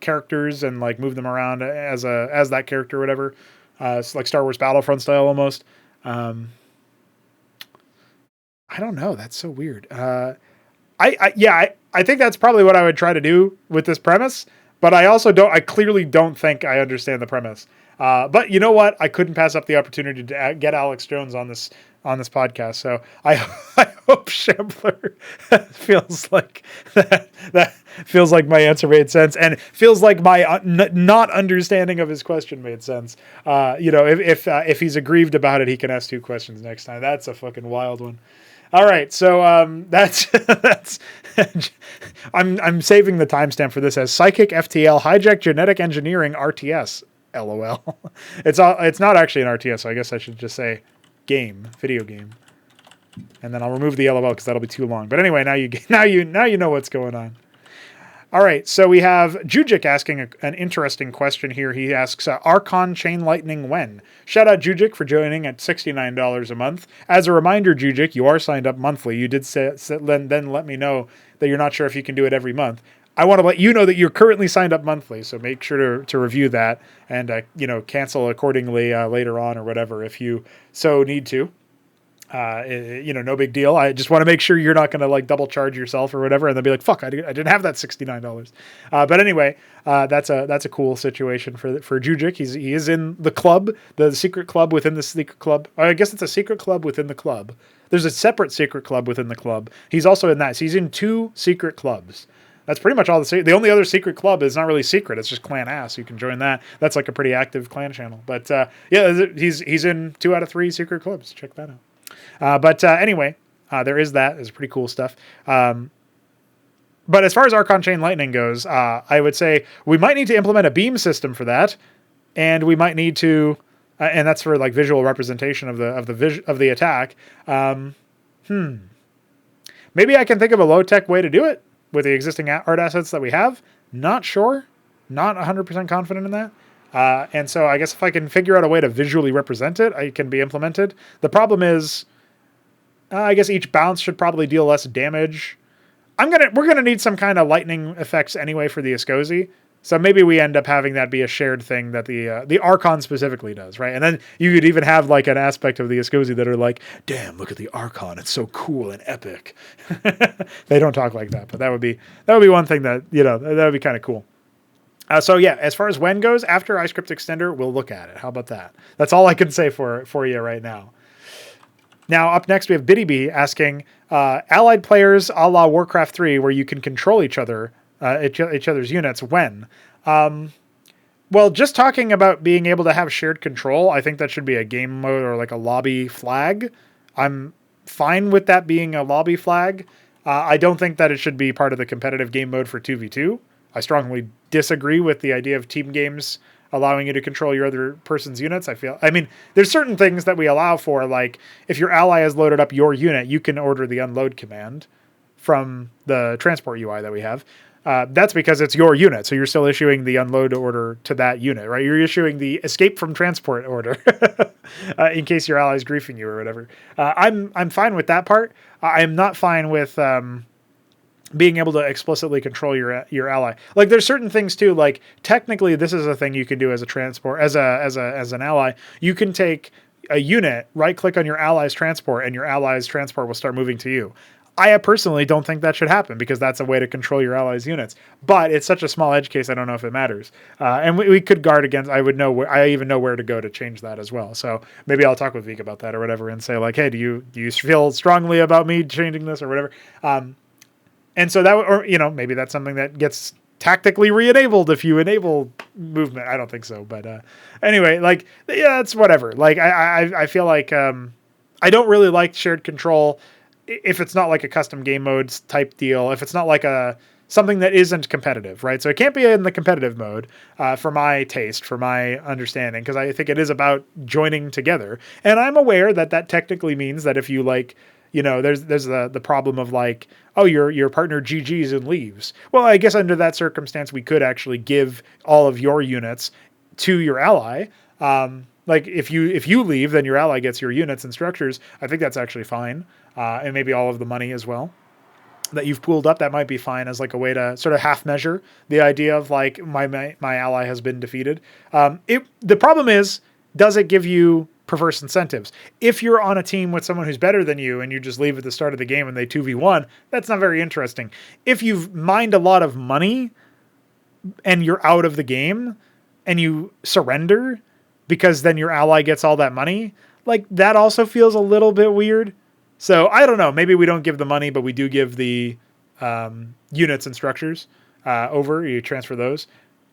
characters and like move them around as that character or whatever. It's like Star Wars Battlefront style almost. I don't know. That's so weird. I think that's probably what I would try to do with this premise, but I clearly don't think I understand the premise. But you know what? I couldn't pass up the opportunity to get Alex Jones on this podcast. So I hope Shambler feels like that feels like my answer made sense, and feels like my not understanding of his question made sense. If he's aggrieved about it, he can ask 2 questions next time. That's a fucking wild one. All right, so that's I'm saving the timestamp for this as Psychic FTL Hijack Genetic Engineering RTS. LOL. It's not actually an RTS, so I guess I should just say video game, and then I'll remove the LOL because that'll be too long. But anyway, now you know what's going on. All right, so we have JujiK asking an interesting question here. He asks, Archon Chain Lightning when? Shout out JujiK for joining at $69 a month. As a reminder, JujiK, you are signed up monthly. You did then let me know that you're not sure if you can do it every month. I want to let you know that you're currently signed up monthly, so make sure to review that and cancel accordingly later on or whatever if you so need to. No big deal. I just want to make sure you're not going to like double charge yourself or whatever, and then be like, "Fuck, I didn't have that $69." But anyway, that's a cool situation for JujiK. He is in the club, the secret club within the secret club. I guess it's a secret club within the club. There's a separate secret club within the club. He's also in that. So he's in 2 secret clubs. That's pretty much all the only other secret club is not really secret. It's just clan ass. You can join that. That's like a pretty active clan channel. But he's in 2 out of 3 secret clubs. Check that out. Anyway, there is that. It's pretty cool stuff. But as far as Archon Chain Lightning goes, I would say we might need to implement a beam system for that, and we might need to, and that's for like visual representation of the attack. Maybe I can think of a low tech way to do it with the existing art assets that we have. Not sure. Not 100% confident in that. And so I guess if I can figure out a way to visually represent it, it can be implemented. The problem is, I guess each bounce should probably deal less damage. We're gonna need some kind of lightning effects anyway for the Escosi. So maybe we end up having that be a shared thing that the Archon specifically does, right? And then you could even have like an aspect of the Escosi that are like, damn, look at the Archon, it's so cool and epic. They don't talk like that, but that would be one thing that that would be kind of cool. So yeah, as far as when goes, after iScript Extender, we'll look at it. How about that? That's all I can say for you right now. Now, up next, we have Btyb asking, allied players a la Warcraft 3, where you can control each other's units, when? Well, just talking about being able to have shared control, I think that should be a game mode or like a lobby flag. I'm fine with that being a lobby flag. I don't think that it should be part of the competitive game mode for 2v2. I strongly disagree with the idea of team games allowing you to control your other person's units. There's certain things that we allow for, like if your ally has loaded up your unit, you can order the unload command from the transport UI that we have. That's because it's your unit, so you're still issuing the unload order to that unit, right? You're issuing the escape from transport order in case your ally's griefing you or whatever. I'm fine with that part. I'm not fine with being able to explicitly control your ally. Like there's certain things too, like technically this is a thing you can do as a transport, as an ally. You can take a unit, right click on your ally's transport, and your ally's transport will start moving to you. I personally don't think that should happen because that's a way to control your allies' units. But it's such a small edge case, I don't know if it matters. And we could guard against. I even know where to go to change that as well. So maybe I'll talk with Vika about that or whatever, and say like, hey, do you feel strongly about me changing this or whatever? And so that, or maybe that's something that gets tactically re-enabled if you enable movement. I don't think so, but anyway, like yeah, it's whatever. Like I feel like I don't really like shared control if it's not like a custom game modes type deal. If it's not like a something that isn't competitive, right? So it can't be in the competitive mode for my taste, for my understanding, because I think it is about joining together. And I'm aware that that technically means that if you like, you know, there's the problem of like, oh, your partner GGs and leaves. Well, I guess under that circumstance, we could actually give all of your units to your ally. Like if you leave, then your ally gets your units and structures. I think that's actually fine, and maybe all of the money as well that you've pooled up. That might be fine as like a way to sort of half measure the idea of like my ally has been defeated. The problem is, does it give you perverse incentives? If you're on a team with someone who's better than you and you just leave at the start of the game and they 2v1, that's not very interesting. If you've mined a lot of money and you're out of the game and you surrender because then your ally gets all that money, like that also feels a little bit weird. So I don't know. Maybe we don't give the money, but we do give the units and structures over. You transfer those.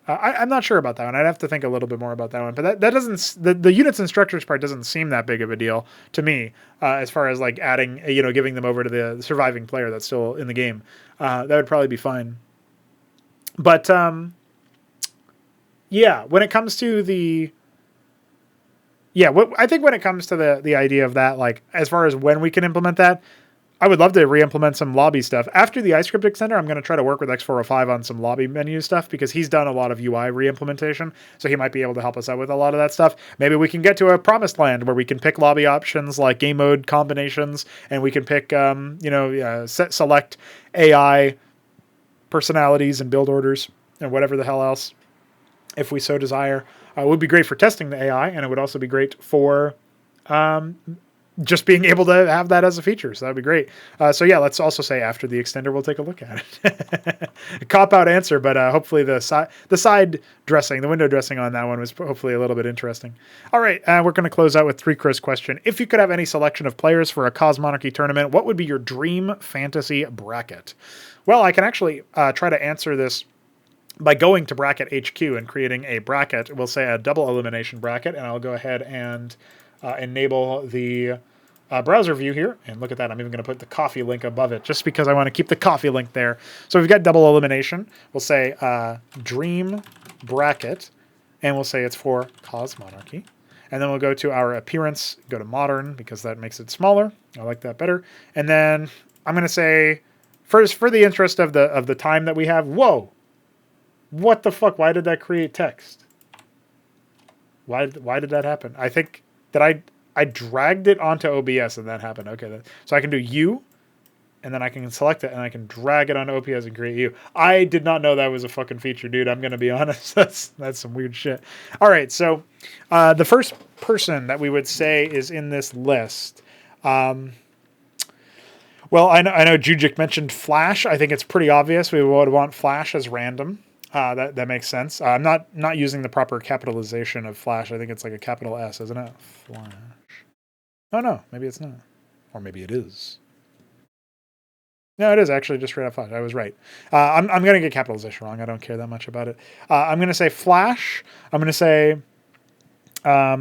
I'm not sure about that one. I'd have to think a little bit more about that one. But that doesn't, the units and structures part doesn't seem that big of a deal to me as far as like adding, giving them over to the surviving player that's still in the game. That would probably be fine. But yeah, when it comes to the... Yeah, I think when it comes to the idea of that, like as far as when we can implement that, I would love to re-implement some lobby stuff. After the iScript extender, I'm going to try to work with X405 on some lobby menu stuff because he's done a lot of UI re-implementation, so he might be able to help us out with a lot of that stuff. Maybe we can get to a promised land where we can pick lobby options like game mode combinations, and we can pick, select AI personalities and build orders and whatever the hell else, if we so desire. It would be great for testing the AI, and it would also be great for just being able to have that as a feature. So that'd be great. So yeah, let's also say after the extender, we'll take a look at it. A cop-out answer, but hopefully the side dressing, the window dressing on that one was hopefully a little bit interesting. All right, we're going to close out with 3Chris question. If you could have any selection of players for a Cosmonarchy tournament, what would be your dream fantasy bracket? Well, I can actually try to answer this by going to Bracket HQ and creating a bracket. We'll say a double elimination bracket, and I'll go ahead and enable the browser view here. And look at that. I'm even going to put the coffee link above it just because I want to keep the coffee link there. So we've got double elimination. We'll say dream bracket, and we'll say it's for Cosmonarchy. And then we'll go to our appearance, go to modern because that makes it smaller. I like that better. And then I'm going to say, first, for the interest of the time that we have, whoa, what the fuck? Why did that create text? Why did that happen? I think that I dragged it onto OBS and that happened. Okay, so I can do U, and then I can select it and I can drag it onto OBS and create U. I did not know that was a fucking feature, dude. I'm gonna be honest. That's some weird shit. All right, so the first person that we would say is in this list. Well, I know JujiK mentioned Flash. I think it's pretty obvious. We would want Flash as random. That makes sense. I'm not using the proper capitalization of Flash. I think it's like a capital S, isn't it? Flash. Oh, no, maybe it's not. Or maybe it is. No, it is actually just straight up Flash. I was right. I'm going to get capitalization wrong. I don't care that much about it. I'm going to say Flash. I'm going to say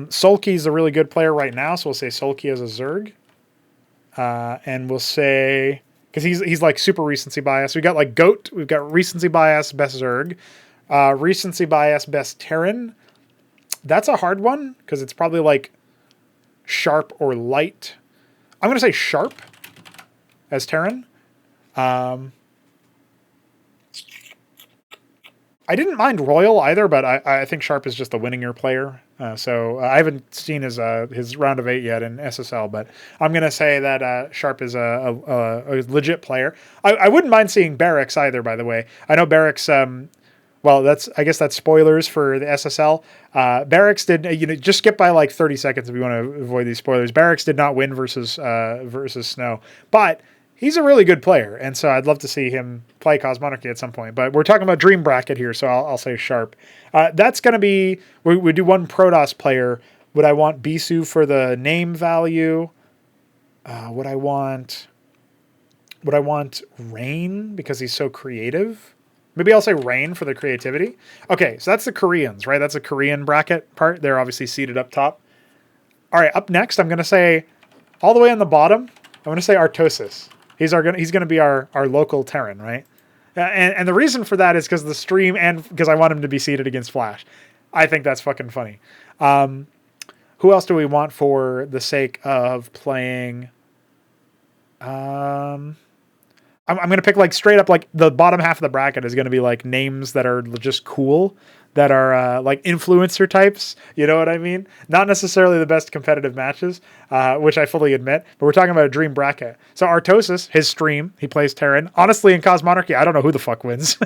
Sulky's a really good player right now, so we'll say Sulky as a Zerg. And we'll say... because he's like super recency bias. We got like Goat. We've got recency bias, best Zerg. Recency bias, best Terran. That's a hard one because it's probably like Sharp or Light. I'm going to say Sharp as Terran. I didn't mind Royal either, but I think Sharp is just the winninger player. So I haven't seen his round of 8 yet in SSL, but I'm going to say that Sharp is a legit player. I wouldn't mind seeing Barracks either, by the way. I know Barracks, well, I guess that's spoilers for the SSL. Barracks did, just skip by like 30 seconds if you want to avoid these spoilers. Barracks did not win versus Snow, but he's a really good player, and so I'd love to see him play Cosmonarchy at some point. But we're talking about Dream Bracket here, so I'll say Sharp. That's going to be... We do one Protoss player. Would I want Bisu for the name value? Would I want Rain because he's so creative? Maybe I'll say Rain for the creativity. Okay, so that's the Koreans, right? That's a Korean bracket part. They're obviously seated up top. All right, up next, I'm going to say, all the way on the bottom, I'm going to say Artosis. He's going to be our local Terran, right? And the reason for that is because the stream and because I want him to be seeded against Flash. I think that's fucking funny. Who else do we want for the sake of playing? I'm going to pick like straight up, like the bottom half of the bracket is going to be like names that are just cool, that are like influencer types. You know what I mean? Not necessarily the best competitive matches, which I fully admit, but we're talking about a dream bracket. So Artosis, his stream, he plays Terran. Honestly, in Cosmonarchy, I don't know who the fuck wins.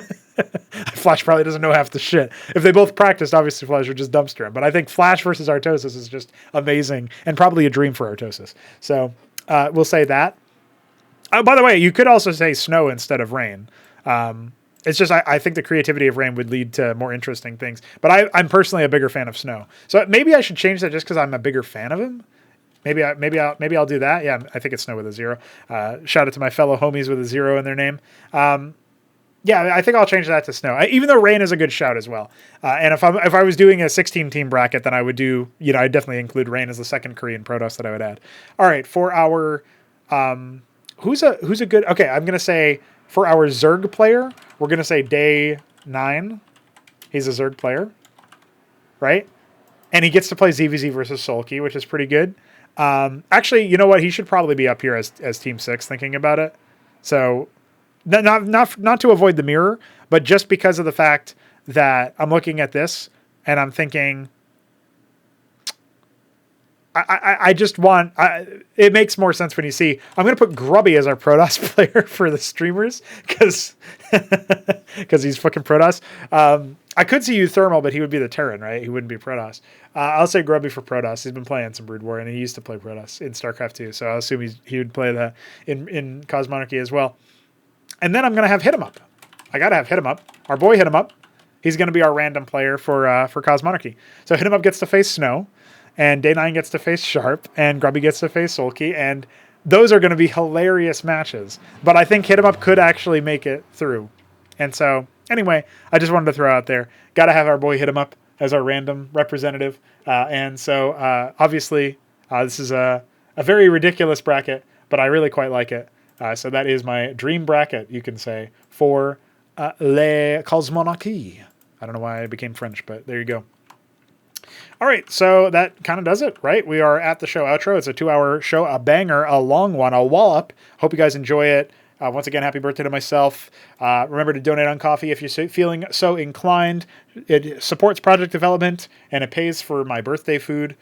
Flash probably doesn't know half the shit. If they both practiced, obviously Flash would just dumpster him. But I think Flash versus Artosis is just amazing and probably a dream for Artosis. So we'll say that. By the way, you could also say snow instead of rain. It's just I think the creativity of rain would lead to more interesting things. But I'm personally a bigger fan of snow. So maybe I should change that just because I'm a bigger fan of him. Maybe I'll do that. Yeah, I think it's snow with a 0. Shout out to my fellow homies with a 0 in their name. Yeah, I think I'll change that to snow. Even though rain is a good shout as well. And if I was doing a 16-team bracket, then I would do, I'd definitely include rain as the second Korean Protoss that I would add. All right, for our who's a good, okay, I'm gonna say for our Zerg player, we're gonna say day 9. He's a Zerg player, right? And he gets to play ZVZ versus Sulky, which is pretty good. Actually, you know what? He should probably be up here as Team 6, thinking about it. So not to avoid the mirror, but just because of the fact that I'm looking at this and I'm thinking, I just want, it makes more sense when you see, I'm going to put Grubby as our Protoss player for the streamers because he's fucking Protoss. I could see Euthermal, but he would be the Terran, right? He wouldn't be Protoss. I'll say Grubby for Protoss. He's been playing some Brood War and he used to play Protoss in Starcraft 2. So I'll assume he would play that in Cosmonarchy as well. And then I'm going to have Hit 'em Up. I got to have Hit 'em Up. Our boy Hit 'em Up. He's going to be our random player for Cosmonarchy. So Hit 'em Up gets to face Snow. And Day 9 gets to face Sharp, and Grubby gets to face Sulky, and those are going to be hilarious matches. But I think Hit 'em Up could actually make it through. And so, anyway, I just wanted to throw out there, got to have our boy Hit 'em Up as our random representative. And so, obviously, this is a very ridiculous bracket, but I really quite like it. So that is my dream bracket, you can say, for Le Cosmonarchy. I don't know why I became French, but there you go. All right, so that kind of does it, right? We are at the show outro. It's a 2-hour show, a banger, a long one, a wallop. Hope you guys enjoy it. Once again, happy birthday to myself. Remember to donate on Coffee if you're feeling so inclined. It supports project development, and it pays for my birthday food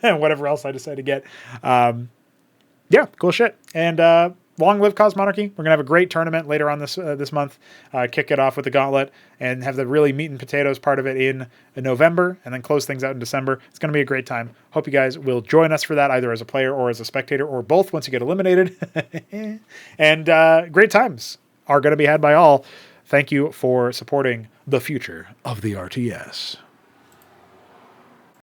and whatever else I decide to get. Yeah, cool shit. And long live Cosmonarchy. We're going to have a great tournament later on this month. Kick it off with the Gauntlet and have the really meat and potatoes part of it in November and then close things out in December. It's going to be a great time. Hope you guys will join us for that either as a player or as a spectator or both once you get eliminated. And great times are going to be had by all. Thank you for supporting the future of the RTS.